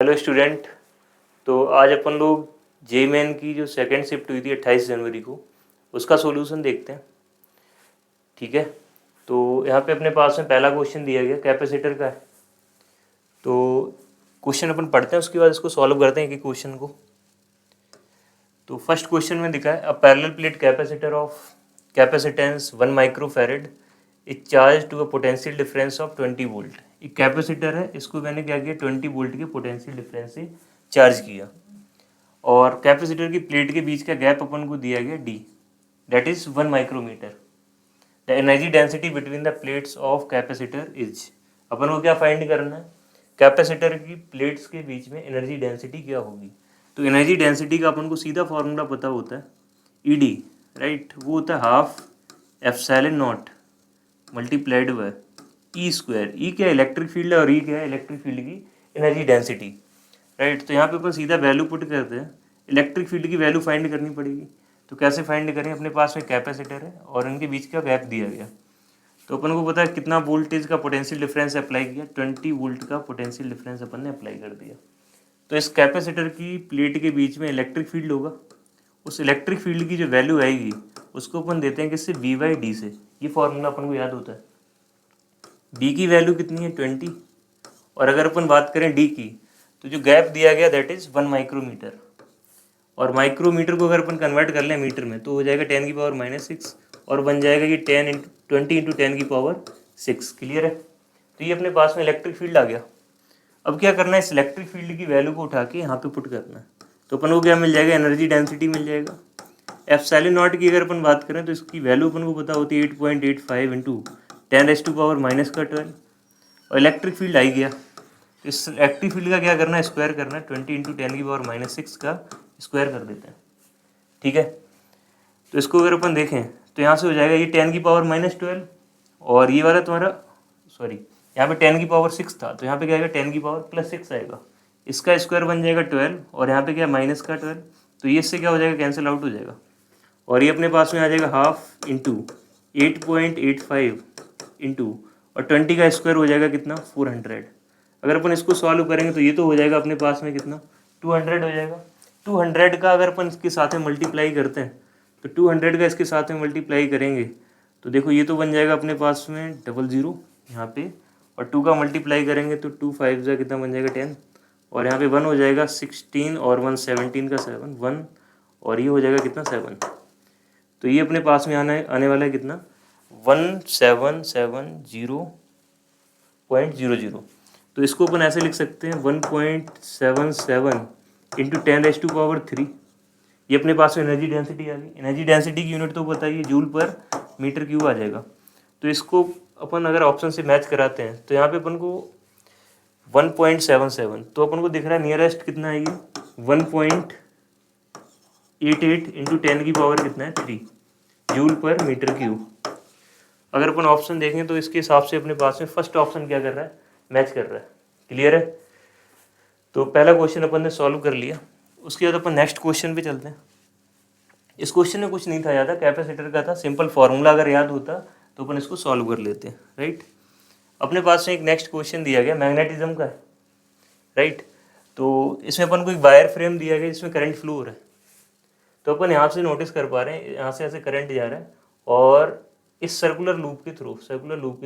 Hello student. तो आज अपन लोग जे मेन की जो सेकंड शिफ्ट हुई थी 28 जनवरी को, उसका सॉल्यूशन देखते हैं। ठीक है, तो यहाँ पे अपने पास में पहला क्वेश्चन दिया गया कैपेसिटर का है। तो क्वेश्चन अपन पढ़ते हैं, उसके बाद इसको सॉल्व करते हैं एक क्वेश्चन को। तो फर्स्ट क्वेश्चन में दिखा है a parallel plate capacitor of capacitance 1 microfarad is charged to a potential difference of 20 volt. एक कैपेसिटर है, इसको मैंने क्या किया 20 वोल्ट के पोटेंशियल डिफरेंस से चार्ज किया, और कैपेसिटर की प्लेट के बीच का गैप अपन को दिया गया d, that is 1 micrometre. The energy density between the plates of capacitor is, अपन को क्या फाइंड करना है, कैपेसिटर की प्लेट्स के बीच में एनर्जी डेंसिटी क्या होगी। तो एनर्जी डेंसिटी का अपन को सीधा फॉर्मूला पता होता है ई डी, राइट। वो होता है half epsilon naught multiplied by e square. E क्या इलेक्ट्रिक फील्ड है और ई क्या है इलेक्ट्रिक फील्ड की एनर्जी डेंसिटी, राइट। तो यहाँ पे अपन सीधा वैल्यू पुट करते हैं, इलेक्ट्रिक फील्ड की वैल्यू फाइंड करनी पड़ेगी। तो कैसे फाइंड करें, अपने पास में कैपेसिटर है और इनके बीच का गैप दिया गया। तो अपन को पता है कितना वोल्टेज का पोटेंशियल डिफरेंस अप्लाई किया, 20 वोल्ट का पोटेंशियल डिफरेंस अपन ने अप्लाई कर दिया। तो इस कैपेसिटर की प्लेट के बीच में इलेक्ट्रिक फील्ड होगा, उस इलेक्ट्रिक फील्ड की जो वैल्यू आएगी उसको अपन देते हैं किससे, वी बाई डी से। ये फॉर्मूला अपन को याद होता है। बी की वैल्यू कितनी है 20, और अगर अपन बात करें डी की, तो जो गैप दिया गया दैट इज 1 माइक्रोमीटर। और माइक्रोमीटर को अगर अपन कन्वर्ट कर लें मीटर में तो हो जाएगा 10 की पावर -6, और बन जाएगा कि 20 इंटू 10 की पावर 6। क्लियर है। तो ये अपने पास में इलेक्ट्रिक फील्ड आ गया। अब क्या करना है, इस इलेक्ट्रिक फील्ड की वैल्यू को उठा के यहाँ पे पुट करना है। तो अपन को क्या मिल जाएगा, एनर्जी डेंसिटी मिल जाएगा। एप्सिलॉन नॉट की अगर अपन बात करें तो इसकी वैल्यू अपन को पता होती है 8.85 इंटू 10⁻⁻12, और इलेक्ट्रिक फील्ड आई गया। तो इस इलेक्ट्रिक फील्ड का क्या करना है, स्क्वायर करना है, 20 इंटू 10⁻⁻6 का स्क्वायर कर देते हैं। ठीक है, तो इसको अगर अपन देखें तो यहाँ से हो जाएगा ये 10 की पावर -12, और ये वाला तुम्हारा सॉरी यहाँ पे 10 की पावर 6 था, तो यहाँ पे क्या आएगा 10 की पावर +6 आएगा। इसका स्क्वायर बन जाएगा 12, और यहाँ पे क्या माइनस का 12, तो ये इससे क्या हो जाएगा, कैंसिल आउट हो जाएगा। और ये अपने पास में आ जाएगा हाफ इंटू 8.85 इंटू, और 20 का स्क्वायर हो जाएगा कितना 400। अगर अपन इसको सॉल्व करेंगे तो ये तो हो जाएगा अपने पास में कितना 200 हो जाएगा। 200 का अगर अपन इसके साथ में मल्टीप्लाई करते हैं तो 200 का इसके साथ में मल्टीप्लाई करेंगे तो देखो ये तो बन जाएगा अपने पास में 00 यहाँ पे, और 2 का मल्टीप्लाई करेंगे तो 2 5 जा कितना बन जाएगा 10, और यहाँ पे 1 हो जाएगा 16, और 1 17 का 7 1, और ये हो जाएगा कितना 7। तो ये अपने पास में आने वाला है कितना 1770.00। तो इसको अपन ऐसे लिख सकते हैं 1.77 इंटू 10⁻3। ये अपने पास में एनर्जी डेंसिटी आ गई। एनर्जी डेंसिटी की यूनिट तो बताइए जूल पर मीटर क्यूब आ जाएगा। तो इसको अपन अगर ऑप्शन से मैच कराते हैं तो यहाँ पे अपन को 1.77, तो अपन को दिख रहा है नियरेस्ट कितना है ये 1.88 इंटू 10 की पावर कितना है 3 जूल पर मीटर क्यूब। अगर अपन ऑप्शन देखें तो इसके हिसाब से अपने पास में फर्स्ट ऑप्शन क्या कर रहा है, मैच कर रहा है। क्लियर है। तो पहला क्वेश्चन अपन ने सॉल्व कर लिया। उसके बाद अपन नेक्स्ट क्वेश्चन पे चलते हैं। इस क्वेश्चन में कुछ नहीं था ज़्यादा, कैपेसिटर का था, सिंपल फार्मूला अगर याद होता तो अपन इसको सॉल्व कर लेते हैं, राइट। अपने पास में एक नेक्स्ट क्वेश्चन दिया गया मैग्नेटिज्म का है, राइट। तो इसमें अपन को एक वायर फ्रेम दिया गया जिसमें करंट फ्लो हो रहा है। तो अपन यहाँ से नोटिस कर पा रहे हैं यहाँ से ऐसे करंट जा रहा है, और इस सर्कुलर लूप के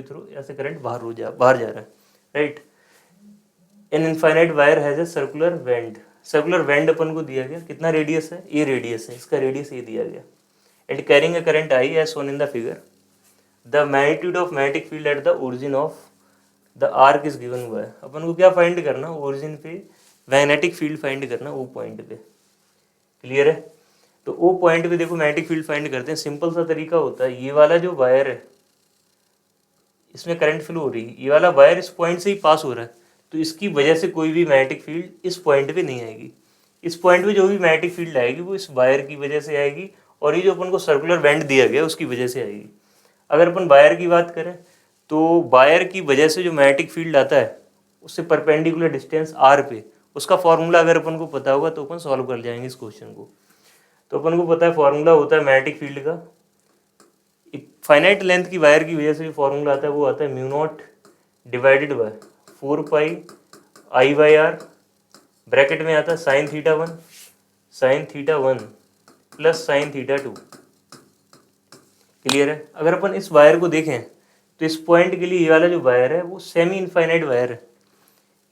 थ्रू ऐसे करंट बाहर जा रहा है, right. An infinite wire has a circular bend. Circular bend अपन को दिया गया, कितना रेडियस है, ये रेडियस है, इसका रेडियस ये दिया गया। And carrying a current I as shown in the figure. The magnitude of magnetic field at the origin of the arc is given हुआ है। अपन को क्या फाइंड करना, ओरिजिन पे मैग्नेटिक फील्ड फाइंड करना, ओ पॉइंट पे। क्लियर है। तो ओ पॉइंट पे देखो मैग्नेटिक फील्ड फाइंड करते हैं। सिंपल सा तरीका होता है, ये वाला जो वायर है इसमें करंट फ्लो हो रही है, ये वाला वायर इस पॉइंट से ही पास हो रहा है, तो इसकी वजह से कोई भी मैग्नेटिक फील्ड इस पॉइंट पे नहीं आएगी। इस पॉइंट पे जो भी मैग्नेटिक फील्ड आएगी वो इस वायर की वजह से आएगी, और ये जो अपन को सर्कुलर बैंड दिया गया उसकी वजह से आएगी। अगर अपन वायर की बात करें तो वायर की वजह से जो मैग्नेटिक फील्ड आता है उससे परपेंडिकुलर डिस्टेंस आर पे, उसका फॉर्मूला अगर अपन को पता होगा तो अपन सॉल्व कर जाएंगे इस क्वेश्चन को। तो अपन को पता है फॉर्मूला होता है मैग्नेटिक फील्ड का, एक फाइनाइट लेंथ की वायर की वजह से जो फॉर्मूला आता है वो आता है μ0 divided by 4 pi I/R bracket में आता है sine theta 1 plus sine theta 2। Clear है। अगर अपन इस वायर को देखें तो इस पॉइंट के लिए ये वाला जो वायर है वो सेमी इनफाइनाइट वायर है,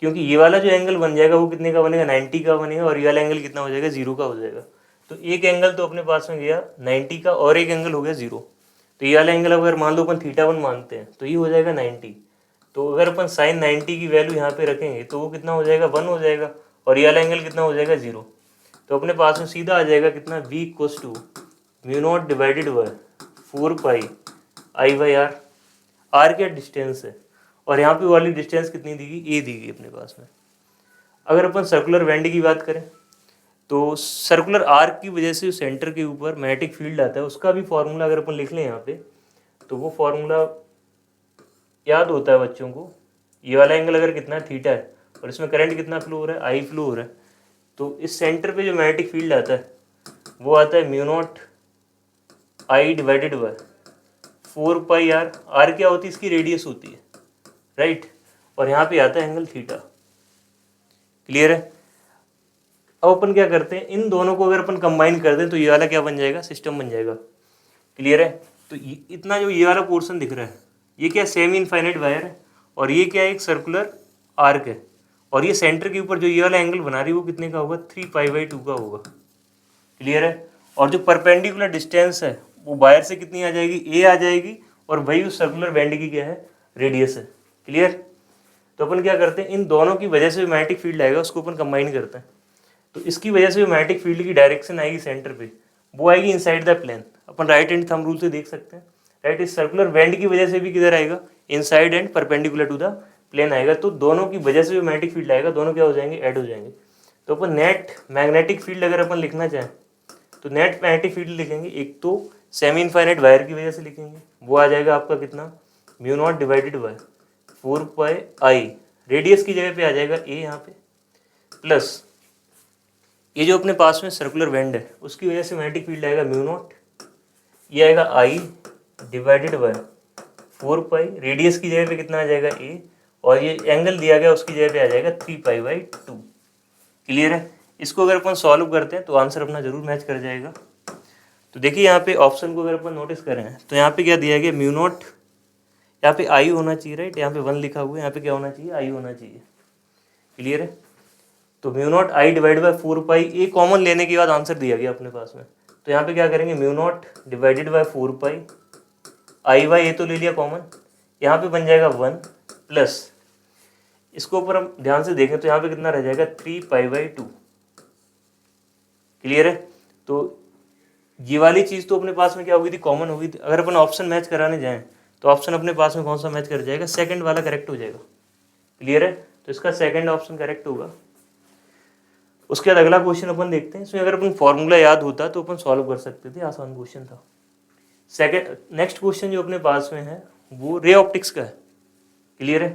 क्योंकि ये वाला जो एंगल बन जाएगा वो कितने का बनेगा, 90 का बनेगा, और ये वाला एंगल कितना हो जाएगा, 0 का हो जाएगा। तो एक एंगल तो अपने पास में गया 90 का और एक एंगल हो गया 0। तो ये वाला एंगल अगर मान लो अपन थीटा 1 मानते हैं तो ये हो जाएगा 90। तो अगर अपन साइन 90 की वैल्यू यहाँ पे रखेंगे तो वो कितना हो जाएगा, 1 हो जाएगा, और ये वाला एंगल कितना हो जाएगा, 0। तो अपने पास में सीधा आ जाएगा कितना, v equals to mu naught divided by 4 pi I by R. R क्या डिस्टेंस है, और यहाँ पे वाली डिस्टेंस कितनी दी गई, ए दी गई अपने पास में। अगर अपन सर्कुलर वेंड की बात करें तो सर्कुलर आर्क की वजह से सेंटर के ऊपर मैग्नेटिक फील्ड आता है, उसका भी फॉर्मूला अगर अपन लिख लें यहाँ पे तो वो फॉर्मूला याद होता है बच्चों को। ये वाला एंगल अगर कितना थीटा है और इसमें करंट कितना फ्लो हो रहा है, आई फ्लो हो रहा है, तो इस सेंटर पे जो मैग्नेटिक फील्ड आता है वो आता है mu naught I divided by 4 pi R. R क्या होती है, इसकी रेडियस होती है, राइट, और यहाँ पे आता है एंगल थीटा। क्लियर है। अब अपन क्या करते हैं, इन दोनों को अगर अपन कंबाइन कर दें तो ये वाला क्या बन जाएगा, सिस्टम बन जाएगा। क्लियर है। तो इतना जो ये वाला पोर्शन दिख रहा है ये क्या, सेमी इनफाइनाइट वायर है, और ये क्या है, एक सर्कुलर आर्क है, और ये सेंटर के ऊपर जो ये वाला एंगल बना रही है वो कितने का होगा, 3 पाई बाई 2 का होगा। क्लियर है। और जो परपेंडिकुलर डिस्टेंस है वो वायर से कितनी आ जाएगी, ए आ जाएगी, और वही उस सर्कुलर बैंड की क्या है, रेडियस है। क्लियर। तो अपन क्या करते हैं, इन दोनों की वजह से जो मैग्नेटिक फील्ड आएगा उसको अपन कंबाइन करते हैं। तो इसकी वजह से जो मैग्नेटिक फील्ड की डायरेक्शन आएगी सेंटर पे वो आएगी इनसाइड द प्लेन। अपन राइट हैंड थंब रूल से देख सकते हैं, राइट। इस सर्कुलर बैंड की वजह से भी किधर आएगा, inside and perpendicular to the plane आएगा। तो दोनों की वजह से जो मैग्नेटिक फील्ड आएगा दोनों क्या हो जाएंगे, ऐड हो जाएंगे। तो अपन नेट मैग्नेटिक फील्ड अगर अपन लिखना चाहें तो नेट मैग्नेटिक फील्ड लिखेंगे, एक तो सेमी इनफाइनाइट वायर की वजह से लिखेंगे, वो आ जाएगा आपका कितना, mu naught divided by 4 pi I, radius की जगह पे आ जाएगा ए यहाँ पे, प्लस ये जो अपने पास में सर्कुलर बैंड है उसकी वजह से मैग्नेटिक फील्ड आएगा म्यू नॉट, ये आएगा आई डिवाइडेड बाय 4 पाई, रेडियस की जगह पे कितना आ जाएगा ए, और ये एंगल दिया गया उसकी जगह पे आ जाएगा 3 पाई बाई 2। क्लियर है। इसको अगर अपन सॉल्व करते हैं तो आंसर अपना जरूर मैच कर जाएगा। तो देखिए यहाँ पे ऑप्शन को अगर अपन नोटिस करें तो यहाँ पे क्या दिया गया, म्यू नॉट, यहाँ पे आई होना चाहिए, राइट, यहाँ पे 1 लिखा हुआ है, यहाँ पे क्या होना चाहिए, आई होना चाहिए। क्लियर है। तो mu naught I divide by 4 pi, A common लेने के बाद आंसर दिया गया अपने पास में। तो यहाँ पे क्या करेंगे, mu naught divided by 4 pi I by a तो ले लिया कॉमन, यहाँ पे बन जाएगा 1 प्लस, इसको ऊपर हम ध्यान से देखें तो यहाँ पे कितना रह जाएगा, 3 पाई बाई 2। क्लियर है। तो ये वाली चीज़ तो अपने पास में क्या होगी थी, कॉमन होगी थी। अगर अपन ऑप्शन मैच कराने जाएं तो ऑप्शन अपने पास में कौन सा मैच कर जाएगा, सेकंड वाला करेक्ट हो जाएगा। क्लियर है। तो इसका सेकंड ऑप्शन करेक्ट होगा। उसके बाद अगला क्वेश्चन अपन देखते हैं। इसमें अगर अपन फॉर्मूला याद होता तो अपन सॉल्व कर सकते थे, आसान क्वेश्चन था। नेक्स्ट क्वेश्चन जो अपने पास में है वो रे ऑप्टिक्स का है। क्लियर है।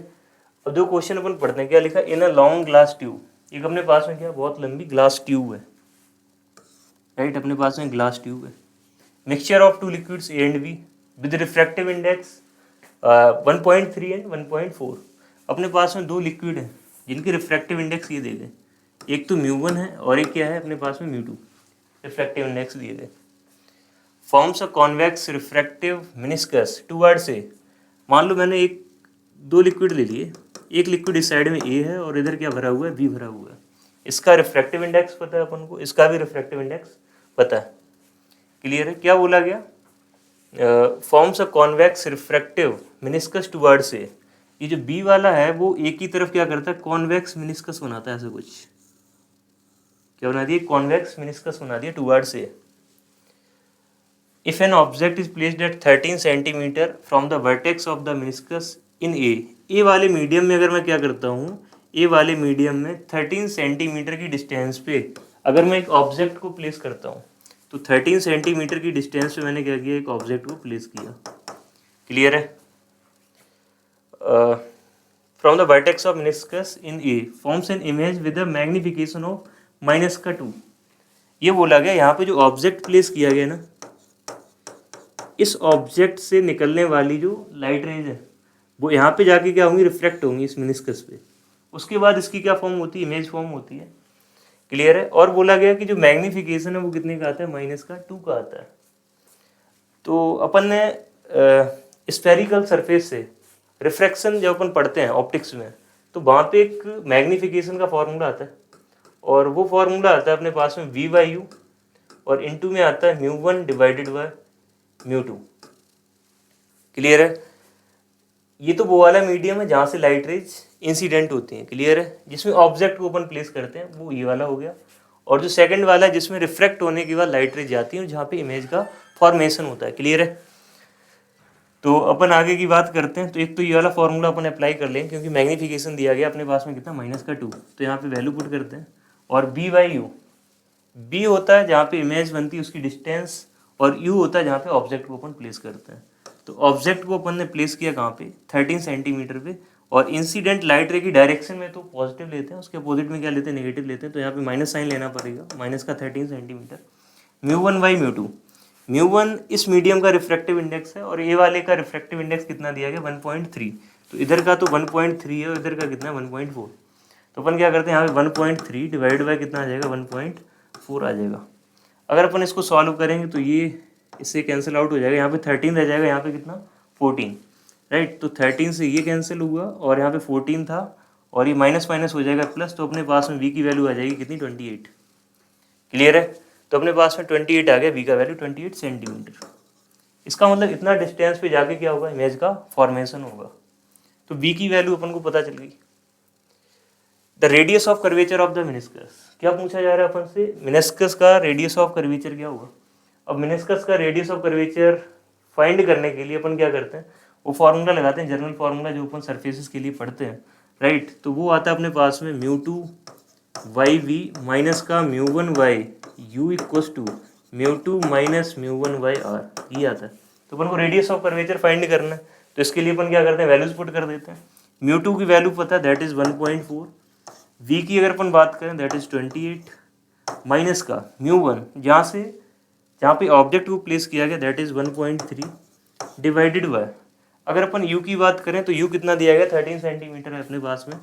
अब दो क्वेश्चन अपन पढ़ते हैं। क्या लिखा, इन अ लॉन्ग ग्लास ट्यूब, एक अपने पास में क्या बहुत लंबी ग्लास ट्यूब है, राइट, अपने पास में ग्लास ट्यूब है। Mixture of two liquids A and be with refractive index 1.3 and 1.4। अपने पास में दो लिक्विड हैं जिनके रिफ्रैक्टिव इंडेक्स ये दे गए, एक तो μ1 है और एक क्या है अपने पास में μ2, रिफ्रैक्टिव इंडेक्स दिए गए। Forms a convex refractive meniscus towards a. मान लो मैंने दो लिक्विड ले लिए, एक लिक्विड इस साइड में ए है और इधर क्या भरा हुआ है, बी भरा हुआ है। इसका रिफ्रैक्टिव इंडेक्स पता है अपन को, इसका भी रिफ्रैक्टिव इंडेक्स पता है। क्लियर है। क्या बोला गया, forms a convex refractive meniscus towards a. ये जो बी वाला है वो ए की तरफ क्या करता है, कॉन्वेक्स मेनिस्कस बनाता है। ऐसा कुछ क्या बना दिया, कॉन्वेक्स मेनिस्कस बना दिया towards a. If an object is placed at 13 centimetre from the vertex of the meniscus in a वाले मीडियम में अगर मैं क्या करता हूँ, ए वाले मीडियम में 13 सेंटीमीटर की डिस्टेंस पे अगर मैं एक ऑब्जेक्ट को प्लेस करता हूँ तो 13 सेंटीमीटर की डिस्टेंस पे मैंने क्या किया, एक ऑब्जेक्ट को प्लेस किया। क्लियर है। From the vertex of meniscus in A forms an image with the magnification of -2। ये बोला गया यहाँ पे जो ऑब्जेक्ट प्लेस किया गया ना, इस ऑब्जेक्ट से निकलने वाली जो लाइट रेज है वो यहाँ पे जाके क्या होंगी, रिफ्लेक्ट होंगी इस मेनिस्कस पे। उसके बाद इसकी क्या फॉर्म होती है, इमेज फॉर्म होती है। क्लियर है। और बोला गया कि जो मैग्नीफिकेशन है वो कितने का आता है, -2 का आता है। तो अपन ने स्फेरिकल सरफेस से रिफ्रैक्शन जब अपन पढ़ते हैं ऑप्टिक्स में, तो वहाँ पे एक मैग्नीफिकेशन का फॉर्मूला आता है, और वो फॉर्मूला आता है अपने पास में V/U, और इनटू में आता है μ1 डिवाइडेड बाय μ2। क्लियर है। ये तो वो वाला मीडियम है जहाँ से लाइट रेज इंसिडेंट होती हैं। क्लियर है। जिसमें ऑब्जेक्ट को अपन प्लेस करते हैं वो ये वाला हो गया, और जो सेकंड वाला है जिसमें रिफ्रैक्ट होने के बाद लाइट रेज जाती है और जहाँ पे इमेज का फॉर्मेशन होता है। क्लियर है। तो अपन आगे की बात करते हैं। तो एक तो ये वाला फॉर्मूला अपन अप्लाई कर लें, क्योंकि मैग्नीफिकेशन दिया गया अपने पास में कितना, -2। तो यहाँ पे वैल्यू पुट करते हैं, और B/U, B होता है जहाँ पे इमेज बनती है उसकी डिस्टेंस, और U होता है जहाँ पे ऑब्जेक्ट को अपन प्लेस करते हैं। तो ऑब्जेक्ट को अपन ने प्लेस किया कहाँ पे, 13 सेंटीमीटर पे, और इंसिडेंट लाइट रे की डायरेक्शन में तो पॉजिटिव लेते हैं, उसके अपोजिट में क्या लेते हैं, नेगेटिव लेते हैं। तो यहाँ पे माइनस साइन लेना पड़ेगा, माइनस का 13 सेंटीमीटर। μ1/μ2, μ1 इस मीडियम का रिफ्रैक्टिव इंडेक्स है, और ए वाले का रिफ्रैक्टिव इंडेक्स कितना दिया गया, 1.3। तो इधर का तो 1.3 है और इधर का कितना, 1.4। तो अपन क्या करते हैं, यहाँ पे 1.3 डिवाइड बाय कितना आ जाएगा, 1.4 आ जाएगा। अगर अपन इसको सॉल्व करेंगे तो ये इससे कैंसिल आउट हो जाएगा, यहाँ पे 13 रह जाएगा, यहाँ पे कितना, 14, राइट। तो 13 से ये कैंसिल हुआ, और यहाँ पे 14 था, और ये माइनस माइनस हो जाएगा प्लस, तो अपने पास में v की वैल्यू आ जाएगी कितनी, 28। क्लियर है। तो अपने पास में 28 आ गया, v का वैल्यू 28 सेंटीमीटर। इसका मतलब इतना डिस्टेंस पे जाके क्या होगा, इमेज का फॉर्मेशन होगा। तो v की वैल्यू अपन को पता चल गई। The radius of curvature of the meniscus, क्या पूछा जा रहा है अपन से, मेनिस्कस का रेडियस ऑफ कर्वेचर क्या होगा। अब मेनिस्कस का रेडियस ऑफ कर्वेचर फाइंड करने के लिए अपन क्या करते हैं, वो फार्मूला लगाते हैं, जनरल फार्मूला जो अपन सरफेसेस के लिए पढ़ते हैं, राइट। तो वो आता है अपने पास में μ2/v माइनस का μ1/u equals to μ2 minus μ1/r, ये आता है। तो अपन को रेडियस ऑफ कर्वेचर फाइंड करना है, तो इसके लिए अपन क्या करते हैं, वैल्यूज पुट कर देते हैं। μ2 की वैल्यू पता है, दैट इज 1.4। v की अगर अपन बात करें दैट इज 28, माइनस का μ1 जहाँ पे ऑब्जेक्ट को प्लेस किया गया दैट इज 1.3 डिवाइडेड बाय, अगर अपन u की बात करें तो u कितना दिया गया, 13 सेंटीमीटर है अपने पास में,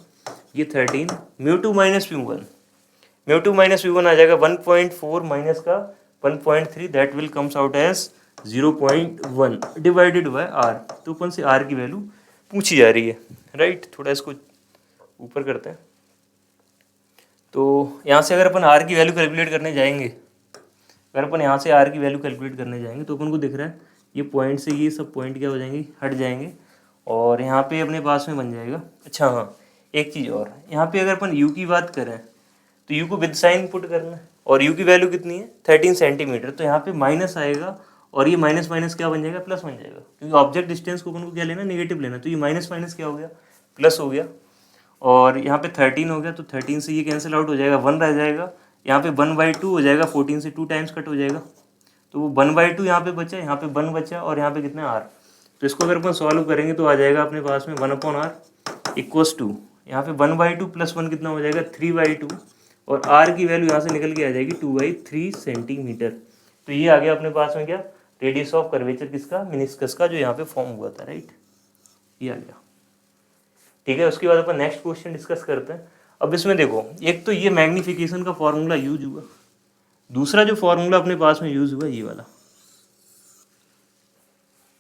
ये 13, μ2 माइनस μ1 आ जाएगा 1.4 माइनस का 1.3, that will comes out as 0.1 divided by r। तो अपन से r की वैल्यू पूछी जा रही है, राइट। थोड़ा इसको ऊपर करते हैं। तो यहाँ से अगर अपन r की वैल्यू कैलकुलेट करने जाएंगे, अगर अपन यहाँ से r की वैल्यू कैलकुलेट करने जाएंगे तो अपन को दिख रहा है ये पॉइंट से ये सब पॉइंट क्या हो जाएंगे, हट जाएंगे, और यहाँ पे अपने पास में बन जाएगा। अच्छा हाँ, एक चीज़ और, यहाँ पे अगर अपन u की बात करें तो u को विद साइन पुट करना है, और u की वैल्यू कितनी है, 13 सेंटीमीटर। तो यहाँ पे माइनस आएगा, और ये माइनस माइनस क्या बन जाएगा, प्लस बन जाएगा, क्योंकि ऑब्जेक्ट डिस्टेंस को अपन को क्या लेना, नेगेटिव लेना। तो ये माइनस माइनस क्या हो गया, प्लस हो गया, और यहाँ पे 13 हो गया, तो 13 से ये कैंसिल आउट हो जाएगा, 1 रह जाएगा, यहाँ पे 1/2 हो जाएगा, 14 से 2 टाइम्स कट हो जाएगा, तो वो 1/2 यहाँ पे बचा, यहाँ पे 1 बचा, और यहाँ पे कितना, r। तो इसको अगर अपन सॉल्व करेंगे तो आ जाएगा अपने पास में 1/r इक्वल्स टू, यहाँ पे 1/2 प्लस 1 कितना हो जाएगा, 3/2, और r की वैल्यू यहाँ से निकल के आ जाएगी 2/3 सेंटीमीटर। तो ये आ गया अपने पास में क्या, रेडियस ऑफ कर्वेचर किसका, मेनिस्कस का, जो यहाँ पे फॉर्म हुआ था, राइट, ये आ गया। ठीक है। उसके बाद अपन नेक्स्ट क्वेश्चन डिस्कस करते हैं। अब इसमें देखो, एक तो ये मैग्नीफिकेशन का फॉर्मूला यूज हुआ, दूसरा जो फॉर्मूला अपने पास में यूज हुआ ये वाला।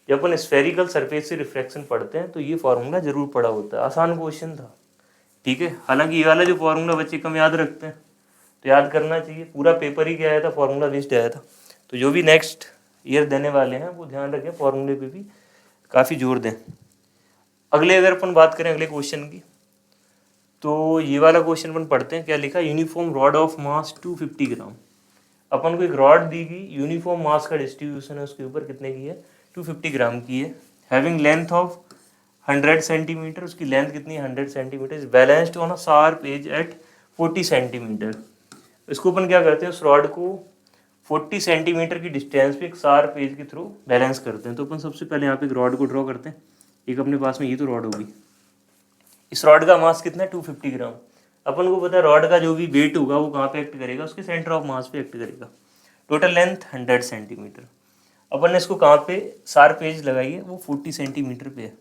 जब अपन स्फेरिकल सरफेस से रिफ्रैक्शन पढ़ते हैं तो ये फॉर्मूला जरूर पढ़ा होता है, आसान क्वेश्चन था। ठीक है। हालांकि ये वाला जो फॉर्मूला बच्चे कम याद रखते हैं, तो याद करना चाहिए, पूरा पेपर ही क्या आया था, फॉर्मूला बेस्ड आया था। तो जो भी नेक्स्ट ईयर देने वाले हैं वो ध्यान रखें, फॉर्मूले पे भी काफ़ी जोर दें। अगले अगर अपन बात करें अगले क्वेश्चन की, तो ये वाला क्वेश्चन अपन पढ़ते हैं। क्या लिखा, यूनिफॉर्म रॉड ऑफ मास 250 ग्राम। अपन को एक रॉड दी गई, यूनिफॉर्म मास का डिस्ट्रीब्यूशन है उसके ऊपर, कितने की है, 250 ग्राम की है, हैविंग लेंथ ऑफ 100 सेंटीमीटर, उसकी लेंथ कितनी है, 100 centimetre, is balanced on a sharp edge at 40 centimetre. इसको अपन क्या करते हैं, उस रॉड को 40 सेंटीमीटर की डिस्टेंस पे एक शार्प एज के थ्रू बैलेंस करते हैं। तो अपन सबसे पहले यहाँ पे एक रॉड को ड्रॉ करते हैं। एक अपने पास में ये तो रॉड होगी, इस रॉड का मास कितना है, 250 ग्राम। अपन को पता है रॉड का जो भी वेट होगा वो कहाँ पे एक्ट करेगा, उसके सेंटर ऑफ मास पे एक्ट करेगा। Total length 100 centimetre. अपन ने इसको कहाँ पे शार्प एज लगाई है, वो 40 सेंटीमीटर पे है।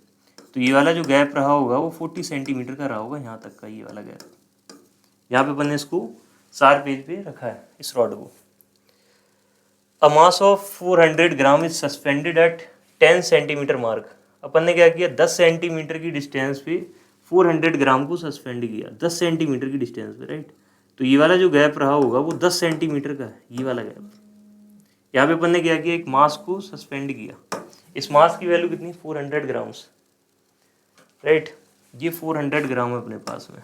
तो ये वाला जो गैप रहा होगा वो 40 सेंटीमीटर का रहा होगा, यहाँ तक का ये वाला गैप। यहाँ पे अपन ने इसको 4 पेज पे रखा है इस रॉड को। A mass of 400 gram is suspended at 10 centimetre mark. अपन ने क्या किया, 10 सेंटीमीटर की डिस्टेंस पे 400 ग्राम को सस्पेंड किया, 10 सेंटीमीटर की डिस्टेंस पे, राइट। तो ये वाला जो गैप रहा होगा वो 10 सेंटीमीटर का है, ये वाला गैप। यहाँ पे अपन ने क्या किया, एक मास को सस्पेंड किया। इस मास की वैल्यू कितनी, 400 ग्राम्स, राइट। ये 400 ग्राम है अपने पास में,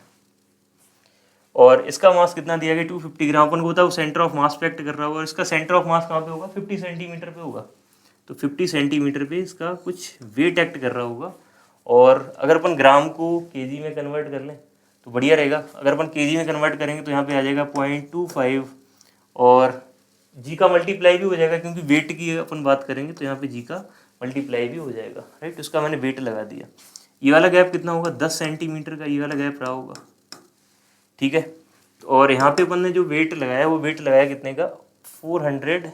और इसका मास कितना दिया गया, 250 ग्राम। अपन को होता है वो सेंटर ऑफ मास पे एक्ट कर रहा होगा, और इसका सेंटर ऑफ मास कहाँ पे होगा, 50 सेंटीमीटर पे होगा। तो 50 सेंटीमीटर पे इसका कुछ वेट एक्ट कर रहा होगा। और अगर अपन ग्राम को केजी में कन्वर्ट कर लें तो बढ़िया रहेगा। अगर अपन केजी में कन्वर्ट करेंगे तो यहाँ पे आ जाएगा 0.25, और जी का मल्टीप्लाई भी हो जाएगा, क्योंकि वेट की अपन बात करेंगे तो यहाँ पे जी का मल्टीप्लाई भी हो जाएगा, राइट। उसका मैंने वेट लगा दिया। ये वाला गैप कितना होगा, 10 सेंटीमीटर का ये वाला गैप रहा होगा, ठीक है। और यहाँ पे अपन ने जो वेट लगाया वो वेट लगाया कितने का, 400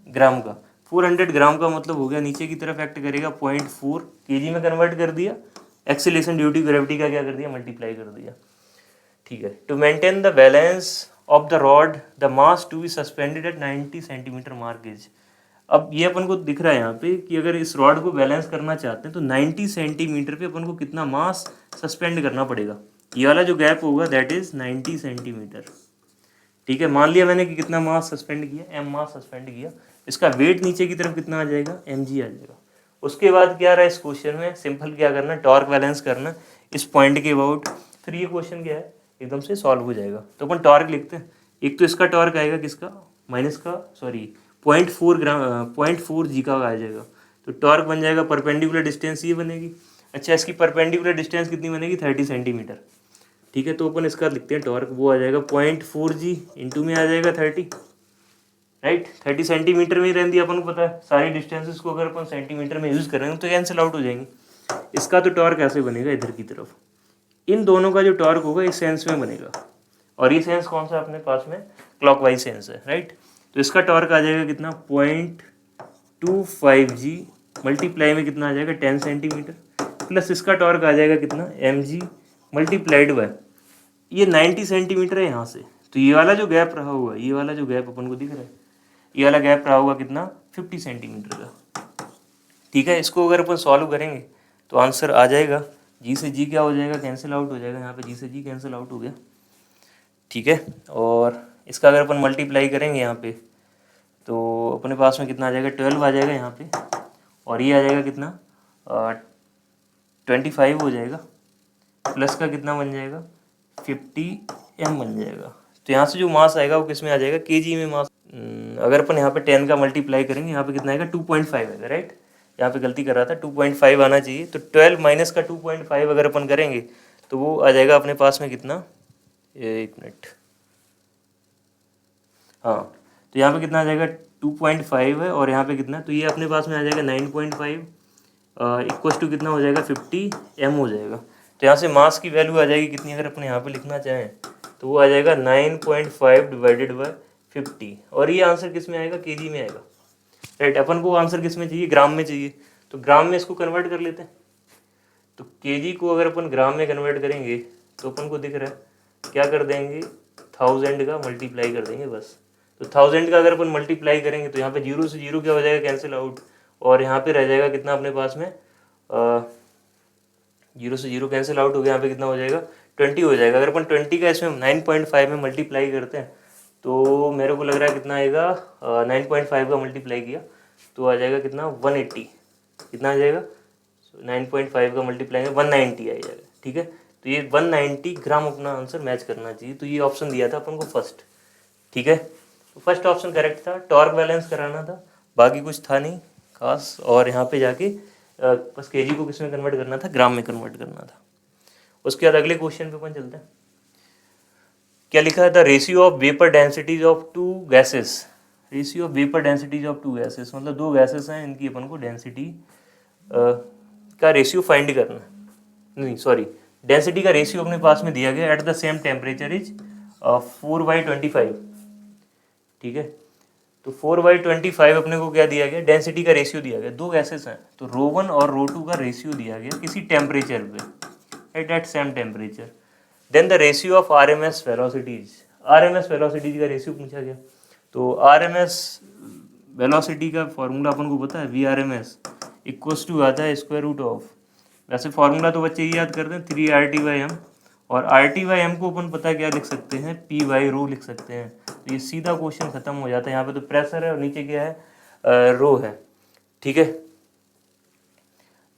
ग्राम का। 400 ग्राम का मतलब हो गया नीचे की तरफ एक्ट करेगा 0.4, केजी में कन्वर्ट कर दिया, एक्सीलरेशन ड्यू टू ग्रेविटी का क्या कर दिया, मल्टीप्लाई कर दिया, ठीक है। To maintain the balance of the rod the mass to be suspended at 90 centimetre mark is. अब ये अपन को दिख रहा है यहाँ पे कि अगर इस रॉड को बैलेंस करना चाहते हैं तो 90 सेंटीमीटर पे अपन को कितना मास सस्पेंड करना पड़ेगा। ये वाला जो गैप होगा दैट इज 90 सेंटीमीटर, ठीक है। मान लिया मैंने कि कितना मास सस्पेंड किया, एम मास सस्पेंड किया। इसका वेट नीचे की तरफ कितना आ जाएगा, एम जी आ जाएगा। उसके बाद क्या रहा इस क्वेश्चन में, सिंपल क्या करना, टॉर्क बैलेंस करना इस पॉइंट के अबाउट। फिर ये क्वेश्चन क्या है, एकदम से सॉल्व हो जाएगा। तो अपन टॉर्क लिखते हैं। एक तो इसका टॉर्क आएगा किसका, माइनस का, सॉरी 0.4 जी का आ जाएगा। तो टॉर्क बन जाएगा, परपेंडिकुलर डिस्टेंस ये बनेगी। अच्छा, इसकी परपेंडिकुलर डिस्टेंस कितनी बनेगी, 30 सेंटीमीटर, ठीक है। तो अपन इसका लिखते हैं टॉर्क, वो आ जाएगा 0.4 जी इंटू में आ जाएगा 30, राइट। 30 सेंटीमीटर में ही रहती है, अपन को पता है सारी डिस्टेंसेस को अगर अपन सेंटीमीटर में यूज़ करेंगे तो कैंसिल आउट हो जाएंगी। इसका तो टॉर्क ऐसे बनेगा इधर की तरफ, इन दोनों का जो टॉर्क होगा इस सेंस में बनेगा, और ये सेंस कौन सा अपने पास में, क्लॉकवाइज सेंस है, राइट। तो इसका टॉर्क आ जाएगा कितना, 0.25 जी मल्टीप्लाई में कितना आ जाएगा, 10 सेंटीमीटर, प्लस इसका टॉर्क आ जाएगा कितना, एम जी मल्टीप्लाइड बाय ये 90 सेंटीमीटर है यहाँ से। तो ये वाला जो गैप रहा होगा, ये वाला जो गैप अपन को दिख रहा है, ये वाला गैप रहा होगा कितना, 50 सेंटीमीटर का, ठीक है। इसको अगर अपन सॉल्व करेंगे तो आंसर आ जाएगा, जी से जी क्या हो जाएगा, कैंसिल आउट हो जाएगा। यहाँ पे जी से जी कैंसिल आउट हो गया, ठीक है। और इसका अगर अपन मल्टीप्लाई करेंगे यहाँ पे तो अपने पास में कितना आ जाएगा, 12 आ जाएगा यहाँ पे, और ये आ जाएगा कितना, 25 हो जाएगा, प्लस का कितना बन जाएगा, 50 एम बन जाएगा। तो यहाँ से जो मास आएगा वो किस में आ जाएगा, केजी में मास। अगर अपन यहाँ पे 10 का मल्टीप्लाई करेंगे, यहाँ पे कितना आएगा, 2.5 आएगा, राइट। यहाँ पे गलती कर रहा था, 2.5 आना चाहिए। तो 12 माइनस का 2.5 अगर अपन करेंगे तो वो आ जाएगा अपने पास में कितना, एक मिनट, हाँ। तो यहाँ पे कितना आ जाएगा, 2.5 है, और यहाँ पे कितना, तो ये अपने पास में आ जाएगा 9.5 इक्वल टू कितना हो जाएगा, 50 एम हो जाएगा। तो यहाँ से मास की वैल्यू आ जाएगी कितनी, अगर अपन यहाँ पे लिखना चाहें तो वो आ जाएगा 9.5 डिवाइडेड बाय 50, और ये आंसर किस में आएगा, केजी में आएगा, राइट। अपन को आंसर किस में चाहिए, ग्राम में चाहिए, तो ग्राम में इसको कन्वर्ट कर लेते हैं। तो केजी को अगर अपन ग्राम में कन्वर्ट करेंगे तो अपन को दिख रहा है क्या कर देंगे, 1000 का मल्टीप्लाई कर देंगे बस। तो 1000 का अगर अपन मल्टीप्लाई करेंगे तो यहाँ पे 0 से 0 क्या हो जाएगा, कैंसिल आउट, और यहाँ पे रह जाएगा कितना अपने पास में, 0 से 0 कैंसिल आउट हो गया, यहाँ पे कितना हो जाएगा, 20 हो जाएगा। अगर अपन 20 का इसमें 9.5 में मल्टीप्लाई करते हैं तो मेरे को लग रहा है कितना आएगा, 9.5 का मल्टीप्लाई किया तो आ जाएगा कितना, 180, कितना आ जाएगा, 9.5 का मल्टीप्लाई 190 आ जाएगा, ठीक है। तो ये 190 ग्राम अपना आंसर मैच करना चाहिए। तो ये ऑप्शन दिया था अपन को फर्स्ट, ठीक है। तो फर्स्ट ऑप्शन करेक्ट था, टॉर्क बैलेंस कराना था, बाकी कुछ था नहीं खास। और यहाँ पे जाके बस केजी को किस में कन्वर्ट करना था, ग्राम में कन्वर्ट करना था। उसके बाद अगले क्वेश्चन पे अपन चलते हैं। क्या लिखा है, the ratio of vapour densities of two gases. Ratio of vapour densities of two gases मतलब दो गैसेस हैं, इनकी अपन को डेंसिटी का रेशियो फाइंड करना है, नहीं सॉरी, डेंसिटी का रेशियो अपने पास में दिया गया at the same temperature is 4/25, ठीक है। तो 4/25 अपने को क्या दिया गया, डेंसिटी का रेशियो दिया गया, दो गैसेस हैं तो ρ1 और ρ2 का रेशियो दिया गया किसी टेम्परेचर पे at same temperature. Then the ratio of RMS velocities, RMS velocity का रेशियो पूछा गया। तो RMS वेलोसिटी का फॉर्मूला अपन को पता है, VRMS इक्वल्स टू आता है स्क्वायर रूट ऑफ, वैसे फॉर्मूला तो बच्चे ये याद करते हैं 3RT/m, और RT/m को अपन पता क्या लिख सकते हैं, P/ρ लिख सकते हैं। तो ये सीधा क्वेश्चन खत्म हो जाता है। यहाँ पे तो प्रेशर है और नीचे क्या है, रो है। ठीक है,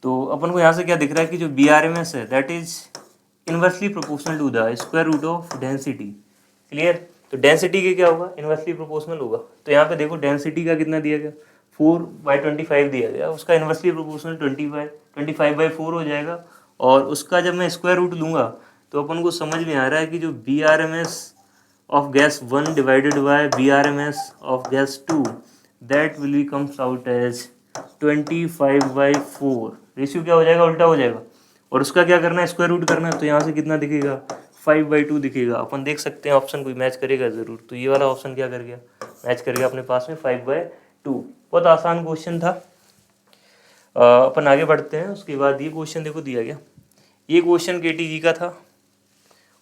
तो अपन को यहाँ से क्या दिख रहा है कि जो VRMS है that is inversely proportional to the square root of density. Clear, तो डेंसिटी के क्या होगा, इनवर्सली प्रोपोर्शनल होगा। तो यहाँ पे देखो डेंसिटी का कितना दिया गया, 4/25 दिया गया, उसका इनवर्सली प्रोपोर्शनल 25/4 हो जाएगा। और उसका जब मैं स्क्वायर रूट लूँगा तो अपन को समझ में आ रहा है कि जो VRMS of gas 1 divided by VRMS of gas 2 that will be comes out as 25/4। Ratio क्या हो जाएगा, उल्टा हो जाएगा। और उसका क्या करना है, स्क्वायर रूट करना है। तो यहाँ से कितना दिखेगा, 5/2 दिखेगा। अपन देख सकते हैं ऑप्शन कोई मैच करेगा ज़रूर। तो ये वाला ऑप्शन क्या कर गया, मैच कर गया अपने पास में 5/2। बहुत आसान क्वेश्चन था। अपन आगे बढ़ते हैं। उसके बाद ये क्वेश्चन देखो दिया गया, ये क्वेश्चन KTG का था।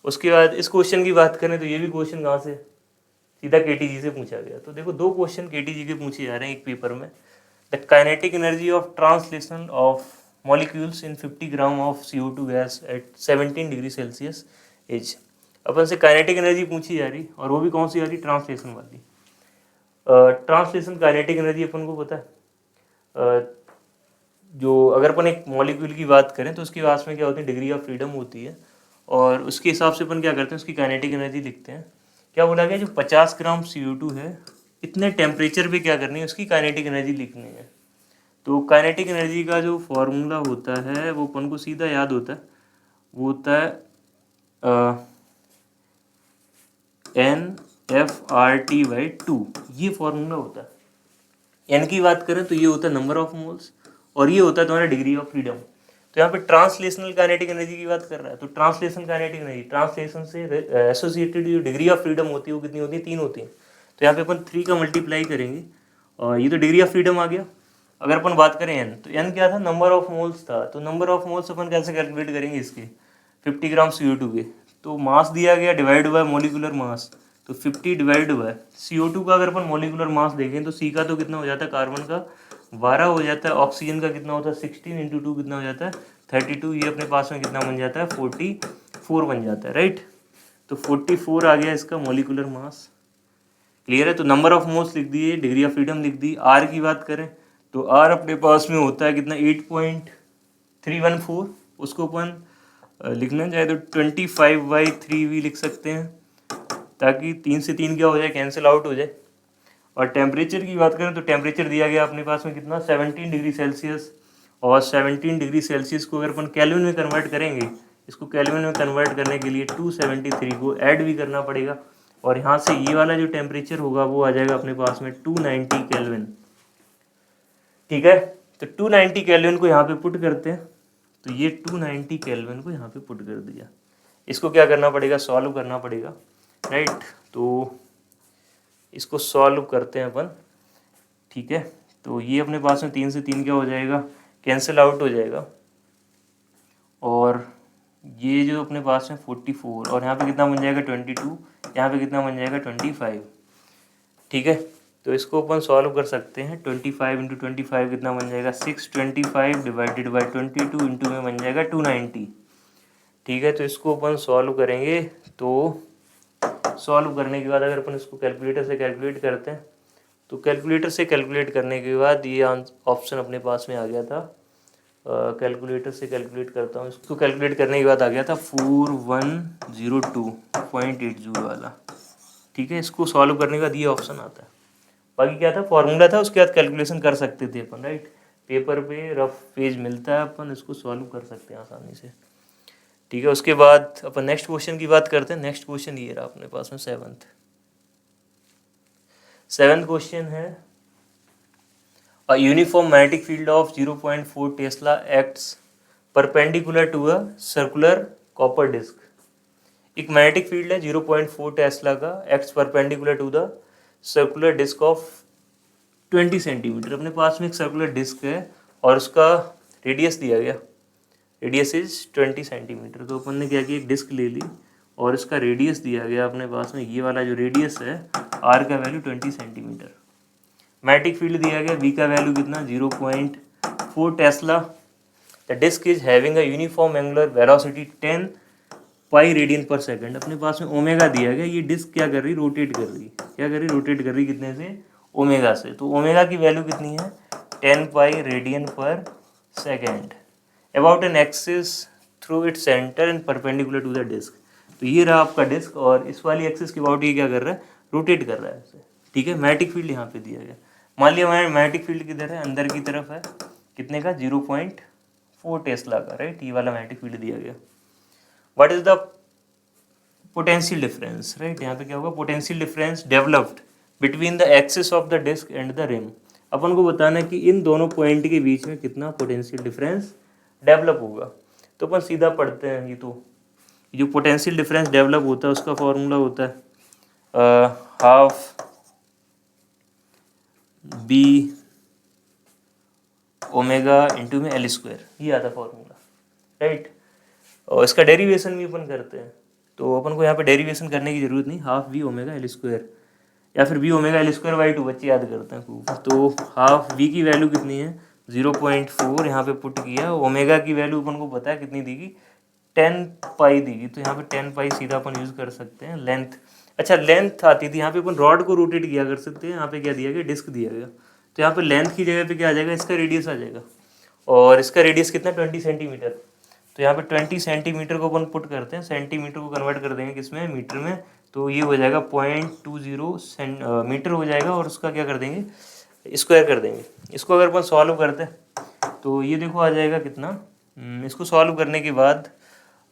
उसके बाद इस क्वेश्चन की बात करें तो ये भी क्वेश्चन कहाँ से, सीधा KTG से पूछा गया। तो देखो दो क्वेश्चन KTG के पूछे जा रहे हैं एक पेपर में। The kinetic energy of translation of molecules in 50 gram of CO2 gas at 17 degree Celsius is. अपन से काइनेटिक एनर्जी पूछी जा रही, और वो भी कौन सी आ रही, ट्रांसलेशन वाली। ट्रांसलेशन काइनेटिक एनर्जी अपन को पता है, जो अगर अपन एक मॉलिक्यूल की बात करें तो उसके पास में क्या होती है, डिग्री ऑफ फ्रीडम होती है, और उसके हिसाब से अपन क्या करते हैं, उसकी काइनेटिक एनर्जी लिखते हैं। क्या बोला गया, जो 50 ग्राम CO2 है इतने टेम्परेचर पे क्या करनी है, उसकी काइनेटिक एनर्जी लिखनी है। तो काइनेटिक एनर्जी का जो फॉर्मूला होता है वो अपन को सीधा याद होता है, वो होता है NFRT/2। ये फॉर्मूला होता है। N की बात करें तो ये होता है नंबर ऑफ मोल्स, और ये होता है तुम्हारा डिग्री ऑफ फ्रीडम। तो यहाँ पे ट्रांसलेशनल काइनेटिक एनर्जी की बात कर रहा है, तो ट्रांसलेशन काइनेटिक एनर्जी, ट्रांसलेशन से एसोसिएटेड जो डिग्री ऑफ फ्रीडम होती है वो कितनी होती है, 3 होती है। तो यहाँ पे अपन 3 का मल्टीप्लाई करेंगे, और ये तो डिग्री ऑफ फ्रीडम आ गया। अगर अपन बात करें n, तो n क्या था, नंबर ऑफ मोल्स था। तो नंबर ऑफ मोल्स अपन कैसे कैलकुलेट करेंगे इसके, 50 ग्राम CO2 के, तो मास दिया गया डिवाइड बाय मोलिकुलर मास। तो 50 डिवाइड बाय CO2 का अगर अपन मोलिकुलर मास देखें तो C का तो कितना हो जाता है, कार्बन का 12 हो जाता है, ऑक्सीजन का कितना होता है 16 × 2 कितना हो जाता है 32, ये अपने पास में कितना बन जाता है 44 बन जाता है, राइट। तो 44 आ गया इसका मोलिकुलर मास। क्लियर है, तो नंबर ऑफ मोल्स लिख दिए, डिग्री ऑफ फ्रीडम लिख दी। आर की बात करें तो आर अपने पास में होता है कितना 8.314, उसको अपन लिखना चाहे तो 25/3 भी लिख सकते हैं, ताकि 3 से 3 क्या हो जाए, कैंसिल आउट हो जाए। और टेम्परेचर की बात करें तो टेम्परेचर दिया गया अपने पास में कितना 17 डिग्री सेल्सियस, और 17 डिग्री सेल्सियस को अगर अपन केल्विन में कन्वर्ट करेंगे, इसको केल्विन में कन्वर्ट करने के लिए 273 को ऐड भी करना पड़ेगा, और यहाँ से ये वाला जो टेम्परेचर होगा वो आ जाएगा अपने पास में 290 केल्विन। ठीक है, तो 290 केल्विन को यहाँ पे पुट करते हैं, तो ये 290 केल्विन को यहाँ पे पुट कर दिया। इसको क्या करना पड़ेगा, सॉल्व करना पड़ेगा, राइट। तो इसको सॉल्व करते हैं अपन, ठीक है। तो ये अपने पास में 3 से 3 क्या हो जाएगा, कैंसिल आउट हो जाएगा, और ये जो अपने पास में 44, और यहाँ पे कितना बन जाएगा 22, यहाँ पे कितना बन जाएगा 25। ठीक है, तो इसको अपन सॉल्व कर सकते हैं। 25 × 25 कितना बन जाएगा 625 डिवाइडेड बाई 22 इंटू में बन जाएगा 290। ठीक है, तो इसको अपन सॉल्व करेंगे, तो सॉल्व करने के बाद अगर अपन इसको कैलकुलेटर से कैलकुलेट करते हैं, तो कैलकुलेटर से कैलकुलेट करने के बाद ये ऑप्शन अपने पास में आ गया था। कैलकुलेटर से कैलकुलेट करता हूँ, इसको कैलकुलेट करने के बाद आ गया था 4102.80 वाला। ठीक है, इसको सॉल्व करने के बाद ये ऑप्शन आता है। बाकी क्या था, फॉर्मूला था, उसके बाद कैलकुलेशन कर सकते थे अपन, राइट। पेपर पे रफ पेज मिलता है, अपन इसको सॉल्व कर सकते हैं आसानी से। ठीक है, उसके बाद अपन नेक्स्ट क्वेश्चन की बात करते हैं। नेक्स्ट क्वेश्चन ये रहा अपने पास में, सेवन्थ क्वेश्चन है, a uniform magnetic field of 0.4 tesla acts perpendicular to a circular copper disc. एक मैग्नेटिक फील्ड है 0.4 टेस्ला का, acts perpendicular to the circular disc of 20 centimetre. अपने पास में एक सर्कुलर डिस्क है और उसका रेडियस दिया गया, रेडियस इज 20 सेंटीमीटर। तो अपन ने क्या किया, एक डिस्क ले ली और इसका रेडियस दिया गया अपने पास में, ये वाला जो रेडियस है आर का वैल्यू 20 सेंटीमीटर। मैग्नेटिक फील्ड दिया गया, बी का वैल्यू कितना 0.4 tesla. The disc is having a uniform angular velocity 10 pi radian per second. अपने पास में ओमेगा दिया गया, ये डिस्क क्या कर रही, रोटेट कर रही, क्या कर रही, रोटेट कर रही, कितने से, ओमेगा से। तो ओमेगा की वैल्यू कितनी है 10 pi radian per second about an axis through its centre and perpendicular to the disc. तो ये रहा आपका डिस्क और इस वाली एक्सिस के अबाउट ये क्या कर रहा है, रोटेट कर रहा है इसे, ठीक है। मैग्नेटिक फील्ड यहाँ पे दिया गया, मान लिया मैग्नेटिक फील्ड किधर है, अंदर की तरफ है, कितने का 0.4 टेस्ला का, राइट, ये वाला मैग्नेटिक फील्ड दिया गया। What is the potential difference, right, यहाँ पे क्या होगा, potential difference developed between the axis of the disc and the rim. अपन को बताना है कि इन दोनों पॉइंट के बीच में कितना पोटेंशियल डिफरेंस डेवलप होगा। तो अपन सीधा पढ़ते हैं, ये तो जो पोटेंशियल डिफरेंस डेवलप होता है उसका फॉर्मूला होता है हाफ बी ओमेगा इंटू में एल स्क्वायर, ये आता फॉर्मूला, राइट। और इसका डेरिवेशन भी अपन करते हैं, तो अपन को यहाँ पे डेरिवेशन करने की जरूरत नहीं, half v omega l square या फिर v omega l square by 2, बच्चे याद करते हैं खूब। तो हाफ वी की वैल्यू कितनी है 0.4 यहाँ पे पुट किया, ओमेगा की वैल्यू अपन को पता है कितनी देगी 10 पाई देगी, तो यहाँ पे 10 पाई सीधा अपन यूज कर सकते हैं। लेंथ, अच्छा लेंथ आती थी, यहाँ पे अपन रॉड को रोटेट किया कर सकते हैं, यहाँ पे क्या दिया गया, डिस्क दिया गया, तो यहाँ पे लेंथ की जगह पे क्या आ जाएगा, इसका रेडियस आ जाएगा, और इसका रेडियस कितना 20 सेंटीमीटर। तो यहाँ पे 20 सेंटीमीटर को अपन पुट करते हैं, सेंटीमीटर को कन्वर्ट कर देंगे किसमें, मीटर में, तो ये हो जाएगा 0.20 मीटर हो जाएगा, और उसका क्या कर देंगे, स्क्वायर कर देंगे। इसको अगर अपन सॉल्व करते हैं तो ये देखो आ जाएगा कितना, इसको सॉल्व करने के बाद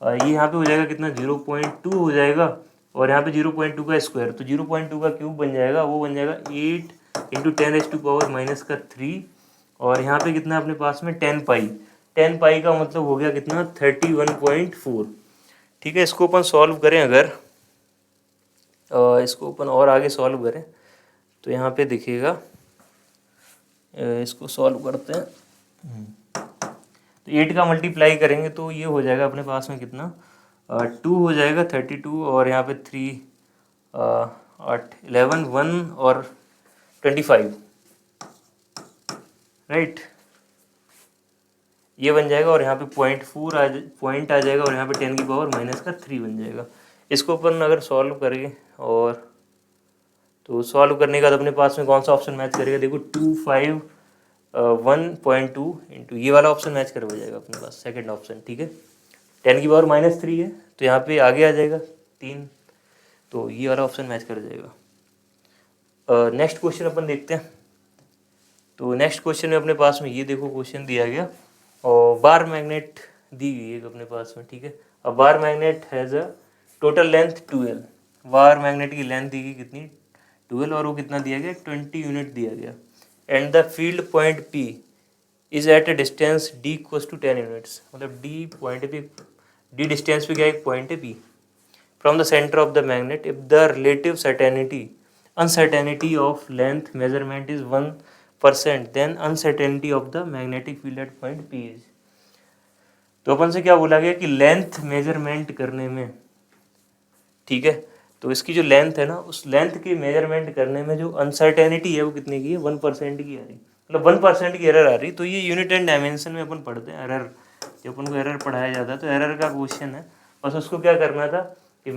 ये यहाँ पे हो जाएगा कितना 0.2 हो जाएगा, और यहाँ पे 0.2 का स्क्वायर, तो 0.2 का क्यूब बन जाएगा, वो बन जाएगा 8 इंटू 10⁻⁻3, और यहाँ पे कितना अपने पास में 10 पाई, 10 पाई का मतलब हो गया कितना 31.4, ठीक है। इसको अपन सॉल्व करें अगर, इसको अपन और आगे सॉल्व करें तो यहाँ पे दिखेगा, इसको सॉल्व करते हैं, तो 8 का मल्टीप्लाई करेंगे तो ये हो जाएगा अपने पास में कितना 2 हो जाएगा 32, और यहाँ पे 3 8 11 1 और 25, राइट, ये बन जाएगा, और यहाँ पे पॉइंट आ जाएगा, और यहाँ पे 10⁻³ बन जाएगा। इसको अपन अगर सॉल्व करेंगे, और तो सॉल्व करने के बाद अपने पास में कौन सा ऑप्शन मैच करेगा, देखो 251.2 इंटू ये वाला ऑप्शन मैच कर हो जाएगा अपने पास, सेकंड ऑप्शन, ठीक है। 10⁻³ है तो यहाँ पे आगे आ जाएगा 3, तो ये वाला ऑप्शन मैच कर जाएगा। नेक्स्ट क्वेश्चन अपन देखते हैं। तो नेक्स्ट क्वेश्चन में अपने पास में ये देखो क्वेश्चन दिया गया, और बार मैग्नेट दी गई है अपने पास में, ठीक है। अब bar magnet has a total length 12, bar magnet की लेंथ दी गई कितनी 12, और वो कितना दिया गया 20 यूनिट दिया गया, and the field point P is at a distance D = 10 units, मतलब D पॉइंट पे, D डिस्टेंस पे क्या एक पॉइंट है P from the centre of the magnet, if the relative uncertainty of length measurement is 1%, then uncertainty of the magnetic field at point P is. तो अपन से क्या बोला गया कि लेंथ मेजरमेंट करने में, ठीक है, तो इसकी जो लेंथ है ना, उस लेंथ की मेजरमेंट करने में जो अनसर्टेनिटी है वो कितने की है 1% की आ रही, मतलब 1% की एरर आ रही। तो ये यूनिट एंड डायमेंशन में अपन पढ़ते हैं एरर, जब अपन को एरर पढ़ाया जाता है तो एरर का क्वेश्चन है, बस उसको क्या करना था कि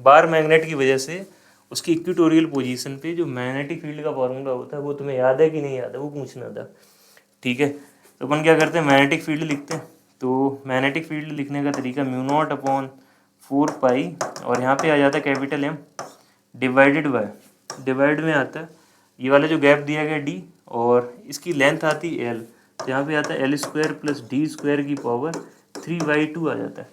बार मैग्नेट की वजह से उसकी इक्वेटोरियल पोजीशन पे जो मैग्नेटिक फील्ड का फॉर्मूला होता है वो तुम्हें याद है कि नहीं याद है, वो पूछना था, ठीक है। तो अपन क्या करते हैं, मैग्नेटिक फील्ड लिखते हैं, तो मैग्नेटिक फील्ड लिखने का तरीका μ0/4 पाई, और यहाँ पे आ जाता है capital M divided by, divide में आता है ये वाला जो गैप दिया गया D, और इसकी लेंथ आती है L, तो यहाँ पे आता है L² + D² की पावर 3/2 आ जाता है।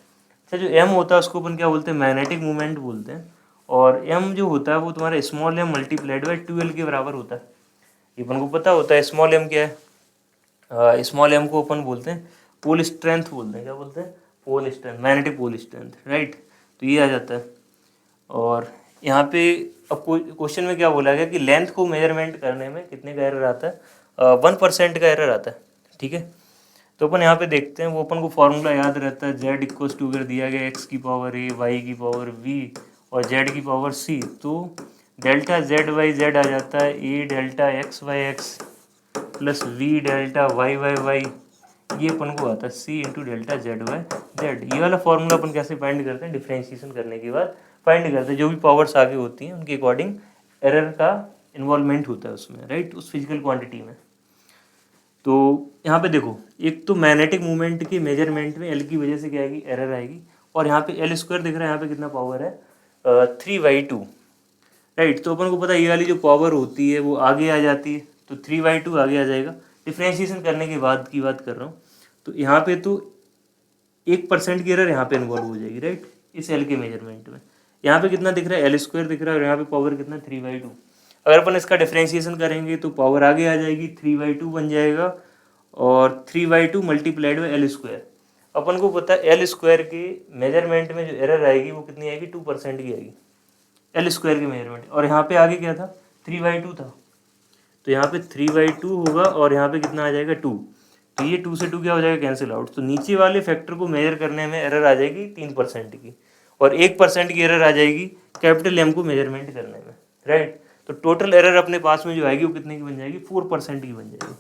अच्छा जो M होता है उसको अपन क्या बोलते हैं, मैग्नेटिक मोमेंट बोलते हैं, और M जो होता है वो तुम्हारा small m multiplied by 2L के बराबर होता है। ये अपन को पता होता है स्मॉल m क्या है, स्मॉल m को अपन बोलते हैं पोल स्ट्रेंथ बोलते हैं, क्या बोलते हैं, pole strength, magnetic pole strength, right. तो ये आ जाता है, और यहाँ पे अब क्वेश्चन में क्या बोला गया कि लेंथ को मेजरमेंट करने में कितने का एरर आता है, 1% का एरर आता है, ठीक है। तो अपन यहाँ पे देखते हैं, वो अपन को फॉर्मूला याद रहता है, z इक्वल्स टू अगर दिया गया x की पावर a, y की पावर b और z की पावर c, तो डेल्टा जेड वाई जेड आ जाता है a delta x y x plus v delta y y y, ये अपन को आता है c into delta z y z. ये वाला फॉर्मूला अपन कैसे फाइंड करते हैं, डिफ्रेंशिएशन करने के बाद फाइंड करते हैं, जो भी पावर्स आगे होती हैं उनके अकॉर्डिंग एरर का इन्वॉल्वमेंट होता है उसमें, राइट, उस फिजिकल क्वांटिटी में। तो यहाँ पे देखो, एक तो मैग्नेटिक मूवमेंट के मेजरमेंट में एल की वजह से क्या आएगी, एरर आएगी, और यहाँ पे एल स्क्वायर दिख रहा है, यहाँ पे कितना पावर है 3/2, राइट। तो अपन को पता है ये वाली जो पावर होती है वो आगे आ जाती है, तो 3/2 आगे आ जाएगा। डिफ्रेंशिएशन करने के बाद की बात कर रहा हूँ, तो यहाँ पे तो 1% की एरर यहाँ पे इन्वॉल्व हो जाएगी, राइट, इस एल के मेजरमेंट में। यहाँ पे कितना दिख रहा है, एल स्क्वायर दिख रहा है, और यहाँ पे पावर कितना 3/2। अगर अपन इसका डिफ्रेंशिएशन करेंगे तो पावर आगे आ जाएगी, 3/2 बन जाएगा, और 3/2 मल्टीप्लाइड बाई एल स्क्वायर। अपन को पता है एल स्क्वायर के मेजरमेंट में जो एरर आएगी वो कितनी आएगी, 2% की आएगी एल स्क्वायर के मेजरमेंट। और यहाँ पे आगे क्या था, 3/2 था, तो यहाँ पे 3/2 होगा, और यहाँ पे कितना आ जाएगा 2, तो ये 2 से 2 क्या हो जाएगा, कैंसिल आउट। तो नीचे वाले फैक्टर को मेजर करने में एरर आ जाएगी 3% की, और 1% की एरर आ जाएगी कैपिटल एम को मेजरमेंट करने में, राइट। तो टोटल एरर अपने पास में जो आएगी वो कितने की बन जाएगी, 4% की बन जाएगी।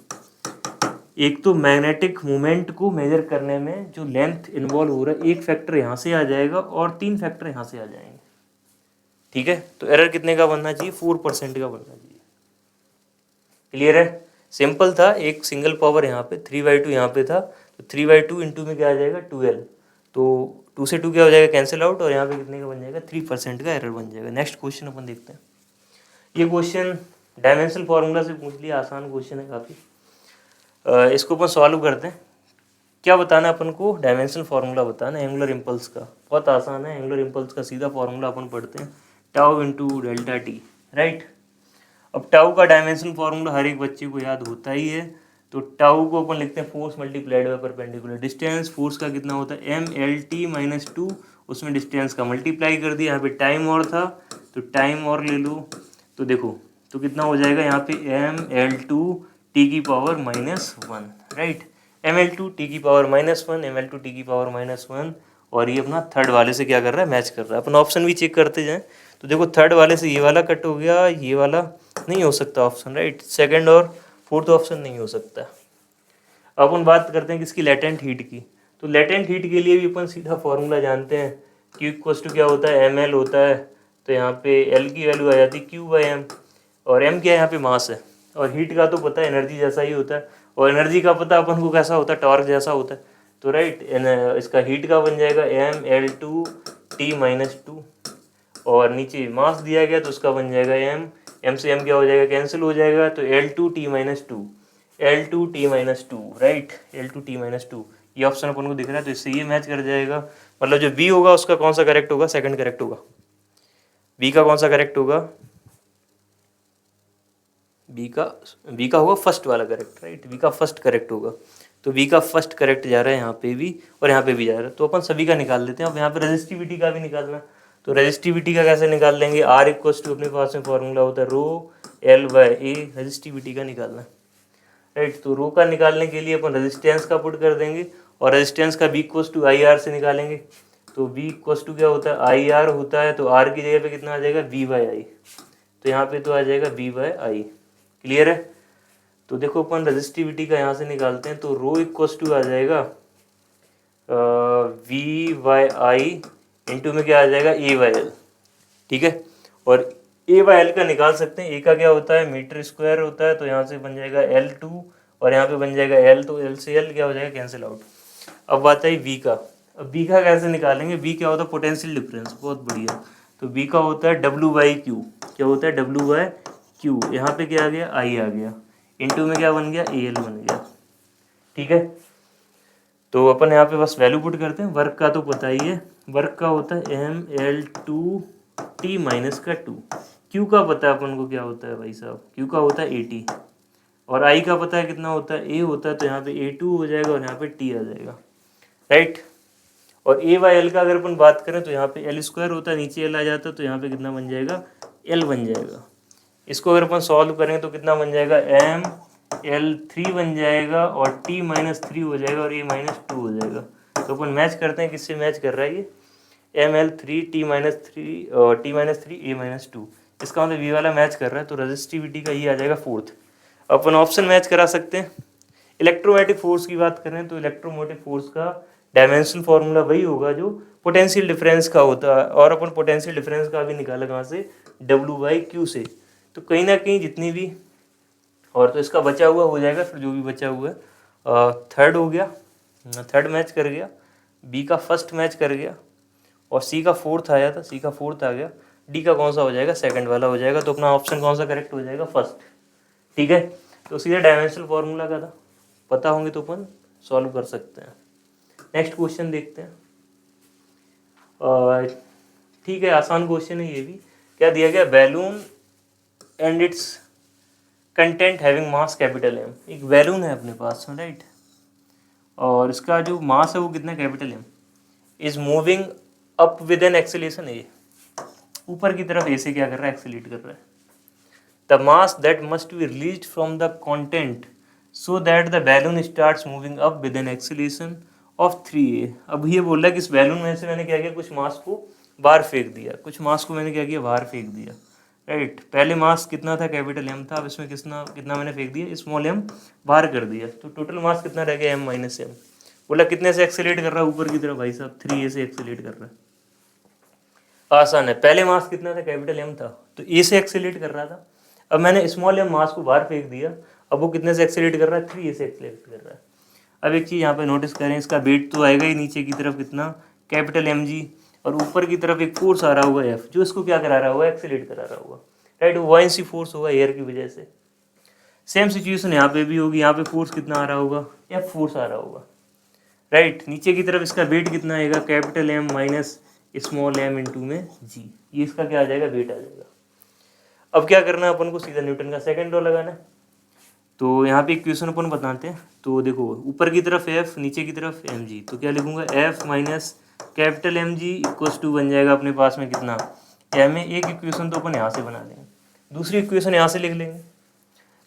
एक तो मैग्नेटिक मोमेंट को मेजर करने में जो लेंथ इन्वॉल्व हो रहा है, एक फैक्टर यहाँ से आ जाएगा और 3 फैक्टर यहाँ से आ जाएंगे, ठीक है। तो एरर कितने का बनना चाहिए, 4% का बनना चाहिए। क्लियर है, सिंपल था, एक सिंगल पावर यहाँ पे 3/2 यहाँ पे था, तो 3/2 इंटू में क्या आ जाएगा 12, तो 2 से 2 क्या हो जाएगा, कैंसिल आउट, और यहाँ पे कितने का बन जाएगा, 3% का एरर बन जाएगा। नेक्स्ट क्वेश्चन अपन देखते हैं। ये क्वेश्चन डायमेंशनल फार्मूला से पूछ लिया, आसान क्वेश्चन है काफ़ी। इसको अपन सॉल्व करते हैं। क्या बताना है अपन को, डायमेंशनल फार्मूला बताना है एंगुलर इम्पल्स का, बहुत आसान है। एंगुलर इम्पल्स का सीधा फार्मूला अपन पढ़ते हैं, tau into delta T, right. अब टाउ का डायमेंशनल फार्मूला हर एक बच्चे को याद होता ही है, तो टाउ को अपन लिखते हैं force multiplied by perpendicular distance. Force का कितना होता है, mlt-2, उसमें डिस्टेंस का मल्टीप्लाई कर दिया, यहाँ पे टाइम और था तो टाइम और ले लो, तो देखो तो कितना हो जाएगा यहाँ पे ml2t की पावर -1, राइट, ml2t की पावर -1, ml2t की पावर -1, और ये अपना थर्ड वाले से क्या कर रहा है, मैच कर रहा है। अपन ऑप्शन भी चेक करते जाएं, तो देखो थर्ड वाले से ये वाला कट हो गया, ये वाला नहीं हो सकता ऑप्शन, राइट, सेकंड और फोर्थ ऑप्शन नहीं हो सकता। अब अपन बात करते हैं किसकी, लेटेंट हीट की। तो लेटेंट हीट के लिए भी अपन सीधा फॉर्मूला जानते हैं, Q इक्वल्स टू क्या होता है, ml होता है, तो यहाँ पे L की वैल्यू आ जाती है Q/m, और m क्या है, यहाँ पे मास है, और हीट का तो पता है एनर्जी जैसा ही होता है, और एनर्जी का पता अपन को कैसा होता है, टॉर्क जैसा होता है, तो राइट इसका हीट का बन जाएगा ml2t-2, और नीचे मास दिया गया तो उसका बन जाएगा m से m क्या हो जाएगा, कैंसिल हो जाएगा, तो L2t-2, राइट, L2t-2, ये ऑप्शन अपन को दिख रहा है, तो इससे ये मैच कर जाएगा। मतलब जो B होगा उसका कौन सा करेक्ट होगा, सेकंड करेक्ट होगा। B का कौन सा करेक्ट होगा, B का होगा फर्स्ट वाला करेक्ट, राइट, B का फर्स्ट करेक्ट होगा, तो B का फर्स्ट करेक्ट जा रहा है यहाँ पे भी, और यहाँ पे भी जा रहा है, तो अपन सभी का निकाल लेते हैं। अब यहाँ पे रेजिस्टिविटी का भी निकालना, तो रेजिस्टिविटी का कैसे निकाल लेंगे, R इक्वल्स टू अपने पास में फॉर्मूला होता है ρL/A, रेजिस्टिविटी का निकालना, राइट। तो रो का निकालने के लिए अपन रेजिस्टेंस का पुट कर देंगे, और रेजिस्टेंस का B इक्वल्स टू IR से निकालेंगे, तो B इक्वल्स टू क्या होता है, IR होता है, तो R की जगह पे कितना आ जाएगा, V/I, तो यहाँ पे तो आ जाएगा V/I। क्लियर है, तो देखो अपन रेजिस्टिविटी का यहाँ से निकालते हैं, तो रो इक्वल्स टू आ जाएगा V/I इंटू में क्या आ जाएगा, A/L, ठीक है। और A/L का निकाल सकते हैं, A का क्या होता है, मीटर स्क्वायर होता है, तो यहाँ से बन जाएगा L2, और यहाँ पे बन जाएगा L, तो L से L क्या हो जाएगा, कैंसिल आउट। अब बात आई V का, अब B का कैसे निकालेंगे, B क्या होता है, पोटेंशियल डिफरेंस, बहुत बढ़िया, तो B का होता है W/Q, क्या होता है, W/Q, यहाँ पे क्या आ गया, I आ गया, इंटू में क्या बन गया, AL बन गया, ठीक है। तो अपन यहाँ पे बस वैल्यू पुट करते हैं। वर्क का तो पता ही है, वर्क का होता है ml2t-2, Q का पता है अपन को क्या होता है भाई साहब, Q का होता है 80, और I का पता है कितना होता है, A होता है, तो यहाँ पे A2 हो जाएगा, और यहाँ पे T आ जाएगा, राइट। और A/L का अगर अपन बात करें तो यहाँ पे L स्क्वायर होता है, नीचे L आ जाता है, तो यहाँ पे कितना बन जाएगा, L बन जाएगा। इसको अगर अपन सॉल्व करें तो कितना बन जाएगा, L3 बन जाएगा और T-3 हो जाएगा और A-2 हो जाएगा। तो अपन मैच करते हैं, किससे मैच कर रहा है ये, ML3 T-3 और T-3 A-2। इसका मतलब ये वाला मैच कर रहा है, तो रेजिस्टिविटी का ये आ जाएगा फोर्थ। अपन ऑप्शन मैच करा सकते हैं। इलेक्ट्रोमैटिक फोर्स की बात करें तो इलेक्ट्रोमोटिव फोर्स का डायमेंशनल फार्मूला वही होगा जो पोटेंशियल डिफरेंस का होता है, और अपन पोटेंशियल डिफरेंस का भी निकाला कहाँ से, W/Q से। तो कहीं ना कहीं जितनी भी, और तो इसका बचा हुआ हो जाएगा, फिर जो भी बचा हुआ है थर्ड हो गया, थर्ड मैच कर गया, बी का फर्स्ट मैच कर गया, और सी का फोर्थ आया था, सी का फोर्थ आ गया, डी का कौन सा हो जाएगा, सेकंड वाला हो जाएगा। तो अपना ऑप्शन कौन सा करेक्ट हो जाएगा, फर्स्ट। ठीक है, तो सीधा डायमेंशनल फॉर्मूला का था, पता होंगे तो अपन सॉल्व कर सकते हैं। नेक्स्ट क्वेश्चन देखते हैं। ठीक है, आसान क्वेश्चन है ये भी। क्या दिया गया, balloon and its content having mass capital M. एक बैलून है अपने पास में, राइट, और इसका जो मास है वो कितना, capital M, is moving up with an acceleration a, ऊपर की तरफ ए से क्या कर रहा है, एक्सेलेरेट कर रहा है। The mass that must be released from the content so that the balloon starts moving up with an acceleration of 3a। अब ये बोल रहा है कि इस बैलून में से मैंने क्या किया, कुछ मास को बाहर फेंक दिया, कुछ मास को मैंने क्या किया, बाहर फेंक दिया, राइट। पहले मास कितना था, कैपिटल एम था, अब इसमें कितना कितना मैंने फेंक दिया, स्मॉल एम बाहर कर दिया, तो टोटल मास कितना रह गया, m-m। बोला कितने से एक्सेलेरेट कर रहा है, ऊपर की तरफ, भाई साहब 3a से एक्सेलेरेट कर रहा है। आसान है, पहले मास कितना था, कैपिटल एम था, तो ए से एक्सेलेरेट कर रहा था। अब मैंने स्मॉल एम मास को बाहर फेंक दिया, अब वो कितने से एक्सेलेरेट कर रहा है, 3a से एक्सेलेरेट कर रहा है। अब एक चीज़ यहाँ पे नोटिस करें, इसका वेट तो आएगा ही नीचे की तरफ कितना, कैपिटल mg, और ऊपर की तरफ एक फोर्स आ रहा होगा F, जो इसको क्या करा रहा होगा, एक्सेलेरेट करा रहा होगा, राइट। वो वाइंसी फोर्स होगा एयर की वजह से। सेम सिचुएशन यहाँ पे भी होगी, यहाँ पे फोर्स कितना आ रहा होगा, F फोर्स आ रहा होगा, राइट। नीचे की तरफ इसका वेट कितना आएगा, capital M minus small m into में g, ये इसका क्या आ जाएगा, वेट आ जाएगा। अब क्या करना है अपन को, सीधा न्यूटन का सेकंड लॉ लगाना है। तो यहाँ पे इक्वेशन अपन बताते हैं, तो देखो ऊपर की तरफ F, नीचे की तरफ mg, तो क्या लिखूंगा, F minus capital mg equals to बन जाएगा अपने पास में कितना, m। एक इक्वेशन तो अपन यहाँ से बना लेंगे, दूसरी इक्वेशन यहाँ से लिख लेंगे।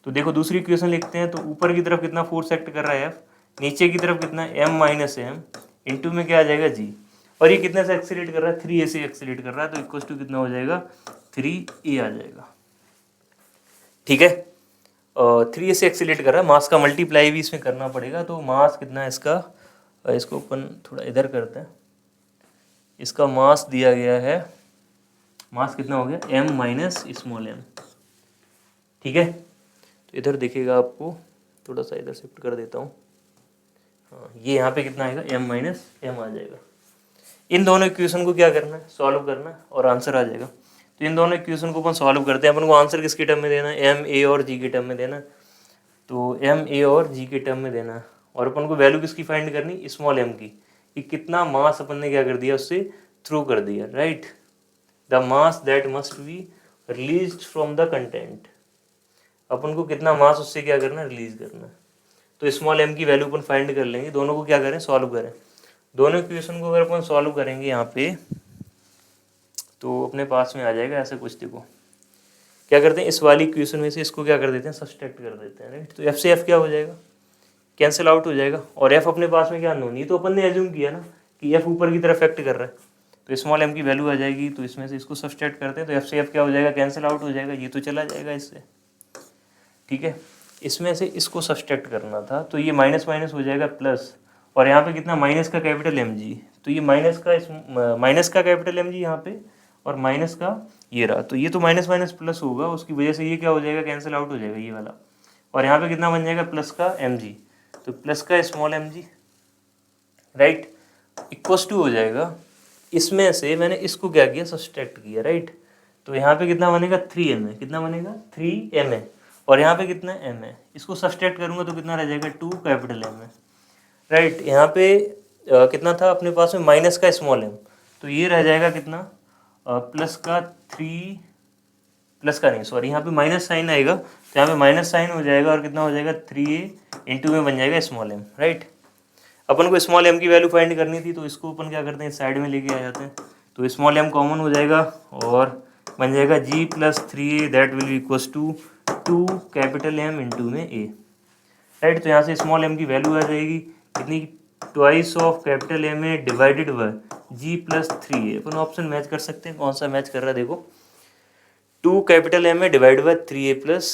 तो देखो दूसरी इक्वेशन लिखते हैं, तो ऊपर की तरफ कितना फोर्स एक्ट कर रहा है F, नीचे की तरफ कितना m माइनस m, इंटू में क्या आ जाएगा g, और ये कितने से एक्सीलेट कर रहा है, 3a से एक्सीलेट कर रहा है, तो इक्वल्स टू कितना हो जाएगा, 3a आ जाएगा। ठीक है, 3a से एक्सीलेट कर रहा है, मास का मल्टीप्लाई भी इसमें करना पड़ेगा। तो मास कितना है इसका, इसको अपन थोड़ा इधर करते हैं, इसका मास दिया गया है, मास कितना हो गया, m माइनस स्मॉल m। ठीक है, तो इधर दिखेगा आपको, थोड़ा सा इधर शिफ्ट कर देता हूँ, हाँ ये यहाँ पे कितना आएगा, m माइनस m आ जाएगा। इन दोनों इक्वेशन को क्या करना है, सॉल्व करना है, और आंसर आ जाएगा। तो इन दोनों इक्वेशन को अपन सॉल्व करते हैं, अपन को आंसर किसके टर्म में देना है, m a और g के टर्म में देना है। तो m a और g के टर्म में देना है, और अपन को वैल्यू किसकी फाइंड करनी, स्मॉल m की, कि कितना मास अपन ने क्या कर दिया, उससे थ्रू कर दिया, right. The mass that must be released from the content, अपन को कितना मास उससे क्या करना है, रिलीज करना है। तो स्मॉल m की वैल्यू अपन फाइंड कर लेंगे, दोनों को क्या करें, सॉल्व करें। दोनों इक्वेशन को अगर अपन सॉल्व करेंगे यहाँ पे, तो अपने पास में आ जाएगा ऐसा कुछ। देखो क्या करते हैं, इस वाली इक्वेशन में से इसको क्या कर देते हैं, सब्सट्रैक्ट कर देते हैं, राइट। तो f से f क्या हो जाएगा, कैंसिल आउट हो जाएगा, और f अपने पास में क्या अननोन, ये तो अपन ने एज्यूम किया ना कि f ऊपर की तरफ एक्ट कर रहा है, तो स्मॉल m की वैल्यू आ जाएगी। तो इसमें से इसको सब्सट्रैक्ट करते हैं, तो f से f क्या हो जाएगा, कैंसिल आउट हो जाएगा, ये तो चला जाएगा इससे। ठीक है, इसमें से इसको सब्सट्रैक्ट करना था, तो ये माइनस माइनस हो जाएगा प्लस, और यहाँ पे कितना, माइनस का कैपिटल mg, तो ये माइनस का कैपिटल mg यहाँ पे, और माइनस का ये रहा, तो ये तो माइनस माइनस प्लस होगा, उसकी वजह से ये क्या हो जाएगा, कैंसिल आउट हो जाएगा ये वाला, और यहाँ पे कितना बन जाएगा, प्लस का mg, तो प्लस का small mg, right, equals to हो जाएगा। इसमें से मैंने इसको क्या किया, सब्सट्रैक्ट किया, राइट। तो यहाँ पे कितना बनेगा, 3m है, कितना बनेगा, 3m है, और यहाँ पे कितना m है, इसको सब्सट्रैक्ट करूँगा तो कितना रह जाएगा, 2 कैपिटल m है, राइट। यहाँ पे कितना था अपने पास में, माइनस का स्मॉल m, तो ये रह जाएगा कितना, प्लस का 3, प्लस का नहीं सॉरी, यहाँ पे माइनस साइन आएगा, तो यहाँ पे माइनस साइन हो जाएगा, और कितना हो जाएगा, 3a इंटू में बन जाएगा स्मॉल m, राइट। अपन को स्मॉल m की वैल्यू फाइंड करनी थी, तो इसको अपन क्या करते हैं, साइड में लेके आ जाते हैं, तो स्मॉल m कॉमन हो जाएगा, और बन जाएगा g plus 3a that will be equals to 2 capital M into में a। राइट। तो यहाँ से स्मॉल m की वैल्यू आ जाएगी कितनी, twice of capital M a divided by g plus 3a। अपन ऑप्शन मैच कर सकते हैं, कौन सा मैच कर रहा है देखो, 2 capital M A divide by 3a plus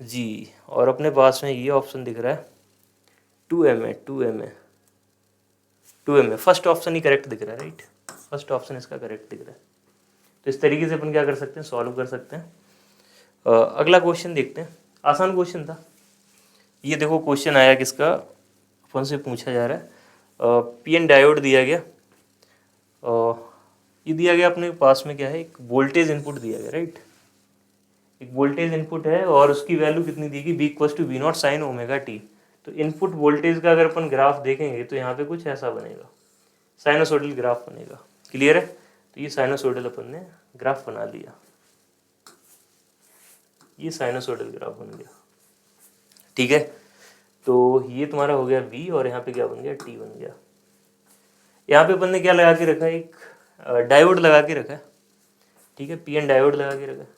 g, और अपने पास में ये ऑप्शन दिख रहा है 2m ए। फर्स्ट ऑप्शन ही करेक्ट दिख रहा है, राइट, फर्स्ट ऑप्शन इसका करेक्ट दिख रहा है। तो इस तरीके से अपन क्या कर सकते हैं, सॉल्व कर सकते हैं। अगला क्वेश्चन देखते हैं, आसान क्वेश्चन था ये। देखो क्वेश्चन आया किसका, अपन से पूछा जा रहा है पीएन डायोड दिया गया, ये दिया गया अपने पास में क्या है, एक वोल्टेज इनपुट दिया गया, राइट, एक वोल्टेज इनपुट है और उसकी वैल्यू कितनी दी गई, B equals to V naught sine omega t. तो इनपुट वोल्टेज का अगर अपन ग्राफ देखेंगे तो यहाँ पे कुछ ऐसा बनेगा, साइनोसॉइडल ग्राफ बनेगा। क्लियर है, तो ये साइनोसॉइडल अपन ने ग्राफ बना लिया, ये साइनोसॉइडल ग्राफ बन गया, ठीक है। तो ये तुम्हारा हो गया V और यहाँ पे क्या बन गया, T बन गया। यहाँ पे अपन ने क्या लगा के रखा है, एक डायोड लगा के रखा है, ठीक है, पीएन डायोड लगा के रखा है।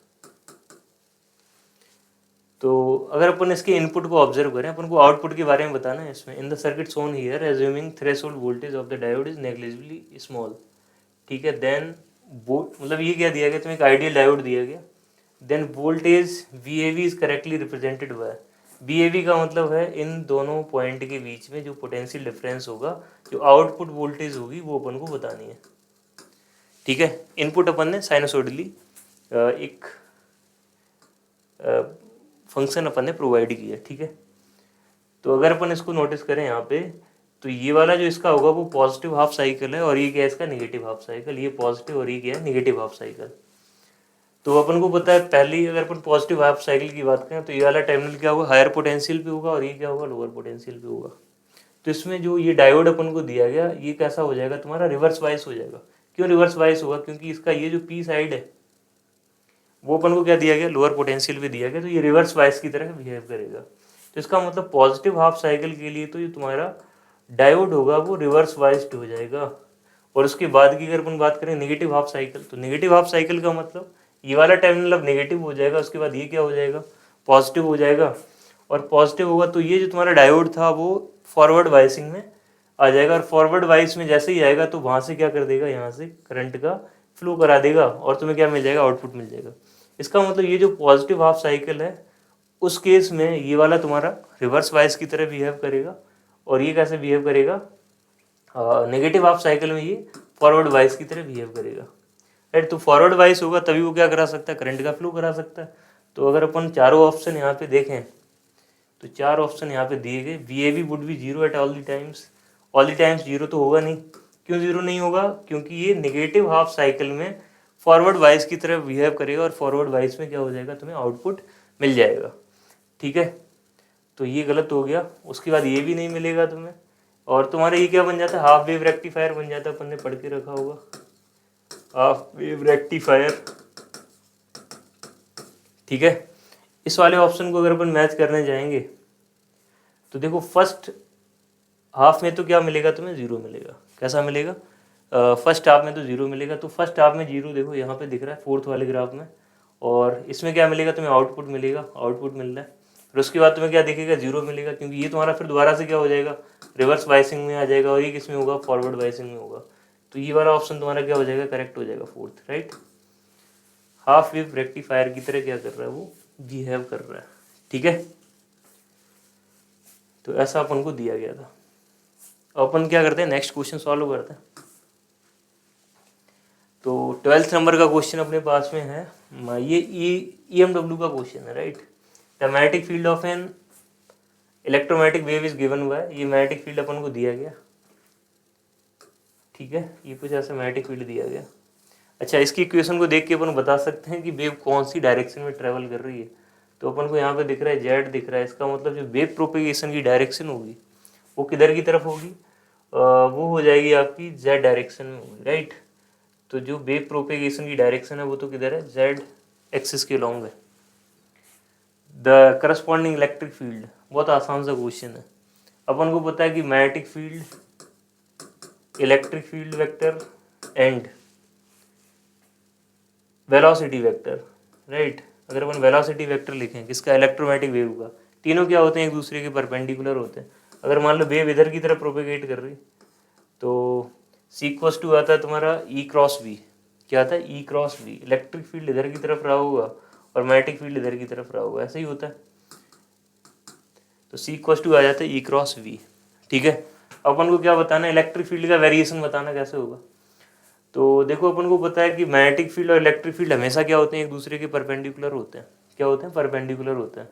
तो अगर अपन इसके इनपुट को ऑब्जर्व करें, अपन को आउटपुट के बारे में बताना है इसमें। In the circuit shown here assuming threshold voltage of the diode is negligibly small, ठीक है, देन मतलब ये क्या दिया गया, तुम्हें एक आइडियल डायोड दिया गया, then voltage VAV is correctly represented by, VAV का मतलब है इन दोनों पॉइंट के बीच में जो पोटेंशियल डिफरेंस होगा, जो आउटपुट वोल्टेज होगी वो अपन को बतानी है, ठीक है। इनपुट अपन ने साइनोसॉइडली एक फंक्शन अपन ने प्रोवाइड किया, ठीक है। तो अगर अपन इसको नोटिस करें यहाँ पे, तो ये वाला जो इसका होगा वो पॉजिटिव हाफ साइकिल है, और ये क्या है इसका नेगेटिव हाफ साइकिल, ये पॉजिटिव और ये क्या है नेगेटिव हाफ साइकिल। तो अपन को पता है पहली, अगर अपन पॉजिटिव हाफ साइकिल की बात करें तो ये वाला टर्मिनल क्या होगा, हायर पोटेंशियल पे होगा, और ये क्या होगा, लोअर पोटेंशियल पे होगा। तो इसमें जो ये डायोड अपन को दिया गया, ये कैसा हो जाएगा तुम्हारा, रिवर्स वाइस हो जाएगा। क्यों रिवर्स वाइस होगा, क्योंकि इसका ये जो पी साइड है वो अपन को क्या दिया गया, लोअर पोटेंशियल पे दिया गया, तो ये रिवर्स वाइस की तरह बिहेव करेगा। तो इसका मतलब पॉजिटिव हाफ साइकिल के लिए तो ये तुम्हारा डायोड होगा वो रिवर्स वाइस्ड हो जाएगा। और उसके बाद की अगर अपन बात करें नेगेटिव हाफ साइकिल, तो नेगेटिव हाफ साइकिल का मतलब ये वाला टर्मिनल अब नेगेटिव हो जाएगा, उसके बाद ये क्या हो जाएगा, पॉजिटिव हो जाएगा, और पॉजिटिव होगा तो ये जो तुम्हारा डायोड था वो फॉरवर्ड वाइसिंग में आ जाएगा, और फॉरवर्ड वाइस में जैसे ही आएगा तो वहाँ से क्या कर देगा, यहाँ से करंट का फ्लो करा देगा, और तुम्हें क्या मिल जाएगा, आउटपुट मिल जाएगा। इसका मतलब ये जो पॉजिटिव हाफ साइकिल है उस केस में ये वाला तुम्हारा रिवर्स वाइस की तरह बिहेव करेगा, और ये कैसे बिहेव करेगा, नेगेटिव हाफ साइकिल में ये फॉरवर्ड वाइस की तरह बिहेव करेगा, राइट। तो फॉरवर्ड वाइस होगा तभी वो क्या करा सकता है, करंट का फ्लो करा सकता है। तो अगर अपन चारों ऑप्शन यहाँ पे देखें तो चार ऑप्शन यहाँ पे दिए गए, VAV would be zero at all the times zero तो होगा नहीं। क्यों जीरो नहीं होगा, क्योंकि ये नेगेटिव हाफ साइकिल में फॉरवर्ड वाइस की तरह बिहेव करेगा, और फॉरवर्ड वाइस में क्या हो जाएगा, तुम्हें आउटपुट मिल जाएगा, ठीक है। तो ये गलत हो गया, उसके बाद ये भी नहीं मिलेगा तुम्हें, और तुम्हारा ये क्या बन जाता है, हाफ वेव रेक्टिफायर बन जाता है, अपन ने पढ़ के रखा होगा, हाफ वेव रेक्टिफायर, ठीक है। इस वाले ऑप्शन को अगर अपन मैच करने जाएंगे तो देखो फर्स्ट हाफ में तो क्या मिलेगा तुम्हें, जीरो मिलेगा। कैसा मिलेगा, फर्स्ट हाफ में तो जीरो मिलेगा, तो फर्स्ट हाफ में जीरो देखो यहाँ पे दिख रहा है फोर्थ वाले ग्राफ में, और इसमें क्या मिलेगा तुम्हें, आउटपुट मिलेगा, आउटपुट मिल रहा है। फिर उसके बाद तुम्हें क्या दिखेगा, जीरो मिलेगा, क्योंकि ये तुम्हारा फिर दोबारा से क्या हो जाएगा, रिवर्स वाइसिंग में आ जाएगा, और ये किस में होगा, फॉरवर्ड वाइसिंग में होगा। तो ये वाला ऑप्शन तुम्हारा क्या हो जाएगा, करेक्ट हो जाएगा, fourth, right. Half wave rectifier की तरह क्या कर रहा है, वो बिहेव कर रहा है, ठीक है। तो ऐसा अपन को दिया गया था। अपन क्या करते हैं, नेक्स्ट क्वेश्चन सॉल्व करते हैं। तो 12th नंबर का क्वेश्चन अपने पास में है, ये EMW का क्वेश्चन है, right. The magnetic field of an electromagnetic wave is given हुआ है, ये मैग्नेटिक फील्ड अपन को दिया गया, ठीक है, ये कुछ ऐसा मैग्नेटिक फील्ड दिया गया। अच्छा, इसकी इक्वेशन को देख के अपन बता सकते हैं कि वेव कौन सी डायरेक्शन में ट्रेवल कर रही है। तो अपन को यहाँ पे दिख रहा है जेड दिख रहा है, इसका मतलब जो वेव प्रोपेगेशन की डायरेक्शन होगी वो किधर की तरफ होगी, वो हो जाएगी आपकी जेड डायरेक्शन में होगी, राइट। तो जो वेव प्रोपेगेशन की डायरेक्शन है वो तो किधर है, जेड एक्सिस के लॉन्ग है। द करस्पॉन्डिंग इलेक्ट्रिक फील्ड, बहुत आसान सा क्वेश्चन है। अपन को पता है कि magnetic field, electric field vector and velocity vector, right. अगर अपन वेलोसिटी वेक्टर लिखें किसका, इलेक्ट्रोमैग्नेटिक वेव का, तीनों क्या होते हैं, एक दूसरे के परपेंडिकुलर होते हैं। अगर मान लो वेव इधर की तरफ प्रोपेगेट कर रही तो C इक्वल्स टू आता है तुम्हारा E क्रॉस B। क्या आता है? E cross B। Electric field इधर की तरफ रहा होगा और मैग्नेटिक फील्ड इधर की तरफ रहा होगा, ऐसा ही होता है। तो C इक्वल्स टू आ जाता है E क्रॉस V। ठीक है, अपन को क्या बताना है? इलेक्ट्रिक फील्ड का वेरिएशन बताना कैसे होगा। तो देखो अपन को पता है कि मैग्नेटिक फील्ड और इलेक्ट्रिक फील्ड हमेशा क्या होते हैं, एक दूसरे के परपेंडिकुलर होते हैं। क्या होते हैं? परपेंडिकुलर होते हैं।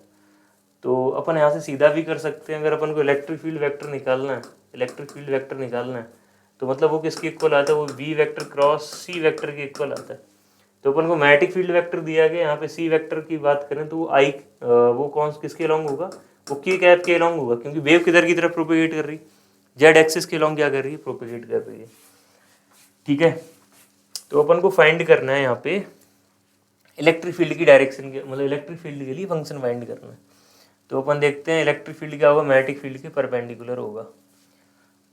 तो अपन यहाँ से सीधा भी कर सकते हैं, अगर अपन को इलेक्ट्रिक फील्ड वेक्टर निकालना है, इलेक्ट्रिक फील्ड वेक्टर निकालना है तो मतलब वो किसके इक्वल आता है? वो V vector cross C vector के इक्वल आता है। तो अपन को मैग्नेटिक फील्ड वेक्टर दिया गया, यहाँ पे C वेक्टर की बात करें तो वो कौन किसके अलॉन्ग होगा? वो K कैप के अलॉन्ग होगा, क्योंकि वेव किधर की तरफ प्रोपेगेट कर रही? जेड एक्सिस के अलॉन्ग क्या कर रही है? प्रोपेगेट कर रही है। ठीक है, तो अपन को फाइंड करना है यहाँ पे इलेक्ट्रिक फील्ड की डायरेक्शन के, मतलब इलेक्ट्रिक फील्ड के लिए फंक्शन फाइंड करना है। तो अपन देखते हैं इलेक्ट्रिक फील्ड क्या होगा, मैग्नेटिक फील्ड के परपेंडिकुलर होगा।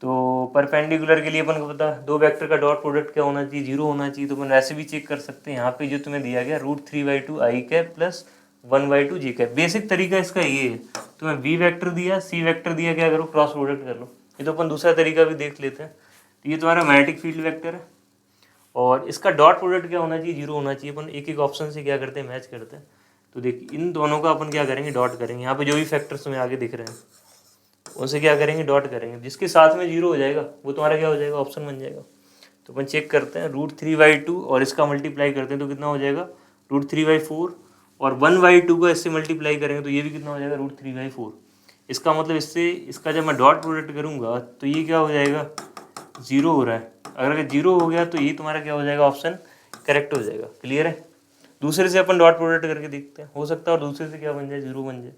तो परपेंडिकुलर के लिए अपन को पता है दो वेक्टर का डॉट प्रोडक्ट क्या होना चाहिए? 0 होना चाहिए। तो अपन ऐसे भी चेक कर सकते हैं, यहाँ पे जो तुम्हें दिया गया √3/2 I cap plus 1/2 J cap. Basic तरीका इसका ये है, तुम्हें V वेक्टर दिया, C वेक्टर दिया, क्या करो? क्रॉस प्रोडक्ट कर लो। ये तो अपन दूसरा तरीका भी देख लेते हैं। तो ये तुम्हारा मैग्नेटिक फील्ड वेक्टर है और इसका डॉट प्रोडक्ट क्या होना चाहिए? 0 होना चाहिए। अपन एक एक ऑप्शन से क्या करते हैं? मैच करते हैं। तो देखिए इन दोनों का अपन क्या करेंगे? डॉट करेंगे। यहाँ पे जो भी फैक्टर्स तुम्हें आगे दिख रहे हैं उनसे क्या करेंगे? डॉट करेंगे। जिसके साथ में 0 हो जाएगा वो तुम्हारा क्या हो जाएगा? ऑप्शन बन जाएगा। तो अपन चेक करते हैं, √3/2 और इसका मल्टीप्लाई करते हैं तो कितना हो जाएगा? √3/4 और 1/2 का इससे मल्टीप्लाई करेंगे तो ये भी कितना हो जाएगा? √3/4। इसका मतलब इससे इसका जब मैं डॉट प्रोडक्ट करूँगा तो ये क्या हो जाएगा? 0 हो रहा है। अगर 0 हो गया तो ये तुम्हारा क्या हो जाएगा? ऑप्शन करेक्ट हो जाएगा। क्लियर है? दूसरे से अपन डॉट प्रोडक्ट करके देखते हैं, हो सकता है और दूसरे से क्या बन जाए? 0 बन जाए।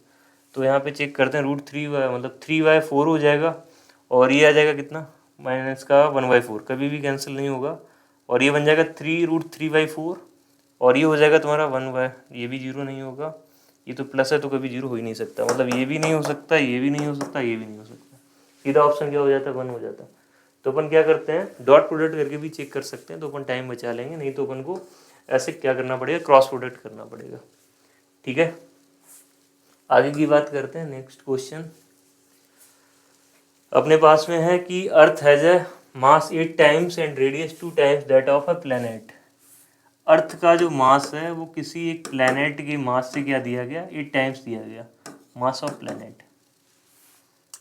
तो यहाँ पे चेक करते हैं, √3 मतलब 3/4 हो जाएगा और ये आ जाएगा कितना? माइनस का 1/4, कभी भी कैंसिल नहीं होगा। और ये बन जाएगा 3√3/4 और ये हो जाएगा तुम्हारा 1/, ये भी 0 नहीं होगा, ये तो प्लस है तो कभी 0 हो ही नहीं सकता। मतलब ये भी नहीं हो सकता, ये भी नहीं हो सकता, ये भी नहीं हो सकता। सीधा ऑप्शन क्या हो जाता है? 1 हो जाता। तो अपन क्या करते हैं? डॉट प्रोडक्ट करके भी चेक कर सकते हैं, तो अपन टाइम बचा लेंगे। नहीं तो अपन को ऐसे क्या करना पड़ेगा? क्रॉस प्रोडक्ट करना पड़ेगा। ठीक है, आगे की बात करते हैं। नेक्स्ट क्वेश्चन अपने पास में है कि earth has a mass 8 times and radius 2 times that of a planet. Earth का जो मास है वो किसी एक प्लैनेट के मास से क्या दिया गया? 8 टाइम्स दिया गया, मास of planet.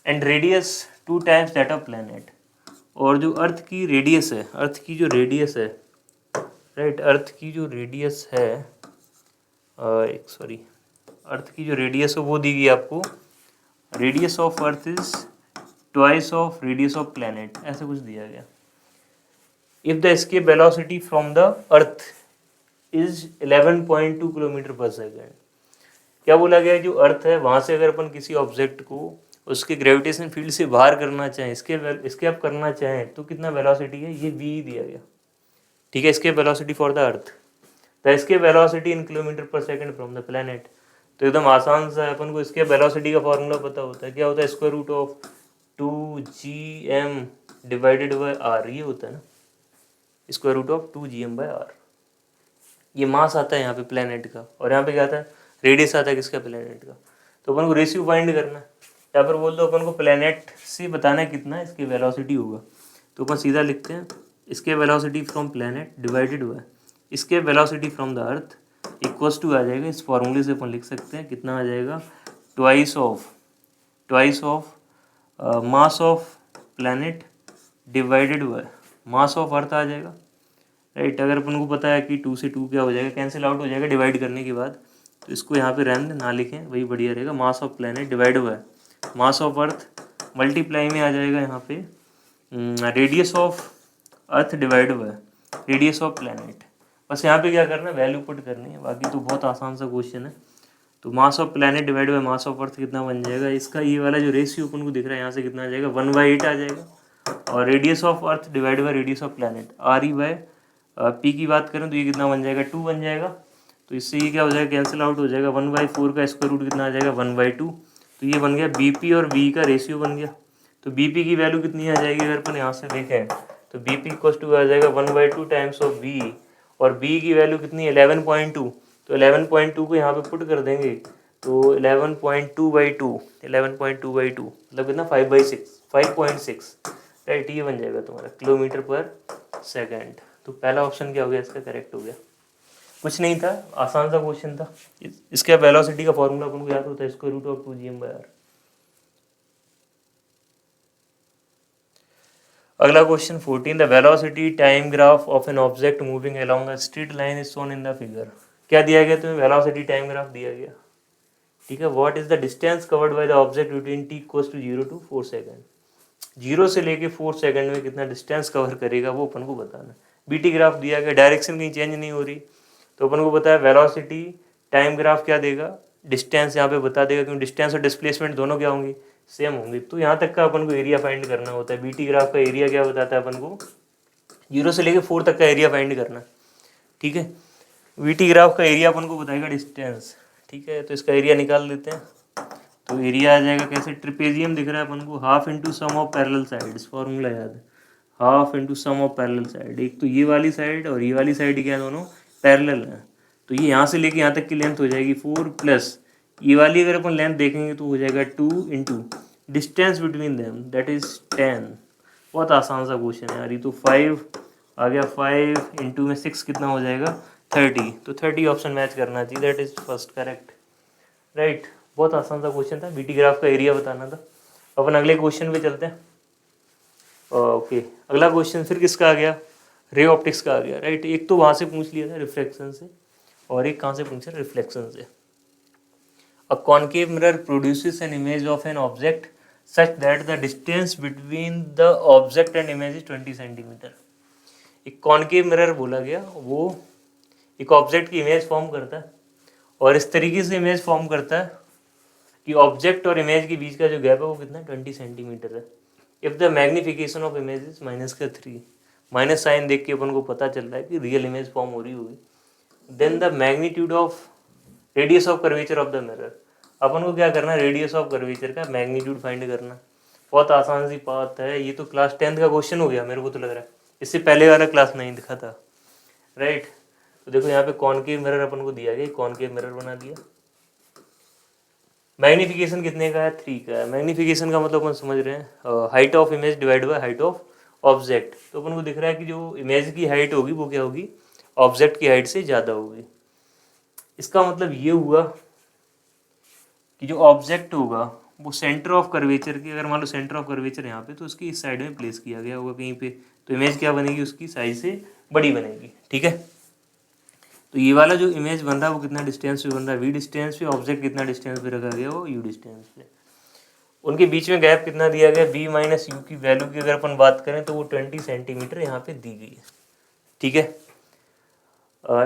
And radius 2 times that of planet. और जो अर्थ की रेडियस है, अर्थ की जो रेडियस है, राइट, अर्थ की जो रेडियस है, अर्थ की जो रेडियस है वो दी गई आपको, radius of earth is twice of radius of planet, ऐसा कुछ दिया गया। If the escape velocity from the earth is 11.2 kilometre पर सेकेंड। क्या बोला गया है? जो अर्थ है वहां से अगर अपन किसी ऑब्जेक्ट को उसके ग्रेविटेशन फील्ड से बाहर करना चाहें, एस्केप करना चाहें, तो कितना वेलोसिटी है? ये v दिया गया। ठीक है, escape velocity for the earth, the escape velocity in kilometre पर सेकेंड फ्रॉम द प्लैनेट। तो एकदम आसान सा है, अपन को एस्केप वेलोसिटी का फॉर्मूला पता होता है। क्या होता है? Square root of 2gm divided by r, ये होता है ना, स्क्वायर रूट ऑफ 2gm/r। ये मास आता है यहाँ पे प्लैनेट का, और यहाँ पे क्या आता है? रेडियस आता है किसका? प्लैनेट का। तो अपन को रेशियो फाइंड करना है, या फिर बोल दो अपन को प्लैनेट से बताना है कितना इसकी वेलोसिटी होगा। तो अपन सीधा लिखते हैं इसके velocity from planet divided by इसके velocity from the earth equals to आ जाएगा, इस फॉर्मूले से अपन लिख सकते हैं कितना आ जाएगा? Twice of mass of planet divided by mass of earth आ जाएगा, राइट। अगर अपन को पता है कि 2 से 2 क्या हो जाएगा? कैंसिल आउट हो जाएगा डिवाइड करने के बाद, तो इसको यहाँ पे रहने ना लिखें, वही बढ़िया रहेगा। मास of planet divide by mass of earth multiply में आ जाएगा यहाँ पे radius of earth divide by radius of planet. बस यहाँ पे क्या करना है? वैल्यू पुट करनी है, बाकी तो बहुत आसान सा क्वेश्चन है। तो मास of planet divide by mass of अर्थ कितना बन जाएगा? इसका ये वाला जो रेशियो अपन को दिख रहा है यहाँ से कितना आ जाएगा? 1/8 आ जाएगा। और radius of earth divide by radius of planet RE/P की बात करें तो ये कितना बन जाएगा? 2 बन जाएगा। तो इससे ये क्या हो जाएगा? कैंसिल आउट हो जाएगा। 1/4 का स्क्वायर रूट कितना आ जाएगा? 1/2। तो ये बन गया BP और V का रेशियो बन गया। तो BP की वैल्यू कितनी आ जाएगी? अगर अपन यहाँ से देखें तो BP = आ जाएगा 1/2 टाइम्स ऑफ V, और B की वैल्यू कितनी है? 11.2। तो 11.2 को यहाँ पे पुट कर देंगे तो 11.2/2 मतलब कितना 5/6 5.6 राइट, ये बन जाएगा तुम्हारा किलोमीटर पर सेकंड। तो पहला ऑप्शन क्या हो गया इसका, करेक्ट हो गया। कुछ नहीं था, आसान सा क्वेश्चन था। इसका वेलोसिटी का फॉर्मूला अपन को याद होता है, स्क्वायर रूट ऑफ 2gm/r। अगला question 14, the velocity time graph of an object moving along a straight line is shown in the figure. क्या दिया गया तुम्हें, वेलोसिटी टाइम ग्राफ दिया गया, ठीक है। What is the distance covered by the object between t equals to 0 to 4 second. 0 से लेके 4 सेकंड में कितना डिस्टेंस कवर करेगा वो अपन को बताना। बीटी ग्राफ दिया गया, डायरेक्शन कहीं चेंज नहीं हो रही, तो अपन को पता है वेलोसिटी टाइम ग्राफ क्या देगा, डिस्टेंस यहाँ पे बता देगा, क्योंकि डिस्टेंस और डिस्प्लेसमेंट दोनों क्या होंगी, सेम होंगी। तो यहाँ तक का अपन को एरिया फाइंड करना होता है। बीटी ग्राफ का एरिया क्या बताता है अपन को, 0 से लेके 4 तक का एरिया फाइंड करना, ठीक है। बीटी ग्राफ का एरिया अपन को बताएगा डिस्टेंस, ठीक है। तो इसका एरिया निकाल लेते हैं। तो एरिया आ जाएगा कैसे, ट्रिपेजियम दिख रहा है अपन को, half into sum of parallel sides, formula याद है, half into sum of parallel side. एक तो ये वाली साइड और ये वाली साइड क्या है, दोनों पैरेलल है, तो ये यहाँ से लेके यहाँ तक की लेंथ हो जाएगी 4 प्लस ये वाली अगर अपन लेंथ देखेंगे तो हो जाएगा 2 into distance between them that is 10। बहुत आसान सा क्वेश्चन है यार ये तो। 5 आ गया, 5 इंटू में 6 कितना हो जाएगा 30, तो 30 ऑप्शन मैच करना चाहिए, that is first correct right. बहुत आसान सा क्वेश्चन था, बीटी ग्राफ का एरिया बताना था। अपन अगले क्वेश्चन पे चलते हैं। ओके, अगला क्वेश्चन फिर किसका आ गया, रे ऑप्टिक्स का आ गया राइट। एक तो वहाँ से पूछ लिया था रिफ्लेक्शन से, और एक कहाँ से पूछा, रिफ्लेक्शन से। A concave mirror produces an image of an object such that the distance between the object and image is 20 centimetre. एक कॉन्केव मिरर बोला गया, वो एक ऑब्जेक्ट की इमेज फॉर्म करता है, और इस तरीके से इमेज फॉर्म करता है कि ऑब्जेक्ट और इमेज के बीच का जो गैप है वो कितना 20 सेंटीमीटर है। If the magnification of image is -3, minus sign देख के अपन को पता चल रहा है कि रियल इमेज फॉर्म हो रही होगी। Then the magnitude of radius of curvature of the mirror, अपन को क्या करना है, रेडियस ऑफ कर्वेचर का मैग्नीट्यूड फाइंड करना। बहुत आसान सी बात है, ये तो क्लास 10th का क्वेश्चन हो गया मेरे को तो लग रहा है, इससे पहले वाला क्लास 9 दिखा था राइट। तो देखो यहाँ पे कॉनकेव मिरर अपन को दिया गया, कॉनकेव मिरर बना दिया। मैग्निफिकेशन कितने का है, 3 का है। मैग्निफिकेशन का मतलब अपन समझ रहे हैं height of image divide by height of object. तो अपन को दिख रहा है कि जो इमेज की हाइट होगी वो क्या होगी, ऑब्जेक्ट की हाइट से ज़्यादा होगी। इसका मतलब ये हुआ कि जो ऑब्जेक्ट होगा वो सेंटर ऑफ कर्वेचर की, अगर मान लो सेंटर ऑफ कर्वेचर यहाँ पे, तो उसकी इस साइड में प्लेस किया गया होगा कहीं पे, तो इमेज क्या बनेगी, उसकी साइज से बड़ी बनेगी, ठीक है। तो ये वाला जो इमेज बन रहा है वो कितना डिस्टेंस पे बन रहा है, वी डिस्टेंस पे, ऑब्जेक्ट कितना डिस्टेंस पे रखा गया, वो यू डिस्टेंस पे। उनके बीच में गैप कितना दिया गया, बी माइनस यू की वैल्यू की अगर अपन बात करें तो वो 20 सेंटीमीटर यहाँ पे दी गई है, ठीक है।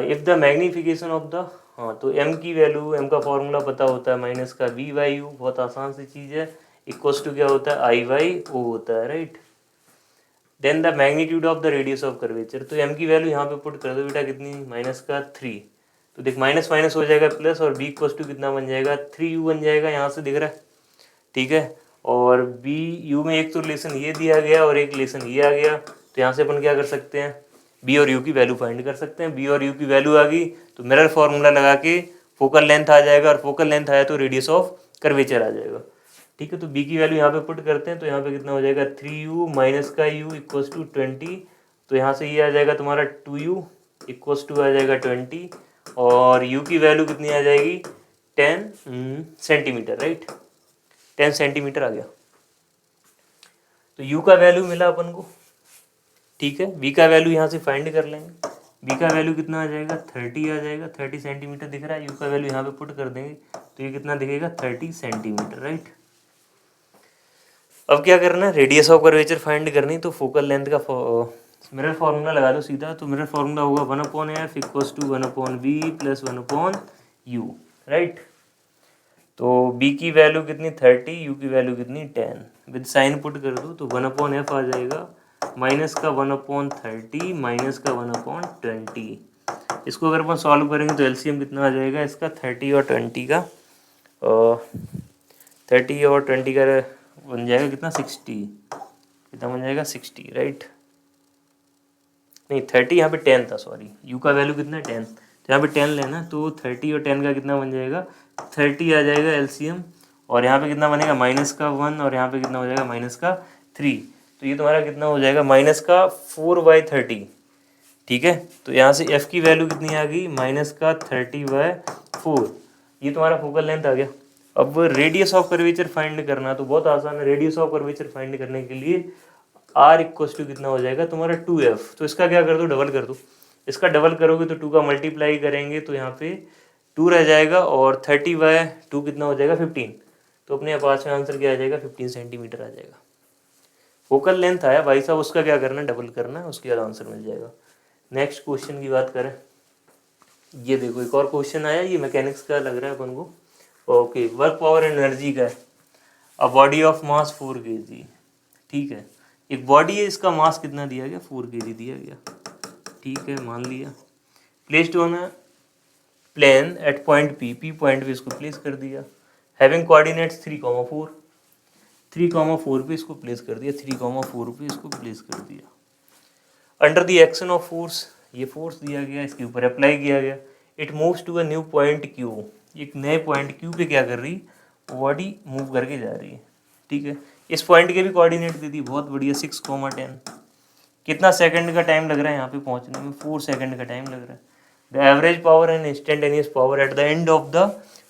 If the magnification of the, हाँ तो m की वैल्यू, m का फॉर्मूला पता होता है, माइनस का v बाई यू, बहुत आसान सी चीज़ है, इक्वल्स टू क्या होता है, i बाई ओ होता है right. Then the magnitude of the radius of curvature, तो m की वैल्यू यहाँ पे पुट कर दो बेटा, कितनी, माइनस का 3, तो देख माइनस माइनस हो जाएगा प्लस, और b इक्वल्स टू कितना बन जाएगा, 3u बन जाएगा, यहाँ से दिख रहा है, ठीक है। और b u में एक तो रिलेशन ये दिया गया और एक रिलेशन ये आ गया, तो यहाँ से अपन क्या कर सकते हैं, b और u की वैल्यू फाइंड कर सकते हैं। b और u की वैल्यू आ गई तो मिरर फॉर्मूला लगा के फोकल लेंथ आ जाएगा, और फोकल लेंथ आया तो रेडियस ऑफ कर्वेचर आ जाएगा, ठीक है। तो b की वैल्यू यहाँ पे पुट करते हैं, तो यहाँ पे कितना हो जाएगा, 3u माइनस का u इक्वल्स टू 20, तो यहाँ से ये आ जाएगा तुम्हारा 2u इक्वल्स टू आ जाएगा 20, और u की वैल्यू कितनी आ जाएगी, 10 सेंटीमीटर राइट, 10 सेंटीमीटर आ गया। तो u का वैल्यू मिला अपन को, ठीक है। v का वैल्यू यहाँ से फाइंड कर लेंगे, v का वैल्यू कितना आ जाएगा, 30 आ जाएगा, 30 सेंटीमीटर दिख रहा है, u का वैल्यू यहाँ पे पुट कर देंगे तो ये कितना दिखेगा, 30 सेंटीमीटर राइट। अब क्या करना है, रेडियस ऑफ कर्वेचर फाइंड करनी, तो फोकल लेंथ का मिरर फार्मूला लगा दो सीधा, तो मिरर फार्मूला होगा 1/f equals to 1/v plus 1/u right. तो b की वैल्यू कितनी 30, u की वैल्यू कितनी 10, विद साइन पुट कर दो तो 1/f आ जाएगा, माइनस का 1/30 माइनस का 1/20। इसको अगर अपन सॉल्व करेंगे तो एलसीएम कितना आ जाएगा इसका, 30 और 20 का, 30 और 20 का बन जाएगा कितना, 60, कितना बन जाएगा 60 राइट। नहीं 30 यहाँ पे 10 था, सॉरी, u का वैल्यू कितना है 10, तो यहाँ पे 10 लेना, तो 30 और 10 का कितना बन जाएगा 30 आ जाएगा एलसीएम, और यहाँ पे कितना बनेगा -1, और यहाँ पे कितना हो जाएगा -3। तो ये तुम्हारा कितना हो जाएगा -4/30। ठीक है, तो यहाँ से f की वैल्यू कितनी आ गई -30/4। ये तुम्हारा फोकल लेंथ आ गया। अब रेडियस ऑफ कर्वेचर फाइंड करना तो बहुत आसान है। रेडियस ऑफ कर्वेचर फाइंड करने के लिए r इक्वल्स टू कितना हो जाएगा तुम्हारा 2f। तो इसका क्या कर दो, डबल कर दो। इसका डबल करोगे तो 2 का मल्टीप्लाई करेंगे तो यहाँ पे 2 रह जाएगा, और 30/2 कितना हो जाएगा 15। तो अपने पास में आंसर क्या आ जाएगा 15 सेंटीमीटर आ जाएगा। फोकल लेंथ आया भाई साहब, उसका क्या करना है, डबल करना है, उसके बाद आंसर मिल जाएगा। नेक्स्ट क्वेश्चन की बात करें, ये देखो एक और क्वेश्चन आया, ये मैकेनिक्स का लग रहा है अपन को। Okay, work power and energy का है। A body of mass 4 kg। ठीक है, एक बॉडी है, इसका मास कितना दिया गया 4 kg दिया गया। ठीक है, मान लिया। Placed on a plane at point P point पे इसको प्लेस कर दिया। हैविंग कोऑर्डिनेट्स 3,4 पे इसको प्लेस कर दिया, 3,4 पे इसको प्लेस कर दिया। Under the action of force, ये फोर्स दिया गया, इसके ऊपर अप्लाई किया गया। It moves to a new point Q. एक नए पॉइंट क्यू पे क्या कर रही, बॉडी मूव करके जा रही है। ठीक है, इस पॉइंट के भी कोऑर्डिनेट दे दी, बहुत बढ़िया, 6,10। कितना सेकंड का टाइम लग रहा है यहाँ पे पहुँचने में, 4 सेकंड का टाइम लग रहा है। The average power and instantaneous power at the end of the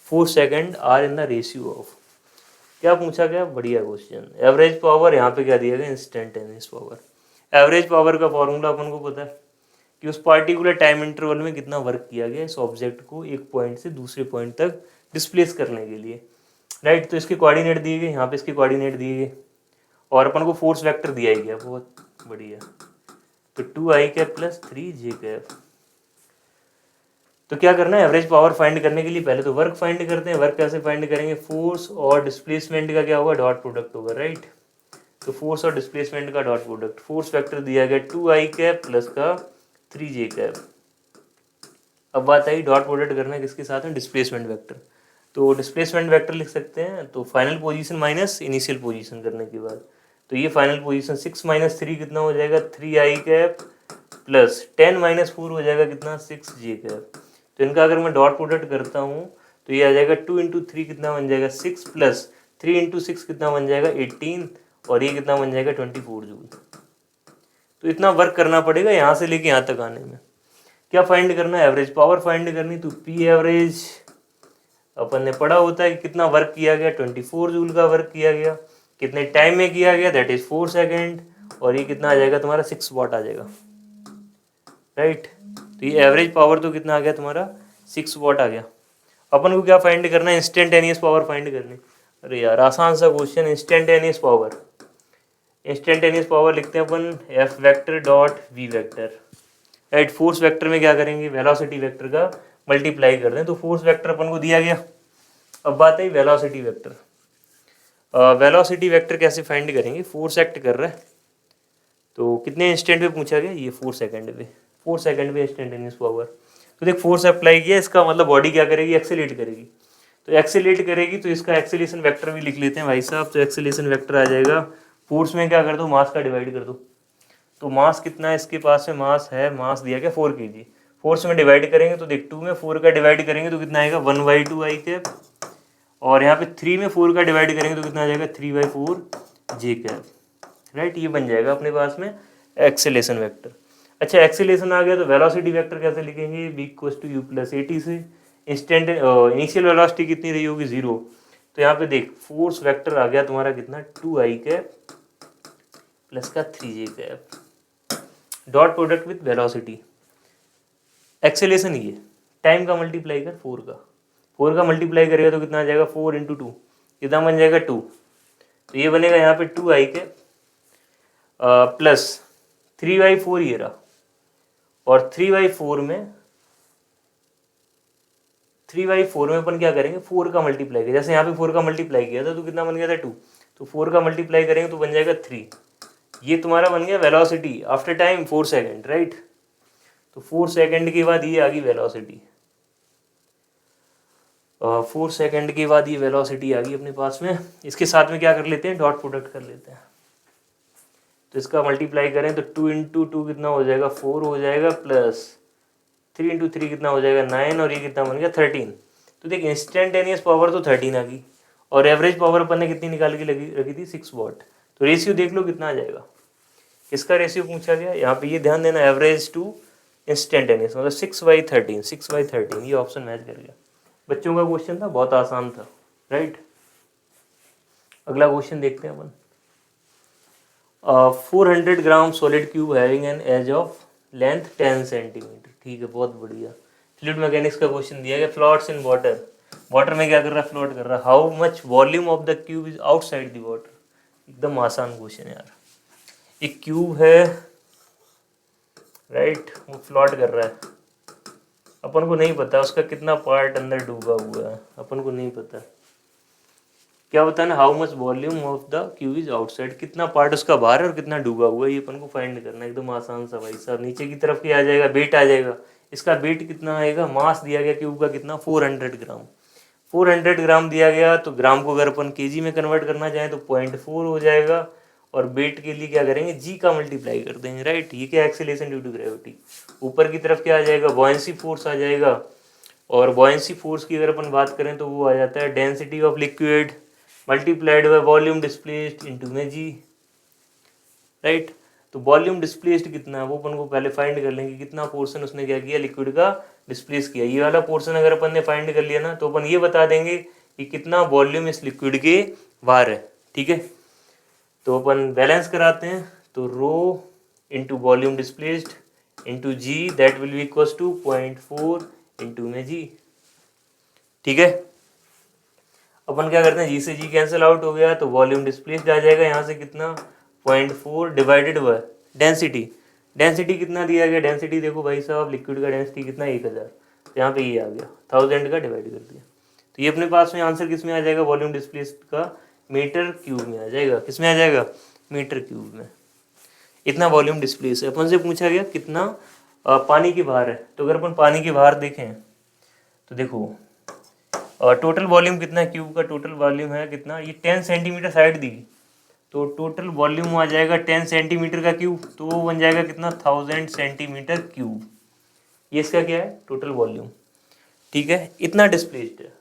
4 second are in the ratio of. क्या पूछा गया, बढ़िया क्वेश्चन। एवरेज पावर यहाँ पे क्या दिया गया, इंस्टेंटेनियस पावर। एवरेज पावर का फॉर्मूला अपन को पता है कि उस पार्टिकुलर टाइम इंटरवल में कितना वर्क किया गया इस ऑब्जेक्ट को एक पॉइंट से दूसरे पॉइंट तक डिस्प्लेस करने के लिए, राइट। तो इसके कोऑर्डिनेट दिए गए, यहाँ पे इसके कोऑर्डिनेट दिए गए, और अपन को फोर्स वेक्टर दिया ही गया, बहुत बढ़िया। तो 2i cap plus 3j cap. तो क्या करना है, एवरेज पावर फाइंड करने के लिए पहले तो वर्क फाइंड करते हैं। वर्क कैसे फाइंड करेंगे, फोर्स और डिस्प्लेसमेंट का क्या होगा, डॉट प्रोडक्ट होगा, राइट। तो फोर्स और डिस्प्लेसमेंट का डॉट प्रोडक्ट, फोर्स वेक्टर दिया गया 2i कैप प्लस का 3j कैप। अब बात आई डॉट प्रोडक्ट करना है किसके साथ में, डिस्प्लेसमेंट वेक्टर। तो डिस्प्लेसमेंट वेक्टर लिख सकते हैं, तो final position minus initial position करने के बाद, तो ये फाइनल पोजीशन 6 - 3 कितना हो जाएगा 3i कैप प्लस 10 - 4 हो जाएगा कितना 6j कैप। तो इनका अगर मैं डॉट प्रोडक्ट करता हूँ तो ये आ जाएगा 2 × 3 कितना बन जाएगा 6 प्लस 3 × 6 कितना बन जाएगा 18, और ये कितना बन जाएगा 24 जूल। तो इतना वर्क करना पड़ेगा यहाँ से लेके यहाँ तक आने में। क्या फाइंड करना है, एवरेज पावर फाइंड करनी। तो पी एवरेज अपन ने पढ़ा होता है कि कितना वर्क किया गया, 24 जूल का वर्क किया गया, कितने टाइम में किया गया, दैट इज 4 सेकेंड, और ये कितना आ जाएगा तुम्हारा 6 वाट आ जाएगा, राइट। तो ये एवरेज पावर तो कितना आ गया तुम्हारा 6 वाट आ गया। अपन को क्या फाइंड करना है, इंस्टेंटेनियस पावर फाइंड करनी। अरे यार आसान सा question, instantaneous power. Instantaneous power लिखते हैं अपन F vector dot v vector, right. Force vector में क्या करेंगे, वेलोसिटी वेक्टर का मल्टीप्लाई कर दें। तो फोर्स वेक्टर अपन को दिया गया। अब बात है वेलोसिटी वेक्टर। वेलोसिटी वेक्टर कैसे फाइंड करेंगे, फोर्स एक्ट कर रहा है तो कितने इंस्टेंट पे पूछा गया, ये 4 सेकंड पे, 4 सेकंड पे इंस्टेंटेनियस पावर। तो देख फोर्स अप्लाई किया, इसका मतलब बॉडी क्या करेगी, एक्सेलेरेट करेगी। तो एक्सेलेरेट करेगी तो इसका एक्सेलेरेशन वेक्टर भी लिख लेते हैं भाई साहब। तो एक्सेलेरेशन वेक्टर आ जाएगा, फोर्स में क्या कर दो, मास का डिवाइड कर दो। तो मास कितना है इसके पास में, मास है, मास दिया गया 4 kg। फोर्स में डिवाइड करेंगे तो देख 2 में 4 का डिवाइड करेंगे तो कितना आएगा 1/2i कैप, और यहाँ पे 3 में 4 का डिवाइड करेंगे तो कितना आ जाएगा 3/4j कैप, राइट। ये बन जाएगा अपने पास में एक्सेलेरेशन वेक्टर। अच्छा एक्सेलेरेशन आ गया तो वेलोसिटी वेक्टर कैसे लिखेंगे, v = u + at से। इंस्टेंट इनिशियल वेलोसिटी कितनी रही होगी 0। तो यहाँ पे देख फोर्स वेक्टर आ गया तुम्हारा कितना 2i कैप प्लस का 3j cap, dot product with velocity. Acceleration ये टाइम का मल्टीप्लाई कर 4 का मल्टीप्लाई करेगा तो कितना आ जाएगा 4 × 2 कितना बन जाएगा 2। तो ये बनेगा यहाँ पे 2i कैप प्लस 3/4 ये रहा, और 3/4 में अपन क्या करेंगे 4 का मल्टीप्लाई किया, जैसे यहाँ पे 4 का मल्टीप्लाई किया था तो कितना बन गया था 2। तो 4 का मल्टीप्लाई करेंगे तो बन जाएगा 3। ये तुम्हारा बन गया velocity after time 4 second, right. तो 4 सेकेंड के बाद ये आ गई वेलोसिटी, 4 सेकेंड के बाद ये वेलोसिटी आ गई अपने पास में। इसके साथ में क्या कर लेते हैं, डॉट प्रोडक्ट कर लेते हैं। तो इसका मल्टीप्लाई करें तो 2 × 2 कितना हो जाएगा 4 हो जाएगा, प्लस 3 × 3 कितना हो जाएगा 9, और ये कितना बन गया 13। तो देख इंस्टेंटेनियस पावर तो 13 आ गई और एवरेज पावर अपन ने कितनी निकाल के रखी थी 6 वॉट। तो रेशियो देख लो कितना आ जाएगा, किसका रेशियो पूछा गया यहाँ पे, ये ध्यान देना एवरेज टू इंस्टेंटेनियस मतलब 6/13, 6/13 ये ऑप्शन मैच कर गया। बच्चों का क्वेश्चन था, बहुत आसान था, राइट। अगला क्वेश्चन देखते हैं अपन। 400 gram solid cube having an edge of length 10 centimetre, ठीक है, बहुत बढ़िया। फ्लूइड मैकेनिक्स का क्वेश्चन दिया गया, फ्लोट्स इन वाटर, वाटर में क्या कर रहा है, फ्लोट कर रहा है। How much volume of the cube is outside the water, एकदम आसान क्वेश्चन है यार। एक क्यूब है, राइट, वो फ्लोट कर रहा है, अपन को नहीं पता उसका कितना पार्ट अंदर डूबा हुआ है, अपन को नहीं पता। क्या बताना, how much volume of the cube is outside, कितना पार्ट उसका बाहर है और कितना डूबा हुआ है, ये अपन को फाइंड करना है। एकदम आसान सा भाई साहब। नीचे की तरफ क्या आ जाएगा, वेट आ जाएगा। इसका वेट कितना आएगा, मास दिया गया क्यूब का कितना, 400 ग्राम। 400 ग्राम दिया गया, तो ग्राम को अगर अपन केजी में कन्वर्ट करना चाहें तो 0.4 हो जाएगा। और वेट के लिए क्या करेंगे, जी का मल्टीप्लाई कर देंगे, राइट। ये क्या, एक्सेलेरेशन ड्यू टू ग्रेविटी। ऊपर की तरफ क्या आ जाएगा, बॉयंसी फोर्स आ जाएगा। और बॉयंसी फोर्स की अगर अपन बात करें तो वो आ जाता है density of liquid multiplied by volume displaced into में जी, राइट। तो वॉल्यूम डिस्प्लेस्ड कितना है वो अपन को पहले फाइंड कर लेंगे, कितना पोर्शन उसने क्या किया, लिक्विड का डिस्प्लेस किया। ये वाला पोर्शन अगर अपन ने फाइंड कर लिया ना, तो अपन ये बता देंगे कि कितना वॉल्यूम इस लिक्विड के बाहर है, ठीक है। तो अपन बैलेंस कराते हैं, तो rho into volume displaced into g, that will be equal to 0.4 into में जी, ठीक है। अपन क्या करते हैं, जी से जी कैंसिल आउट हो गया, तो वॉल्यूम डिस्प्लेस्ड आ जाएगा यहाँ से कितना, 0.4 डिवाइडेड बाय डेंसिटी। डेंसिटी कितना दिया गया, डेंसिटी देखो भाई साहब, लिक्विड का डेंसिटी कितना, 1000, तो यहाँ पे ये आ गया 1000 का डिवाइड कर दिया। तो ये अपने पास में आंसर किस में आ जाएगा, वॉल्यूम डिस्प्लेस्ड का मीटर क्यूब में आ जाएगा। किस में आ जाएगा, मीटर क्यूब में। इतना वॉल्यूम डिस्प्लेस है। अपन से पूछा गया कितना पानी के बाहर है, तो अगर अपन पानी के बाहर देखें तो देखो टोटल वॉल्यूम कितना है क्यूब का, टोटल वॉल्यूम है कितना, ये 10 सेंटीमीटर साइड दी, तो टोटल वॉल्यूम आ जाएगा 10 सेंटीमीटर का क्यूब, तो वो बन जाएगा कितना, 1000 सेंटीमीटर क्यूब। ये इसका क्या है, टोटल वॉल्यूम, ठीक है। इतना डिस्प्लेस्ड है।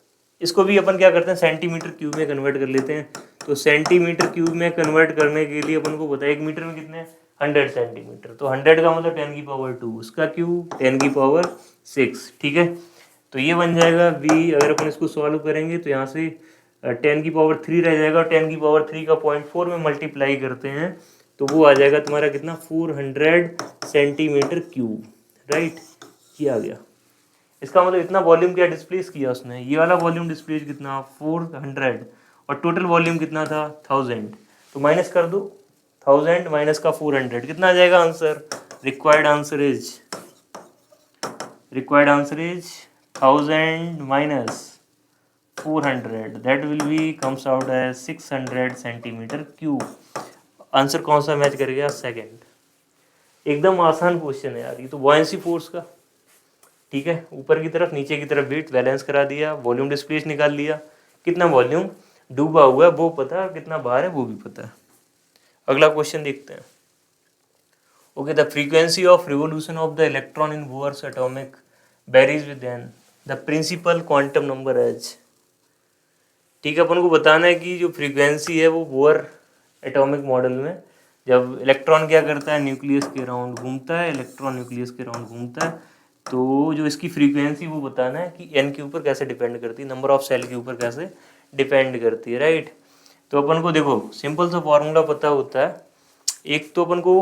इसको भी अपन क्या करते हैं, सेंटीमीटर क्यूब में कन्वर्ट कर लेते हैं। तो सेंटीमीटर क्यूब में कन्वर्ट करने के लिए अपन को पता है 1 मीटर में कितने, 100 सेंटीमीटर, तो 100 का मतलब 10 की पावर 2, उसका क्यूब 10 की पावर 6, ठीक है। तो ये बन जाएगा v, अगर अपन इसको सॉल्व करेंगे तो यहाँ से 10 की पावर 3 रह जाएगा, 10 की पावर 3 का 0.4 में मल्टीप्लाई करते हैं तो वो आ जाएगा तुम्हारा कितना, 400 सेंटीमीटर क्यूब, राइट। ये आ गया। इसका मतलब इतना वॉल्यूम क्या डिस्प्लेस किया उसने, ये वाला वॉल्यूम डिस्प्लेस कितना, 400, और टोटल वॉल्यूम कितना था, 1000। तो माइनस कर दो, 1000 माइनस का 400 कितना आ जाएगा answer, required answer is 1000 minus 400, that will be comes out as 600 centimetre cube. Answer कौन सा मैच कर गया, सेकंड। एकदम आसान क्वेश्चन है यार, ये तो बॉयंसी फोर्स का, ठीक है। ऊपर की तरफ नीचे की तरफ वेट बैलेंस करा दिया, वॉल्यूम डिस्प्लेस निकाल लिया, कितना वॉल्यूम डूबा हुआ है वो पता है, कितना बाहर है वो भी पता है। अगला क्वेश्चन देखते हैं। Okay, the frequency of revolution of the electron in Bohr's atomic varies with N the principal quantum number H, ठीक है। अपन को बताना है कि जो फ्रीक्वेंसी है वो बोर एटॉमिक मॉडल में जब इलेक्ट्रॉन क्या करता है, न्यूक्लियस के अराउंड घूमता है, इलेक्ट्रॉन न्यूक्लियस के अराउंड घूमता है, तो जो इसकी फ्रीक्वेंसी वो बताना है कि एन के ऊपर कैसे डिपेंड करती है, नंबर ऑफ सेल के ऊपर कैसे डिपेंड करती है, राइट। तो अपन को देखो सिंपल सा फॉर्मूला पता होता है। एक तो अपन को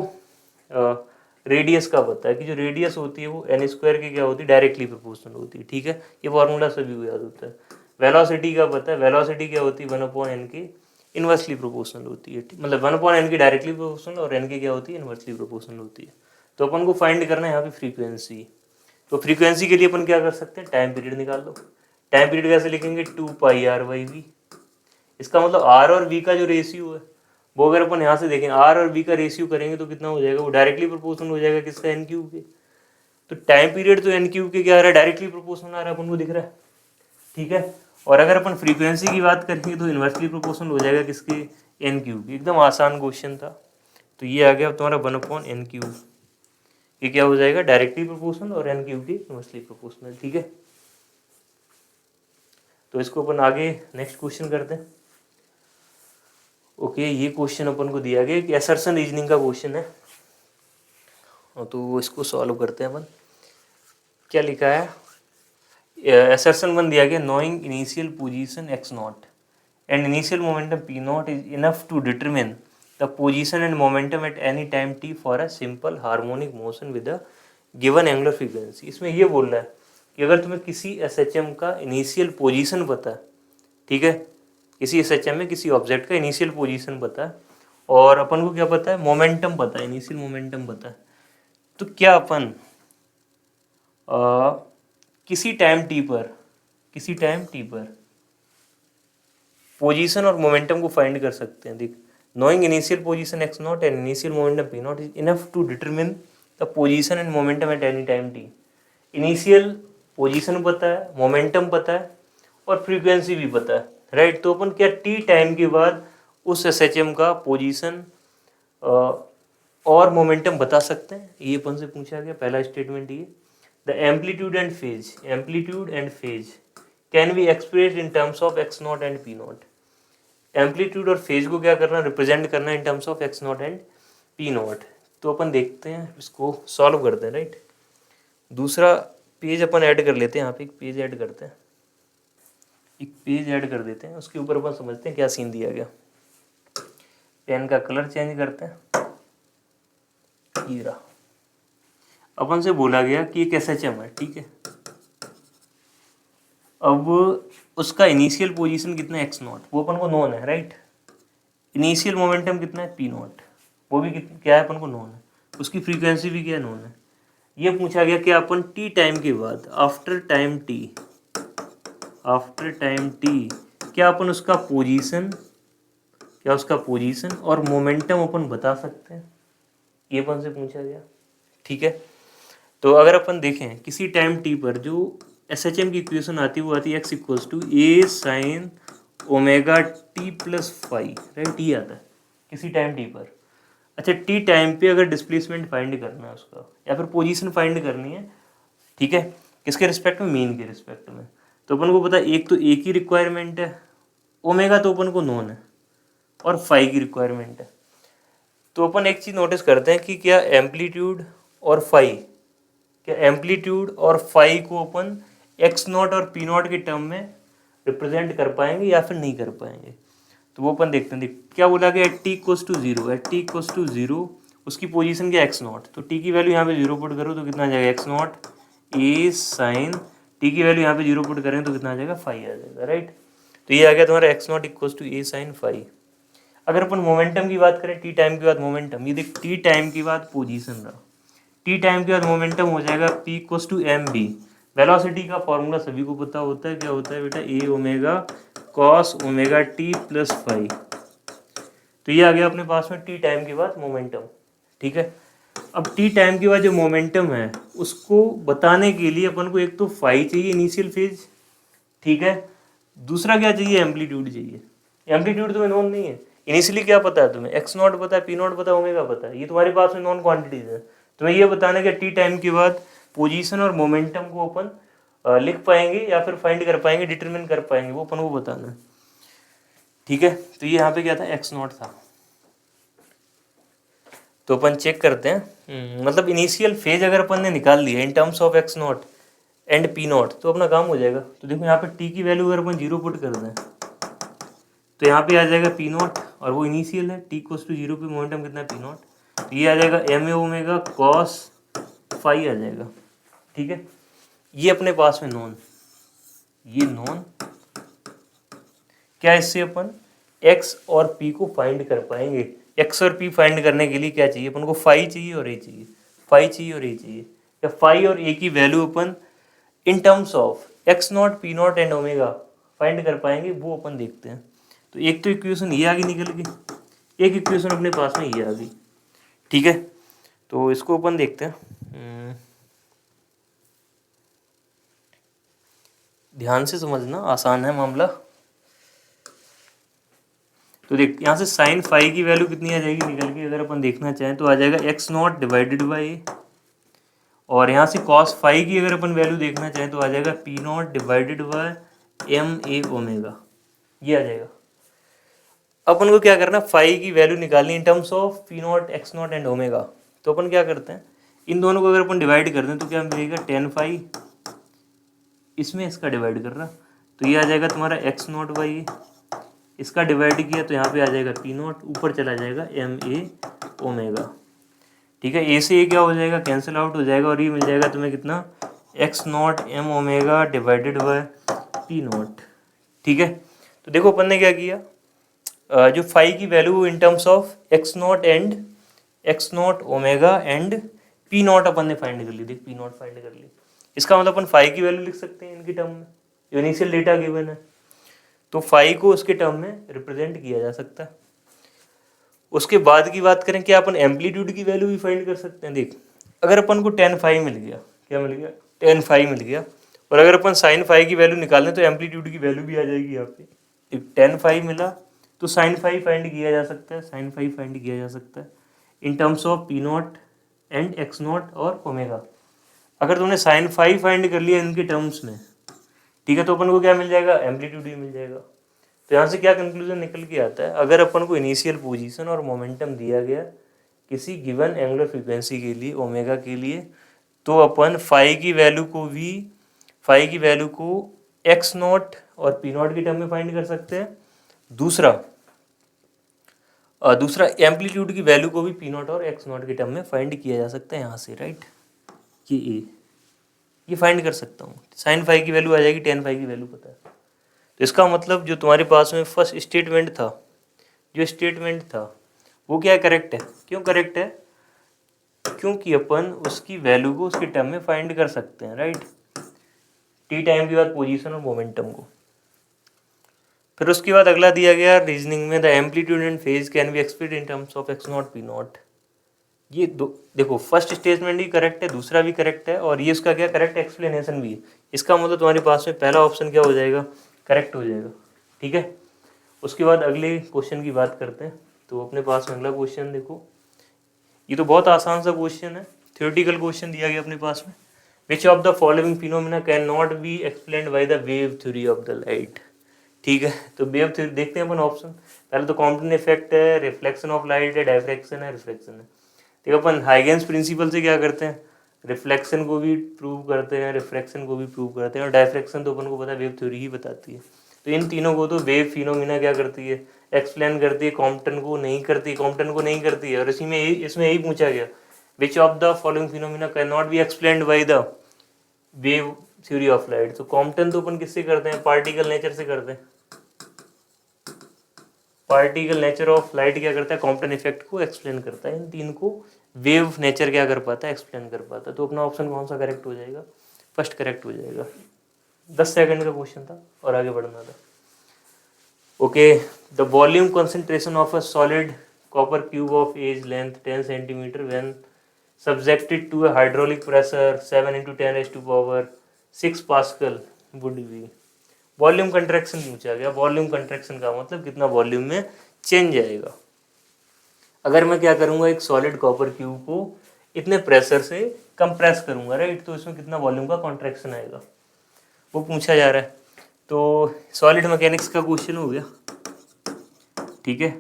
रेडियस का पता है कि जो रेडियस होती है वो एन स्क्वायर की क्या होती है, डायरेक्टली प्रोपोर्शनल होती है, ठीक है। ये फॉर्मूला सभी को याद होता है। वेलोसिटी का पता है, वेलोसिटी क्या होती है, 1/n की इन्वर्सली प्रोपोर्शनल होती है, मतलब 1/n की डायरेक्टली प्रोपोर्शनल और n की क्या होती है, इन्वर्सली प्रोपोर्शनल होती है। तो अपन को फाइंड करना है यहाँ पे फ्रीक्वेंसी। तो फ्रीक्वेंसी के लिए अपन क्या कर सकते हैं, टाइम पीरियड निकाल लो। टाइम पीरियड कैसे लिखेंगे, 2πr/v। इसका मतलब r और v का जो रेशियो है वो अगर अपन यहाँ से देखें, r और v का रेशियो करेंगे तो कितना हो जाएगा, वो डायरेक्टली प्रोपोर्शनल हो जाएगा किसका, n क्यूब के। तो टाइम पीरियड तो n क्यूब के क्या आ रहा है, डायरेक्टली प्रोपोर्शनल आ रहा है, अपन को दिख रहा है, ठीक है। और अगर अपन फ्रीक्वेंसी की बात करेंगे तो इन्वर्सली प्रोपोर्शनल हो जाएगा किसके, एन क्यूब। एकदम आसान क्वेश्चन था। तो ये आ गया तुम्हारा 1/n क्यूब। ये क्या हो जाएगा, डायरेक्टली प्रोपोर्शनल और एन क्यूब की इन्वर्सली प्रोपोर्शनल, ठीक है। तो इसको अपन आगे नेक्स्ट क्वेश्चन करते हैं। ओके, ये क्वेश्चन अपन को दिया गया कि असर्शन रीजनिंग का क्वेश्चन है, तो इसको सॉल्व करते हैं अपन। क्या लिखा है, assertion 1 दिया गया, knowing initial position x naught and initial momentum p naught is enough to determine the position and momentum at any time t for a simple harmonic motion with a given angular frequency। इसमें ये बोल रहा है कि अगर तुम्हें किसी SHM का इनिशियल पोजीशन पता है, ठीक है, किसी SHM में किसी ऑब्जेक्ट का इनिशियल पोजीशन पता है और अपन को क्या पता है, मोमेंटम पता है, इनिशियल मोमेंटम पता है, तो क्या अपन किसी टाइम टी पर पोजीशन और मोमेंटम को फाइंड कर सकते हैं। देख, knowing initial position x naught and initial momentum p naught is enough to determine the position and momentum at any time t। Initial position पता है, मोमेंटम पता है और फ्रीक्वेंसी भी पता है, राइट। तो अपन क्या t टाइम के बाद उस SHM का पोजीशन और मोमेंटम बता सकते हैं, ये अपन से पूछा गया। पहला स्टेटमेंट ये, the amplitude and phase can be expressed in terms of x naught and p naught। Amplitude और फेज को क्या करना, रिप्रेजेंट करना इन terms of x naught and p not. तो अपन देखते हैं, इसको सॉल्व करते हैं, राइट। दूसरा पेज अपन ऐड कर लेते हैं, यहाँ पे एक पेज ऐड करते हैं, एक पेज ऐड कर देते हैं, उसके ऊपर अपन समझते हैं क्या सीन दिया गया। पेन का कलर चेंज करते हैं, ये रहा। अपन से बोला गया कि एक SHM है, ठीक है। अब उसका इनिशियल पोजीशन कितना है, x नॉट, वो अपन को नोन है, राइट। इनिशियल मोमेंटम कितना है, p नॉट, वो भी क्या है अपन को नोन है। उसकी फ्रीक्वेंसी भी क्या नोन है। ये पूछा गया कि अपन t टाइम के बाद, आफ्टर टाइम t क्या अपन उसका पोजीशन और मोमेंटम अपन बता सकते हैं, ये अपन से पूछा गया, ठीक है। तो अगर अपन देखें किसी टाइम t पर जो SHM की इक्वेशन आती है वो आती है x equals to a sine omega t plus phi, right. ये आता है किसी टाइम t पर। अच्छा, t टाइम पे अगर डिस्प्लेसमेंट फाइंड करना है उसका या फिर पोजीशन फाइंड करनी है, ठीक है, किसके रिस्पेक्ट में, मीन के रिस्पेक्ट में, तो अपन को पता है एक तो a की रिक्वायरमेंट है, ओमेगा तो अपन को नोन है और फाई की रिक्वायरमेंट है। तो अपन एक चीज़ नोटिस करते हैं कि क्या एम्पलीट्यूड और फाई को अपन x नॉट और p नॉट के टर्म में रिप्रेजेंट कर पाएंगे या फिर नहीं कर पाएंगे। तो वो अपन देखते हैं। देख, क्या बोला गया, t इक्वल्स टू 0, उसकी पोजीशन क्या x नॉट, तो t की वैल्यू यहाँ पे 0 पुट करो तो कितना आ जाएगा, x naught a sine, t की वैल्यू यहाँ पे 0 पुट करें तो कितना आ जाएगा, फाई आ जाएगा, राइट। तो ये आ गया तुम्हारा x naught equals to a sine phi. अगर अपन मोमेंटम की बात करें, t टाइम के बाद मोमेंटम, ये देख t टाइम के बाद पोजीशन रहा, t टाइम के बाद मोमेंटम हो जाएगा p equals to mb। Velocity का फॉर्मूला सभी को पता होता है, क्या होता है बेटा, a omega cos omega t plus phi. तो ये आ गया अपने पास में t टाइम के बाद मोमेंटम, ठीक है। अब t टाइम के बाद जो मोमेंटम है उसको बताने के लिए अपन को एक तो फाई चाहिए, इनिशियल फेज, ठीक है। दूसरा क्या चाहिए, एम्पलीट्यूड चाहिए। एम्पलीट्यूड तुम्हें नोन नहीं है, इनिशियली क्या पता है तुम्हें, x नॉट पता है, p नॉट पता है, ओमेगा पता है, ये तुम्हारे पास में नॉन क्वांटिटीज है। तुम्हें ये बताना कि t टाइम के बाद पोजीशन और मोमेंटम को अपन लिख पाएंगे या फिर फाइंड कर पाएंगे, डिटरमिन कर पाएंगे, वो अपन को बताना है, ठीक है। तो ये यहाँ पे क्या था, x नॉट था। तो अपन चेक करते हैं, मतलब इनिशियल फेज अगर अपन ने निकाल लिया इन terms of x naught and p not तो अपना काम हो जाएगा। तो देखो यहाँ पे t की वैल्यू अगर अपन 0 पुट कर दें तो यहाँ पे आ जाएगा p नॉट और वो इनिशियल है, t इक्वल्स टू 0 पे मोमेंटम कितना है, p नॉट। तो ये आ जाएगा m ओमेगा कॉस फाई आ जाएगा, ठीक है। ये अपने पास में नॉन, ये नॉन, क्या इससे अपन x और p को फाइंड कर पाएंगे। x और p फाइंड करने के लिए क्या चाहिए अपन को, फाई चाहिए और a चाहिए, फाई चाहिए और a चाहिए। या फाई और a की value upon in terms of x not, p not and omega find कर पाएंगे, वो अपन देखते हैं। तो एक तो इक्वेशन ये आगे निकल गई, एक इक्वेशन अपने पास में ये आ गई, ठीक है। तो इसको अपन देखते हैं, ध्यान से समझना, आसान है मामला। तो देख, यहाँ से साइन फाई की वैल्यू कितनी आ जाएगी निकल के, अगर अपन देखना चाहें तो आ जाएगा x नॉट डिवाइडेड बाई, और यहाँ से कॉस फाई की अगर अपन वैल्यू देखना चाहें तो आ जाएगा p naught divided by M A omega, ये आ जाएगा। अपन को क्या करना, फाई की वैल्यू निकालनी इन terms of P not x naught and omega. तो अपन क्या करते हैं, इन दोनों को अगर अपन डिवाइड कर दें तो क्या मिलेगा, 10 फाई, इसमें इसका डिवाइड कर रहा, तो ये आ जाएगा तुम्हारा एक्स नॉट बाई, इसका डिवाइड किया तो यहाँ पे आ जाएगा पी नॉट, ऊपर चला जाएगा एम ए ओमेगा। ठीक है, ए से ए क्या हो जाएगा, कैंसिल आउट हो जाएगा, और ये मिल जाएगा तुम्हें कितना, X naught M omega divided by P naught. ठीक है, तो देखो अपन ने क्या किया, जो फाई की value in terms of x naught and x naught omega and p naught अपन ने फाइंड कर ली। देख पी नॉट फाइंड कर ली, इसका मतलब अपन फाई की वैल्यू लिख सकते हैं इनकी टर्म में, इनिशियल डेटा गिवन है तो फाई को उसके टर्म में रिप्रेजेंट किया जा सकता है। उसके बाद की बात करें, क्या अपन एम्पलीट्यूड की वैल्यू भी फाइंड कर सकते हैं। देख अगर अपन को टेन फाई मिल गया, क्या मिल गया, टेन फाई मिल गया, और अगर अपन साइन फाई की वैल्यू निकालें तो एम्पलीट्यूड की वैल्यू भी आ जाएगी यहाँ पे। टेन फाई मिला तो साइन फाई फाइंड किया जा सकता है, साइन फाई फाइंड किया जा सकता है इन terms of P not and x not और ओमेगा। अगर तुमने साइन फाई फाइंड कर लिया इनके टर्म्स में, ठीक है, तो अपन को क्या मिल जाएगा, एम्पलीट्यूड भी मिल जाएगा। तो यहाँ से क्या कंक्लूजन निकल के आता है, अगर अपन को इनिशियल पोजीशन और मोमेंटम दिया गया किसी गिवन एंगुलर फ्रीक्वेंसी के लिए, ओमेगा के लिए, तो अपन फाई की वैल्यू को एक्स नॉट और पी नॉट की टर्म में फाइंड कर सकते हैं। दूसरा एम्पलीट्यूड की वैल्यू को भी पी नॉट और एक्स नॉट की टर्म में फाइंड किया जा सकता है यहाँ से, राइट। ये फाइंड कर सकता हूँ, साइन फाई की वैल्यू आ जाएगी, टेन फाई की वैल्यू पता है। तो इसका मतलब जो तुम्हारे पास में फर्स्ट स्टेटमेंट था, वो क्या करेक्ट है। क्यों करेक्ट है, क्योंकि अपन उसकी वैल्यू को उसके टर्म में फाइंड कर सकते हैं, राइट, टी टाइम के बाद पोजीशन और मोमेंटम को। फिर उसके बाद अगला दिया गया रीजनिंग में, the amplitude and phase can be expressed in terms of x not P not. ये दो देखो, फर्स्ट स्टेटमेंट भी करेक्ट है, दूसरा भी करेक्ट है, और ये उसका क्या करेक्ट एक्सप्लेनेशन भी है। इसका मतलब तुम्हारे पास में पहला ऑप्शन क्या हो जाएगा, करेक्ट हो जाएगा। ठीक है, उसके बाद अगले क्वेश्चन की बात करते हैं। तो अपने पास में अगला क्वेश्चन देखो, ये तो बहुत आसान सा क्वेश्चन है, थ्योरेटिकल क्वेश्चन दिया गया अपने पास में। Which of the following phenomena can not be explained by the wave theory of the light. ठीक है, तो वेव थ्योरी देखते हैं अपन ऑप्शन। पहले तो कॉम्पटन इफेक्ट है, रिफ्लेक्शन ऑफ लाइट है, डायफ्रैक्शन है, रिफ्लेक्शन है। देखो अपन हाइगेंस प्रिंसिपल से क्या करते हैं, रिफ्लेक्शन को भी प्रूव करते हैं, रिफ्रैक्शन को भी प्रूव करते हैं, और डायफ्रैक्शन तो अपन को पता है वेव थ्योरी ही बताती है। तो इन तीनों को तो वेव फिनोमिना क्या करती है, एक्सप्लेन करती है, कॉम्पटन को नहीं करती है। और इसमें यही पूछा गया, which of the following phenomena can not be explained by the wave theory of light. तो कॉम्पटन तो अपन किससे करते हैं, पार्टिकल नेचर से करते हैं। पार्टिकल नेचर ऑफ लाइट क्या करता है, कॉम्पटन इफेक्ट को एक्सप्लेन करता है। इन तीन को वेव नेचर क्या कर पाता है, एक्सप्लेन कर पाता है। तो अपना ऑप्शन कौन सा करेक्ट हो जाएगा, फर्स्ट करेक्ट हो जाएगा। 10 सेकंड का क्वेश्चन था और आगे बढ़ना था। Okay, the volume concentration of a solid copper cube of edge length 10 centimetre when subjected to a hydraulic pressure 7 into 10 raised to power 6 pascal would be। Volume contraction पूछा गया। वॉल्यूम कंट्रैक्शन का मतलब कितना वॉल्यूम में change आएगा। अगर मैं क्या करूंगा, एक सॉलिड कॉपर क्यूब को इतने प्रेशर से कंप्रेस करूंगा, राइट, तो इसमें कितना वॉल्यूम का कॉन्ट्रैक्शन आएगा, वो पूछा जा रहा है। तो सॉलिड मैकेनिक्स का क्वेश्चन हो गया। ठीक है,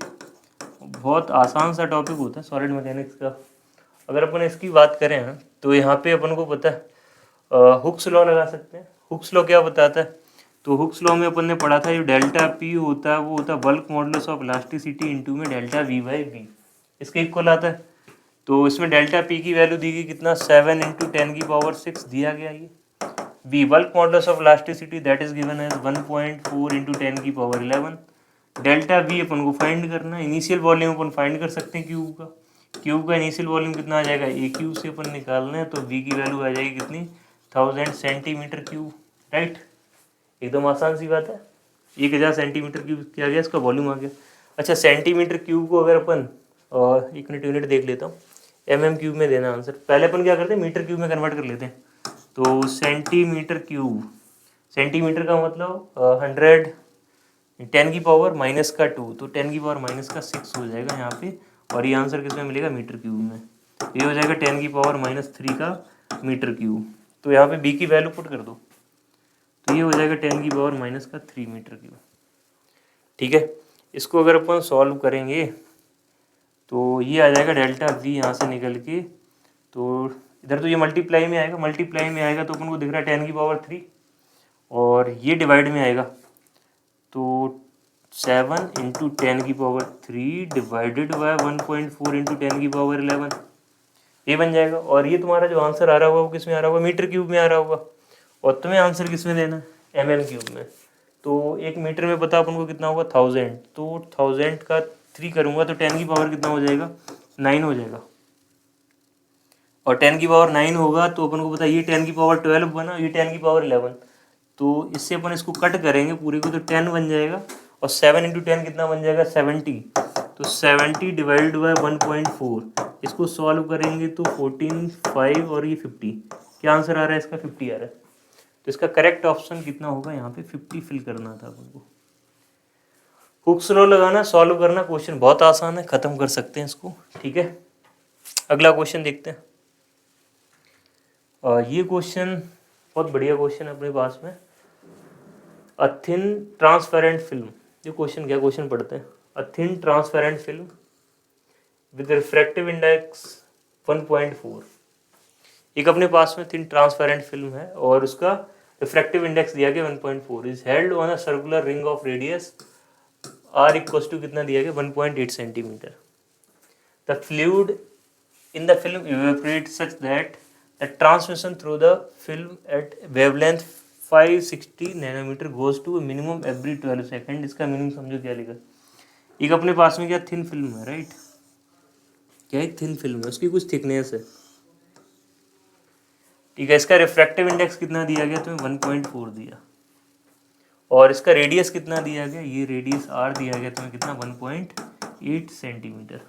बहुत आसान सा टॉपिक होता है सॉलिड मैकेनिक्स का। अगर अपन इसकी बात करें तो यहाँ पे अपन को पता है हुक्स लॉ लगा सकते हैं। हुक्स लॉ क्या बताता है, तो हुक्स लॉ में अपन ने पढ़ा था, जो डेल्टा पी होता है वो होता है bulk modulus of elasticity into में डेल्टा वी बाई बी, इसके इक्वल आता है। तो इसमें डेल्टा पी की वैल्यू दी गई कितना, 7 इंटू 10 की पावर 6 दिया गया। ये B bulk modulus of elasticity that is given as 1.4 into 10 की पावर 11। डेल्टा वी अपन को फाइंड करना है। इनिशियल वॉल्यूम अपन फाइंड कर सकते हैं क्यूब का इनिशियल वॉल्यूम कितना आ जाएगा, ए क्यूब से अपन निकालना है, तो वी की वैल्यू आ जाएगी कितनी, 1000 सेंटीमीटर क्यूब, राइट। एकदम आसान सी बात है, 1000 सेंटीमीटर क्यूब क्या आ गया, इसका वॉल्यूम आ गया। अच्छा, सेंटीमीटर क्यूब को अगर अपन एक मिनट यूनिट देख लेता हूँ, mm क्यूब में देना आंसर। पहले अपन क्या करते हैं, मीटर क्यूब में कन्वर्ट कर लेते हैं। तो सेंटीमीटर क्यूब, सेंटीमीटर का मतलब 100 10 की पावर माइनस का 2, तो 10 की पावर माइनस का 6 हो जाएगा यहाँ पे। और ये आंसर किसमें मिलेगा, मीटर क्यूब में। ये हो जाएगा 10 की पावर -3 का मीटर क्यूब। तो यहाँ पे बी की वैल्यू पुट कर दो, तो ये हो जाएगा 10⁻³ मीटर क्यूब। ठीक है, इसको अगर अपन सॉल्व करेंगे तो ये आ जाएगा डेल्टा V यहाँ से निकल के, तो इधर तो ये मल्टीप्लाई में आएगा तो अपन को दिख रहा है 10⁻³ और ये डिवाइड में आएगा तो 7 इंटू 10⁻³ डिवाइडेड बाय 1.4 इंटू 10⁻11 ये बन जाएगा। और ये तुम्हारा जो आंसर आ रहा होगा वो किस में आ रहा होगा, मीटर क्यूब में आ रहा होगा, और तुम्हें आंसर किस में देना है, mm³ में। तो 1 मीटर में पता अपन को कितना होगा 1000, तो 1000 का 3 करूँगा तो 10 की पावर कितना हो जाएगा 9 हो जाएगा, और 10 की पावर 9 होगा तो अपन को पता ये 10 की पावर 12 बना, ये 10 की पावर 11, तो इससे अपन इसको कट करेंगे पूरे को तो 10 बन जाएगा, और 7 इंटू 10 कितना बन जाएगा 70, तो 70 डिवाइड बाय 1.4 इसको सॉल्व करेंगे तो 14, 5 और ये 50, क्या आंसर आ रहा है इसका 50 आ रहा है। तो इसका करेक्ट ऑप्शन कितना होगा, यहाँ पे 50 फिल करना था अपन को। हुक स्लो लगाना, सॉल्व करना, क्वेश्चन बहुत आसान है, खत्म कर सकते हैं इसको। ठीक है, अगला क्वेश्चन देखते हैं। ये क्वेश्चन बहुत बढ़िया क्वेश्चन है अपने पास में। अ थिन ट्रांसपेरेंट फिल्म, ये क्वेश्चन क्या क्वेश्चन पढ़ते हैं। A thin transparent film with refractive index 1.4, एक अपने पास में थिन ट्रांसपेरेंट फिल्म है और उसका रिफ्रैक्टिव इंडेक्स दिया गया 1.4, is held on a circular ring of radius r equals to कितना दिया गया 1.8 centimetre. The fluid in the film evaporates such that the transmission through the film at wavelength 560 nanometre goes to a minimum every 12 second. इसका meaning समझो क्या लिखा। एक अपने पास में क्या थिन फिल्म है, राइट, क्या एक थिन फिल्म है, उसकी कुछ थिकनेस है, ठीक है। इसका रिफ्रैक्टिव इंडेक्स कितना दिया गया तुम्हें 1.4 दिया, और इसका रेडियस कितना दिया गया, ये रेडियस r दिया गया तुम्हें कितना 1.8 centimetre.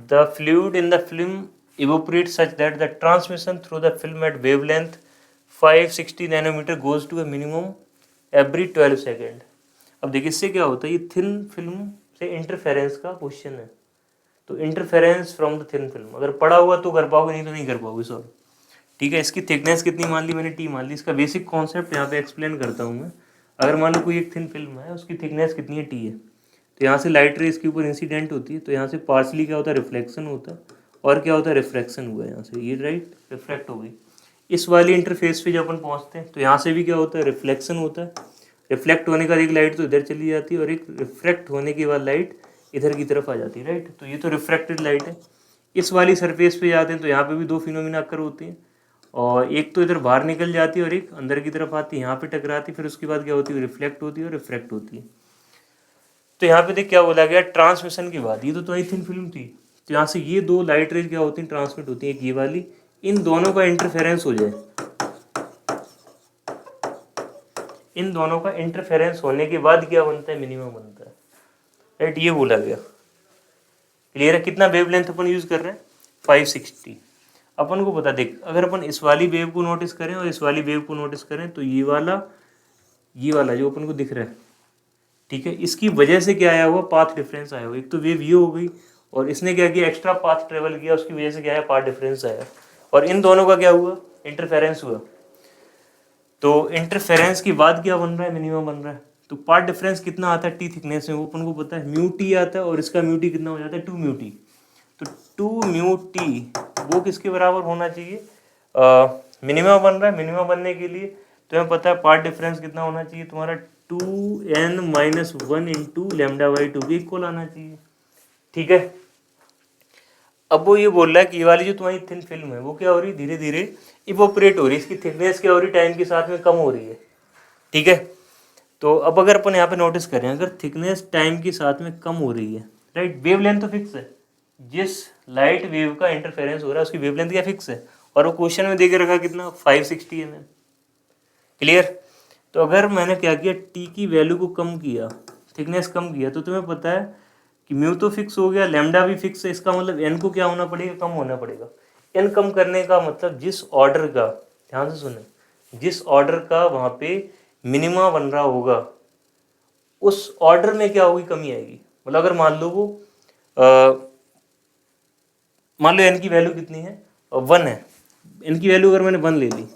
The fluid in the film evaporates such that the transmission through the film at wavelength 560 nanometre goes to a minimum every 12 second. अब देखिए इससे क्या होता है, ये थिन फिल्म से इंटरफेरेंस का क्वेश्चन है, तो interference from the thin film अगर पढ़ा हुआ तो कर पाओगे, नहीं तो नहीं कर पाओगे सॉल्व। ठीक है, इसकी थिकनेस कितनी मान ली मैंने, टी मान ली। इसका बेसिक कॉन्सेप्ट यहाँ पे एक्सप्लेन करता हूँ मैं। अगर मान लो कोई एक थिन फिल्म है, उसकी थिकनेस कितनी है, टी है, तो यहाँ से लाइट रे इसके ऊपर इंसिडेंट होती है, तो यहाँ से पार्सली क्या होता है रिफ्लेक्शन होता है, और क्या होता है रिफ्रैक्शन हुआ है यहाँ से, ये राइट रिफ्रैक्ट हो गई। इस वाली इंटरफेस पे जब अपन पहुँचते हैं तो यहाँ से भी क्या होता है रिफ्लेक्शन होता है, रिफ्लेक्ट होने का एक लाइट तो इधर चली जाती है और एक रिफ्रैक्ट होने के बाद लाइट इधर की तरफ आ जाती है, राइट। तो ये तो रिफ्रैक्टेड लाइट है। इस वाली सरफेस पे जाते हैं तो यहाँ पे भी दो फिनोमिना अक्कर होती हैं, और एक तो इधर बाहर निकल जाती है और एक अंदर की तरफ आती है, यहाँ पे टकराती, फिर उसके बाद क्या होती है रिफ्लेक्ट होती है और रिफ्रैक्ट होती है। तो यहाँ पे देख क्या बोला गया ट्रांसमिशन के बाद, ये तो तुम्हारी थिन फिल्म थी, तो यहाँ से ये दो लाइट रेज क्या होती हैं ट्रांसमिट होती है, एक ये वाली, इन दोनों का इंटरफेरेंस हो जाए, इन दोनों का इंटरफेरेंस होने के बाद क्या बनता है मिनिमम बनता है, राइट, ये बोला गया। क्लियर है। कितना वेवलेंथ अपन यूज कर रहे हैं 560। अपन को पता देख, अगर अपन इस वाली वेव को नोटिस करें और इस वाली वेव को नोटिस करें तो ये वाला जो अपन को दिख रहा है, ठीक है, इसकी वजह से क्या आया हुआ पाथ डिफरेंस आया हुआ। एक तो वेव ये हो गई और इसने क्या किया एक्स्ट्रा पाथ ट्रेवल किया, उसकी वजह से क्या आया पाथ डिफरेंस आया, और इन दोनों का क्या हुआ इंटरफेरेंस हुआ। तो इंटरफेरेंस के बाद क्या बन रहा है मिनिमम बन रहा है। तो पार्ट डिफरेंस कितना आता है टी थिकनेस में, वो अपन को पता है म्यू टी आता है, और इसका म्यू टी कितना हो जाता है 2 म्यू टी। तो 2 म्यू टी वो किसके बराबर होना चाहिए, मिनिमम बन रहा है। मिनिमम बनने के लिए तुम्हें पता है पार्ट डिफरेंस कितना होना चाहिए तुम्हारा 2n-1 इंटू λ/2 के इक्वल आना चाहिए, ठीक है। अब वो ये बोल रहा है कि ये वाली जो तुम्हारी थिन फिल्म है वो क्या हो रही है धीरे धीरे इवोपरेट हो रही है, इसकी थिकनेस क्या हो रही है टाइम के साथ में कम हो रही है, ठीक है। तो अब अगर अपन यहाँ पे नोटिस करें, अगर थिकनेस टाइम के साथ में कम हो रही है, राइट, वेवलेंथ तो फिक्स है, जिस लाइट वेव का इंटरफेरेंस हो रहा है उसकी वेवलेंथ क्या फिक्स है, और वो क्वेश्चन में दे के रखा कितना 560 mm। क्लियर। तो अगर मैंने क्या किया टी की वैल्यू को कम किया, थिकनेस कम किया, तो तुम्हें पता है कि म्यू तो फिक्स हो गया, लैम्डा भी फिक्स है, इसका मतलब एन को क्या होना पड़ेगा कम होना पड़ेगा। एन कम करने का मतलब जिस ऑर्डर का, ध्यान से सुने, जिस ऑर्डर का वहाँ पे मिनिमा बन रहा होगा उस ऑर्डर में क्या होगी कमी आएगी। मतलब अगर मान लो वो मान लो एन की वैल्यू कितनी है 1 है, एन की वैल्यू अगर मैंने 1 ले ली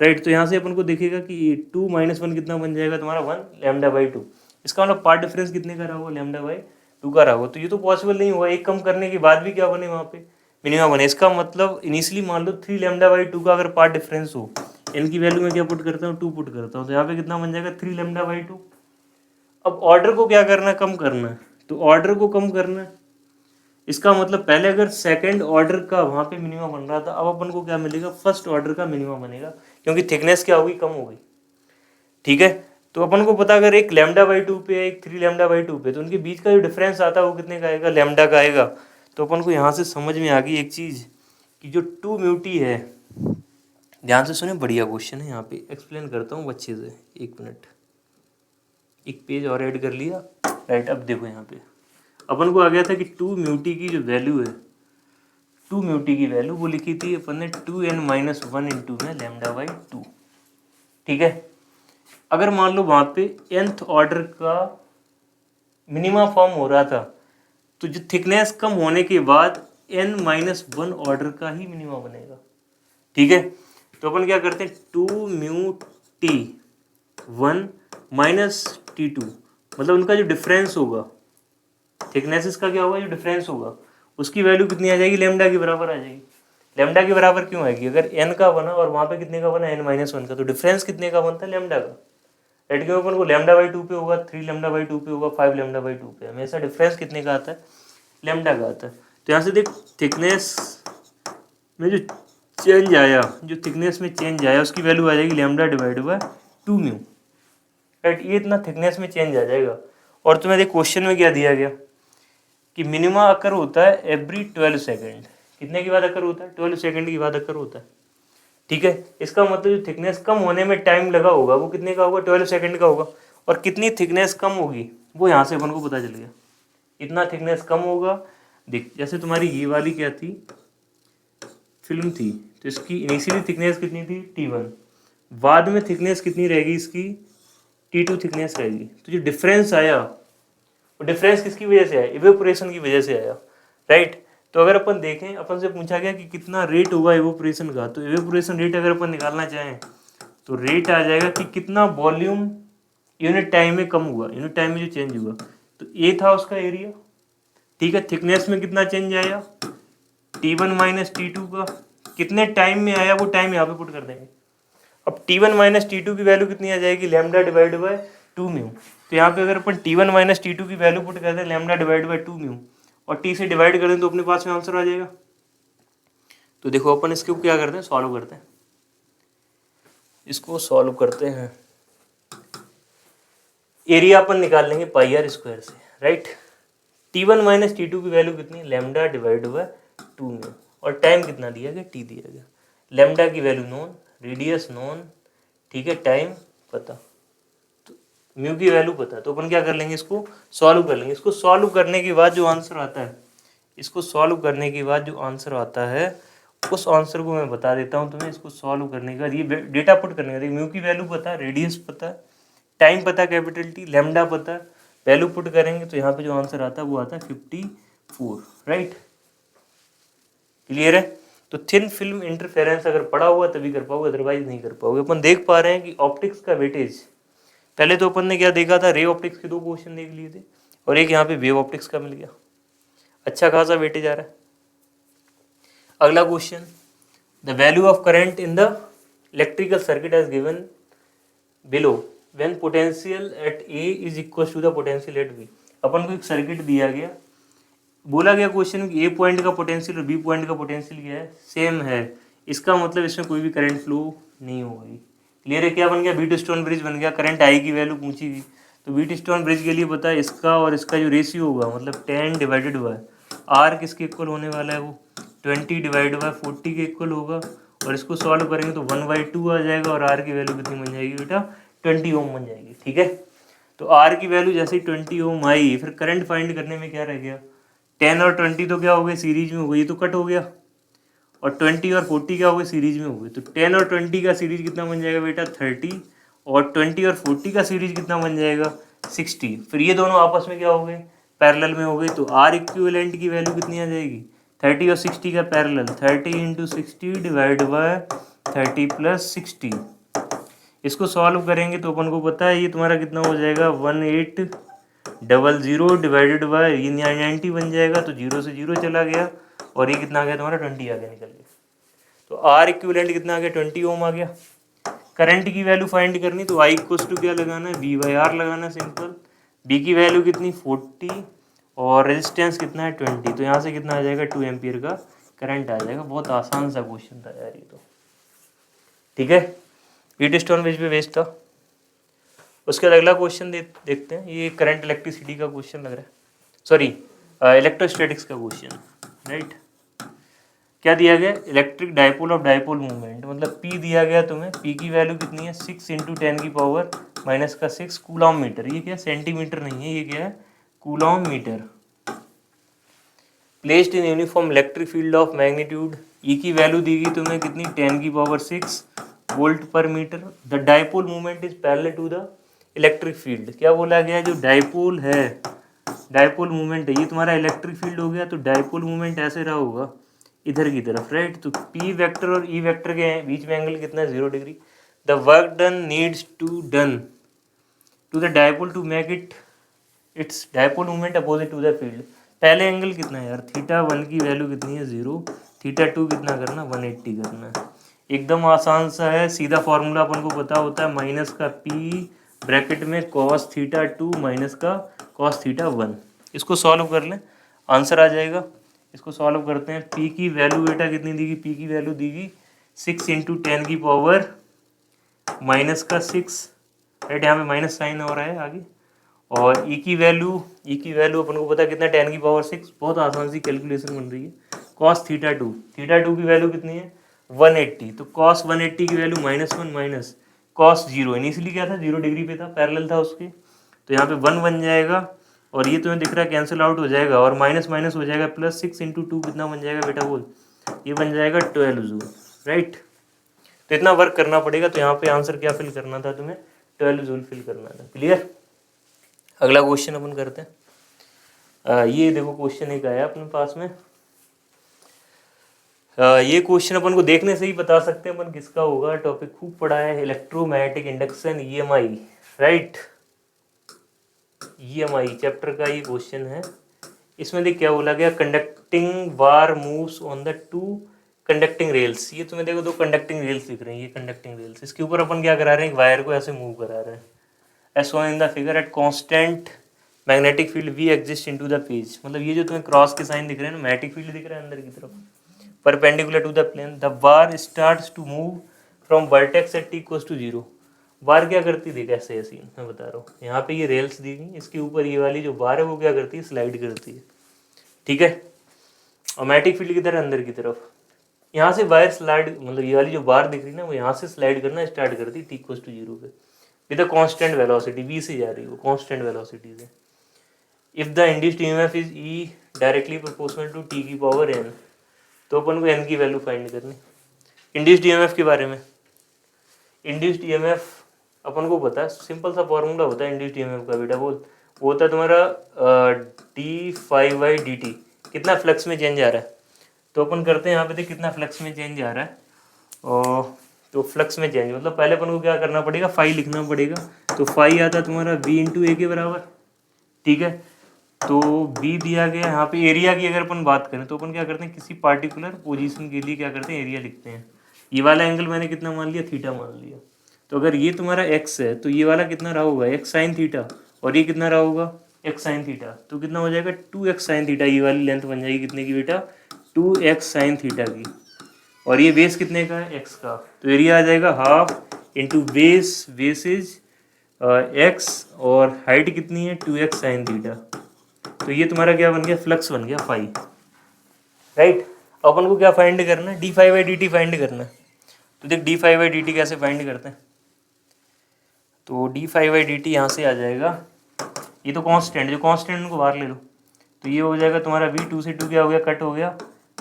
राइट। तो यहाँ से अपन को दिखेगा कि 2 - 1 कितना बन जाएगा तुम्हारा 1 λ/2। इसका मतलब पार्ट डिफरेंस कितने का रहा होगा, λ/2 का रहा होगा। तो ये तो पॉसिबल नहीं हुआ, एक कम करने के बाद भी क्या बने वहाँ पे मिनिमम बने। इसका मतलब इनिशियली मान लो 3 λ/2 का अगर पार्ट डिफरेंस हो, n की वैल्यू में क्या पुट करता हूँ 2 पुट करता हूँ, तो यहाँ पे कितना बन जाएगा 3 λ/2। अब ऑर्डर को क्या करना है, कम करना है, तो ऑर्डर को कम करना है। इसका मतलब पहले अगर सेकंड ऑर्डर का वहाँ पे मिनिमम बन रहा था, अब अपन को क्या मिलेगा, फर्स्ट ऑर्डर का मिनिमम बनेगा, क्योंकि थिकनेस क्या होगी, कम हो गई। ठीक है, तो अपन को पता अगर एक λ/2 पे है, एक 3 λ/2 पे, तो उनके बीच का जो डिफरेंस आता है वो कितने का आएगा, लैम्डा का आएगा। तो अपन को यहाँ से समझ में आ गई एक चीज़ कि जो 2 μt है, ध्यान से सुने, बढ़िया क्वेश्चन है, यहाँ पे एक्सप्लेन करता हूँ अच्छे से। एक मिनट, एक पेज और ऐड कर लिया, राइट। अब देखो यहाँ पे अपन को आ गया था कि 2 μt की जो वैल्यू है, 2 μt की वैल्यू वो लिखी थी अपन ने 2n - 1 इंटू में λ/2। ठीक है, अगर मान लो वहाँ पे nth ऑर्डर का मिनिमा फॉर्म हो रहा था, तो जो थिकनेस कम होने के बाद n - 1 ऑर्डर का ही मिनिमा बनेगा। ठीक है, तो अपन क्या करते हैं, 2 μt1 - t2, मतलब उनका जो डिफरेंस होगा, थिकनेसेस का क्या होगा, जो डिफरेंस होगा उसकी वैल्यू कितनी आ जाएगी, लैम्डा के बराबर आ जाएगी। लैम्डा के बराबर क्यों आएगी, अगर n का बना और वहाँ पे कितने का बना, n - 1 का, तो डिफरेंस कितने का बनता है, लैम्डा का। राइट, क्योंकि अपन को λ/2 पे होगा, 3 λ/2 पे होगा, 5 λ/2 पे, हमेशा डिफरेंस कितने का आता है, लैम्डा का आता है। तो यहाँ से देख, थिकनेस में जो चेंज आया, जो थिकनेस में चेंज आया उसकी वैल्यू आ जाएगी λ/2 म्यू। राइट, ये इतना थिकनेस में चेंज आ जाएगा। और तुम्हें देख क्वेश्चन में क्या दिया गया कि मिनिमा अकर होता है एवरी 12 सेकेंड। कितने के बाद अकर होता है, 12 सेकेंड के बाद अकर होता है। ठीक है, इसका मतलब जो थिकनेस कम होने में टाइम लगा होगा वो कितने का होगा, 12 सेकेंड का होगा। और कितनी थिकनेस कम होगी वो यहाँ से अपन को पता चल गया, इतना थिकनेस कम होगा। देख, जैसे तुम्हारी ये वाली क्या थी, फिल्म थी, तो इसकी इनिशियली थिकनेस कितनी थी, T1, बाद में थिकनेस कितनी रहेगी इसकी, T2 थिकनेस रहेगी। तो जो डिफरेंस आया, वो डिफरेंस किसकी वजह से आया, इवेपोरेशन की वजह से आया। राइट, तो अगर अपन देखें, अपन से पूछा गया कि कितना रेट होगा इवेपोरेशन का, तो इवेपोरेशन रेट अगर अपन निकालना चाहें तो रेट आ जाएगा कि कितना वॉल्यूम यूनिट टाइम में कम हुआ, यूनिट टाइम में जो चेंज हुआ। तो ए था उसका एरिया। ठीक है, थिकनेस में कितना चेंज आया, T1 - T2 का, कितने टाइम में आया वो टाइम यहाँ पे पुट कर देंगे। अब T1 - T2 की वैल्यू कितनी आ जाएगी, λ/2 म्यू। तो यहाँ पे अगर अपन T1 - T2 की वैल्यू पुट करते हैं λ/2 म्यू और T से डिवाइड करें तो अपने पास में आंसर आ जाएगा। तो देखो अपन इसको क्या करते हैं, सॉल्व करते हैं, इसको सॉल्व करते हैं। एरिया अपन निकाल लेंगे πr² से। राइट, T1 - T2 की वैल्यू कितनी है, λ/2 म्यू, और टाइम कितना दिया गया, T दिया गया। लैम्डा की वैल्यू नोन, रेडियस नोन, ठीक है, टाइम पता, तो म्यू की वैल्यू पता। तो अपन क्या कर लेंगे, इसको सॉल्व कर लेंगे। इसको सॉल्व करने के बाद जो आंसर आता है, इसको सॉल्व करने के बाद जो आंसर आता है उस आंसर को मैं बता देता हूँ तुम्हें। इसको सॉल्व करने के बाद ये डेटा पुट करने का, म्यू की वैल्यू पता, रेडियस पता, टाइम पता कैपिटल T, लैम्डा पता, वैल्यू पुट करेंगे तो यहाँ पे जो आंसर आता है वो आता है 54। राइट, क्लियर है। तो थिन फिल्म इंटरफेरेंस अगर पढ़ा हुआ तभी कर पाओगे, अदरवाइज नहीं कर पाओगे। अपन देख पा रहे हैं कि ऑप्टिक्स का वेटेज, पहले तो अपन ने क्या देखा था, रे ऑप्टिक्स के 2 क्वेश्चन देख लिए थे और एक यहाँ पे वेव ऑप्टिक्स का मिल गया, अच्छा खासा वेटेज आ रहा है। अगला question, the value of current in the electrical circuit as given below when potential at a is equal to the potential at b. अपन को एक सर्किट दिया गया, बोला गया क्वेश्चन कि ए पॉइंट का पोटेंशियल और बी पॉइंट का पोटेंशियल क्या है, सेम है। इसका मतलब इसमें कोई भी करंट फ्लो नहीं होगी। क्लियर है, क्या बन गया, व्हीटस्टोन ब्रिज बन गया। करंट आई की वैल्यू पूछी गई, तो व्हीटस्टोन ब्रिज के लिए पता है इसका और इसका जो रेशियो होगा, मतलब 10 डिवाइडेड बाय आर किसके इक्वल होने वाला है, वो 20 डिवाइड बाय 40 के इक्वल होगा। और इसको सॉल्व करेंगे तो 1/2 आ जाएगा और आर की वैल्यू कितनी बन जाएगी बेटा, 20 ओम बन जाएगी। ठीक है, तो आर की वैल्यू जैसे ही 20 ओम आई, फिर करंट फाइंड करने में क्या रह गया, 10 और 20 तो क्या हो गए, सीरीज में हो गई, ये तो कट हो गया। और 20 और 40 क्या हो गए, सीरीज में हो गए। तो 10 और 20 का सीरीज कितना बन जाएगा बेटा, 30, और 20 और 40 का सीरीज कितना बन जाएगा, 60। फिर ये दोनों आपस में क्या हो गए, पैरेलल में हो गई। तो आर इक्विवेलेंट की वैल्यू कितनी आ जाएगी, 30 और 60 का पैरेलल, 30 × 60 डिवाइड बाय 30 प्लस 60। इसको सॉल्व करेंगे तो अपन को पता है ये तुम्हारा कितना हो जाएगा 1800 डिवाइडेड बाय ये 90 बन जाएगा, तो 0 से 0 चला गया और ये कितना आ गया तुम्हारा 20 आ गया निकल गया। तो आर इक्विवेलेंट कितना आ गया 20 ओम आ गया। करंट की वैल्यू फाइंड करनी तो आई इक्वल्स टू क्या लगाना है V बाई आर लगाना है सिंपल। बी की वैल्यू कितनी 40 और रेजिस्टेंस कितना है 20, तो यहाँ से कितना आ जाएगा 2 एम्पियर का करंट आ जाएगा। बहुत आसान सा क्वेश्चन था यार ये तो, ठीक है। हीट स्टोन वेज पे वेस्ट था। उसके बाद अगला क्वेश्चन देखते हैं। ये करंट इलेक्ट्रिसिटी का क्वेश्चन लग रहा है, सॉरी इलेक्ट्रोस्टैटिक्स का क्वेश्चन, राइट। क्या दिया गया electric dipole of dipole movement, मतलब P दिया गया तुम्हें। P की वैल्यू कितनी है 6 × 10⁻⁻⁶ कूलॉम मीटर। ये क्या सेंटीमीटर नहीं है, ये क्या है coulomb metre. Placed in uniform electric field of magnitude. E की वैल्यू दी गई तुम्हें कितनी 10⁻⁶ volt per metre. The dipole movement is parallel to the electric field. क्या बोला गया जो डाइपोल है, डाइपोल मूवमेंट है, ये तुम्हारा इलेक्ट्रिक फील्ड हो गया, तो डाइपोल मूवमेंट ऐसे रहा होगा इधर की तरफ, राइट। तो P वेक्टर और E वेक्टर के बीच में एंगल कितना है 0 degree. The work done needs to done to the dipole to make it its dipole movement opposite to the field. पहले एंगल कितना है यार θ1 की वैल्यू कितनी है 0, θ2 कितना करना 180 करना है। एकदम आसान सा है, सीधा फॉर्मूला अपन को पता होता है माइनस का P ब्रैकेट में cos θ2 माइनस का cos θ1। इसको सॉल्व कर लें आंसर आ जाएगा। इसको सॉल्व करते हैं। P की वैल्यू बेटा कितनी दी गई, P की वैल्यू दी गई 6 × 10⁻⁻⁶, राइट। यहाँ पे माइनस साइन हो रहा है आगे। और E की वैल्यू अपन को पता है कितना 10⁻⁶, बहुत आसान सी कैलकुलेशन बन रही है। cos θ2 की वैल्यू कितनी है 180, तो cos 180 की वैल्यू -1 माइनस cos 0, इनिशियली क्या था 0 डिग्री पे था, पैरेलल था उसके, तो यहाँ पे 1 बन जाएगा और ये तुम्हें दिख रहा है कैंसिल आउट हो जाएगा और माइनस माइनस हो जाएगा, प्लस 6 × 2 कितना बन जाएगा बेटा बोल, ये बन जाएगा 12 जूल, राइट। तो इतना वर्क करना पड़ेगा। तो यहाँ पे आंसर क्या फिल करना था तुम्हें 12 जूल फिल करना था। क्लियर। अगला क्वेश्चन अपन करते हैं। ये देखो क्वेश्चन एक आया अपने पास में। ये क्वेश्चन अपन को देखने से ही बता सकते हैं अपन किसका होगा। टॉपिक खूब पढ़ा है, electromagnetic induction EMI, right. EMI chapter का ये क्वेश्चन है। इसमें देख क्या बोला गया, conducting bar moves on the 2 conducting rails. ये तुम्हें देखो 2 कंडक्टिंग रेल्स दिख रही हैं, ये कंडक्टिंग रेल्स। इसके ऊपर अपन क्या करा रहे हैं, एक वायर को ऐसे मूव करा रहे हैं। As shown in the figure at constant magnetic field V exist into the page. मतलब ये जो तुम्हें क्रॉस के साइन दिख रहे हैं ना, मैग्नेटिक फील्ड दिख रहा है अंदर की तरफ, perpendicular to the plane. The bar starts to move from vertex at t = 0। Bar क्या करती है, देख ऐसे ऐसी मैं बता रहा हूँ। यहाँ पे ये रेल्स दी गई, इसके ऊपर ये वाली जो बार है वो क्या करती है, स्लाइड करती है, ठीक है। और मैग्नेटिक फील्ड की तरह अंदर की तरफ यहाँ से वायर स्लाइड, मतलब ये वाली जो बार दिख रही है ना, वो यहाँ से स्लाइड करना स्टार्ट करती है t = 0 पे with a constant velocity. v से जा रही है वो कांस्टेंट वेलोसिटी से। If the induced EMF is E directly proportional to t⁻n, तो अपन को n की वैल्यू फाइंड करनी। इंड्यूस्ड ईएमएफ के बारे में, इंड्यूस्ड ईएमएफ अपन को पता है, सिंपल सा फॉर्मूला होता है इंड्यूस्ड ईएमएफ का बेटा बोल, वो होता है तुम्हारा d∅dt। कितना फ्लक्स में चेंज आ रहा है, तो अपन करते हैं यहाँ पे देख कितना फ्लक्स में चेंज आ रहा है। और तो फ्लक्स में चेंज मतलब पहले अपन को क्या करना पड़ेगा, फाई लिखना पड़ेगा। तो फाई आता है तुम्हारा v × a के बराबर, ठीक है। तो b दिया गया यहाँ पे। एरिया की अगर अपन बात करें तो अपन क्या करते हैं, किसी पार्टिकुलर पोजीशन के लिए क्या करते हैं, एरिया लिखते हैं। ये वाला एंगल मैंने कितना मान लिया, थीटा मान लिया। तो अगर ये तुम्हारा x है तो ये वाला कितना रहा होगा, x sin थीटा, और ये कितना रहा होगा, x sin थीटा। तो कितना हो जाएगा 2x sin थीटा। ये वाली लेंथ बन जाएगी कितने की बेटा, 2x sin थीटा की। और ये बेस कितने का है, x का। तो एरिया आ जाएगा half into base, base is x, और हाइट कितनी है 2x sin थीटा। तो ये तुम्हारा क्या बन गया, फ्लक्स बन गया फाई, राइट। अपन को क्या फाइंड करना है, d∅dt फाइंड करना है। तो देख d∅dt कैसे फाइंड करते हैं, तो d∅dt यहाँ से आ जाएगा, ये तो कांस्टेंट, जो कांस्टेंट को बाहर ले लो, तो ये हो जाएगा तुम्हारा v, 2 से 2 क्या हो गया, कट हो गया,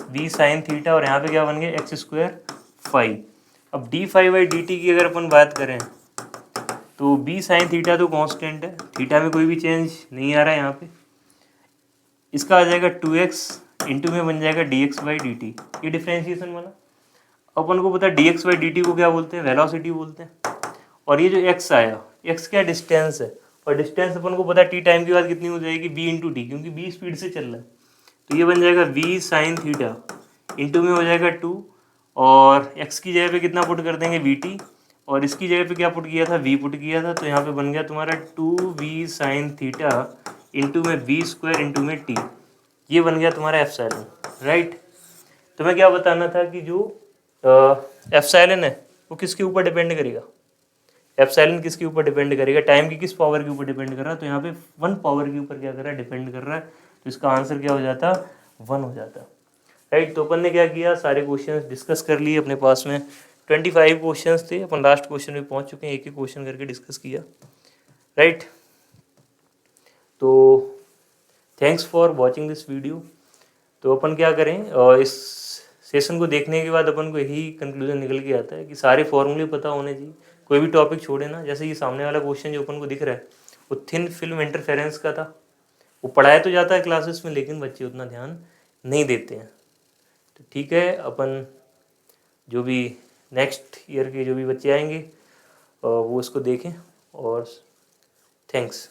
v sin थीटा, और यहाँ पे क्या बन गया x² फाई। अब d∅dt की अगर अपन बात करें तो b sin थीटा तो कांस्टेंट है, थीटा में कोई भी चेंज नहीं आ रहा है यहाँ पे। इसका आ जाएगा 2x, इंटू में बन जाएगा dx/dt, ये डिफ्रेंशिएशन वाला। अपन को पता है dx बाई dt को क्या बोलते हैं, वेलोसिटी बोलते हैं। और ये जो x आया, x क्या डिस्टेंस है, और डिस्टेंस अपन को पता है t टाइम के बाद कितनी हो जाएगी, v इंटू टी, क्योंकि v स्पीड से चल रहा है। तो ये बन जाएगा v साइन थीटा, इंटू में हो जाएगा 2, और x की जगह पे कितना पुट कर देंगे, vt, और इसकी जगह पे क्या पुट किया था, v पुट किया था। तो यहाँ पे बन गया तुम्हारा 2v साइन थीटा इंटू में v स्क्वायर इंटू में t, ये बन गया तुम्हारा एप्सिलॉन, राइट। तो मैं क्या बताना था कि जो एप्सिलॉन है वो किसके ऊपर डिपेंड करेगा, एप्सिलॉन किसके ऊपर डिपेंड करेगा, टाइम की किस पावर के ऊपर डिपेंड कर रहा है। तो यहाँ पे 1 पावर के ऊपर क्या कर रहा है, डिपेंड कर रहा है। तो इसका आंसर क्या हो जाता, 1 हो जाता, राइट। तो अपन ने क्या किया, सारे क्वेश्चंस डिस्कस कर लिए। अपने पास में 25 क्वेश्चंस थे, अपन लास्ट क्वेश्चन में पहुंच चुके हैं, एक एक क्वेश्चन करके डिस्कस किया, राइट। तो thanks for watching this video. तो अपन क्या करें, इस सेशन को देखने के बाद अपन को यही कंक्लूजन निकल के आता है कि सारे फॉर्मूले पता होने चाहिए, कोई भी टॉपिक छोड़े ना। जैसे ये सामने वाला क्वेश्चन जो अपन को दिख रहा है वो थिन फिल्म इंटरफेरेंस का था, वो पढ़ाया तो जाता है क्लासेस में, लेकिन बच्चे उतना ध्यान नहीं देते हैं। तो ठीक है, अपन जो भी नेक्स्ट ईयर के जो भी बच्चे आएंगे वो उसको देखें, और थैंक्स।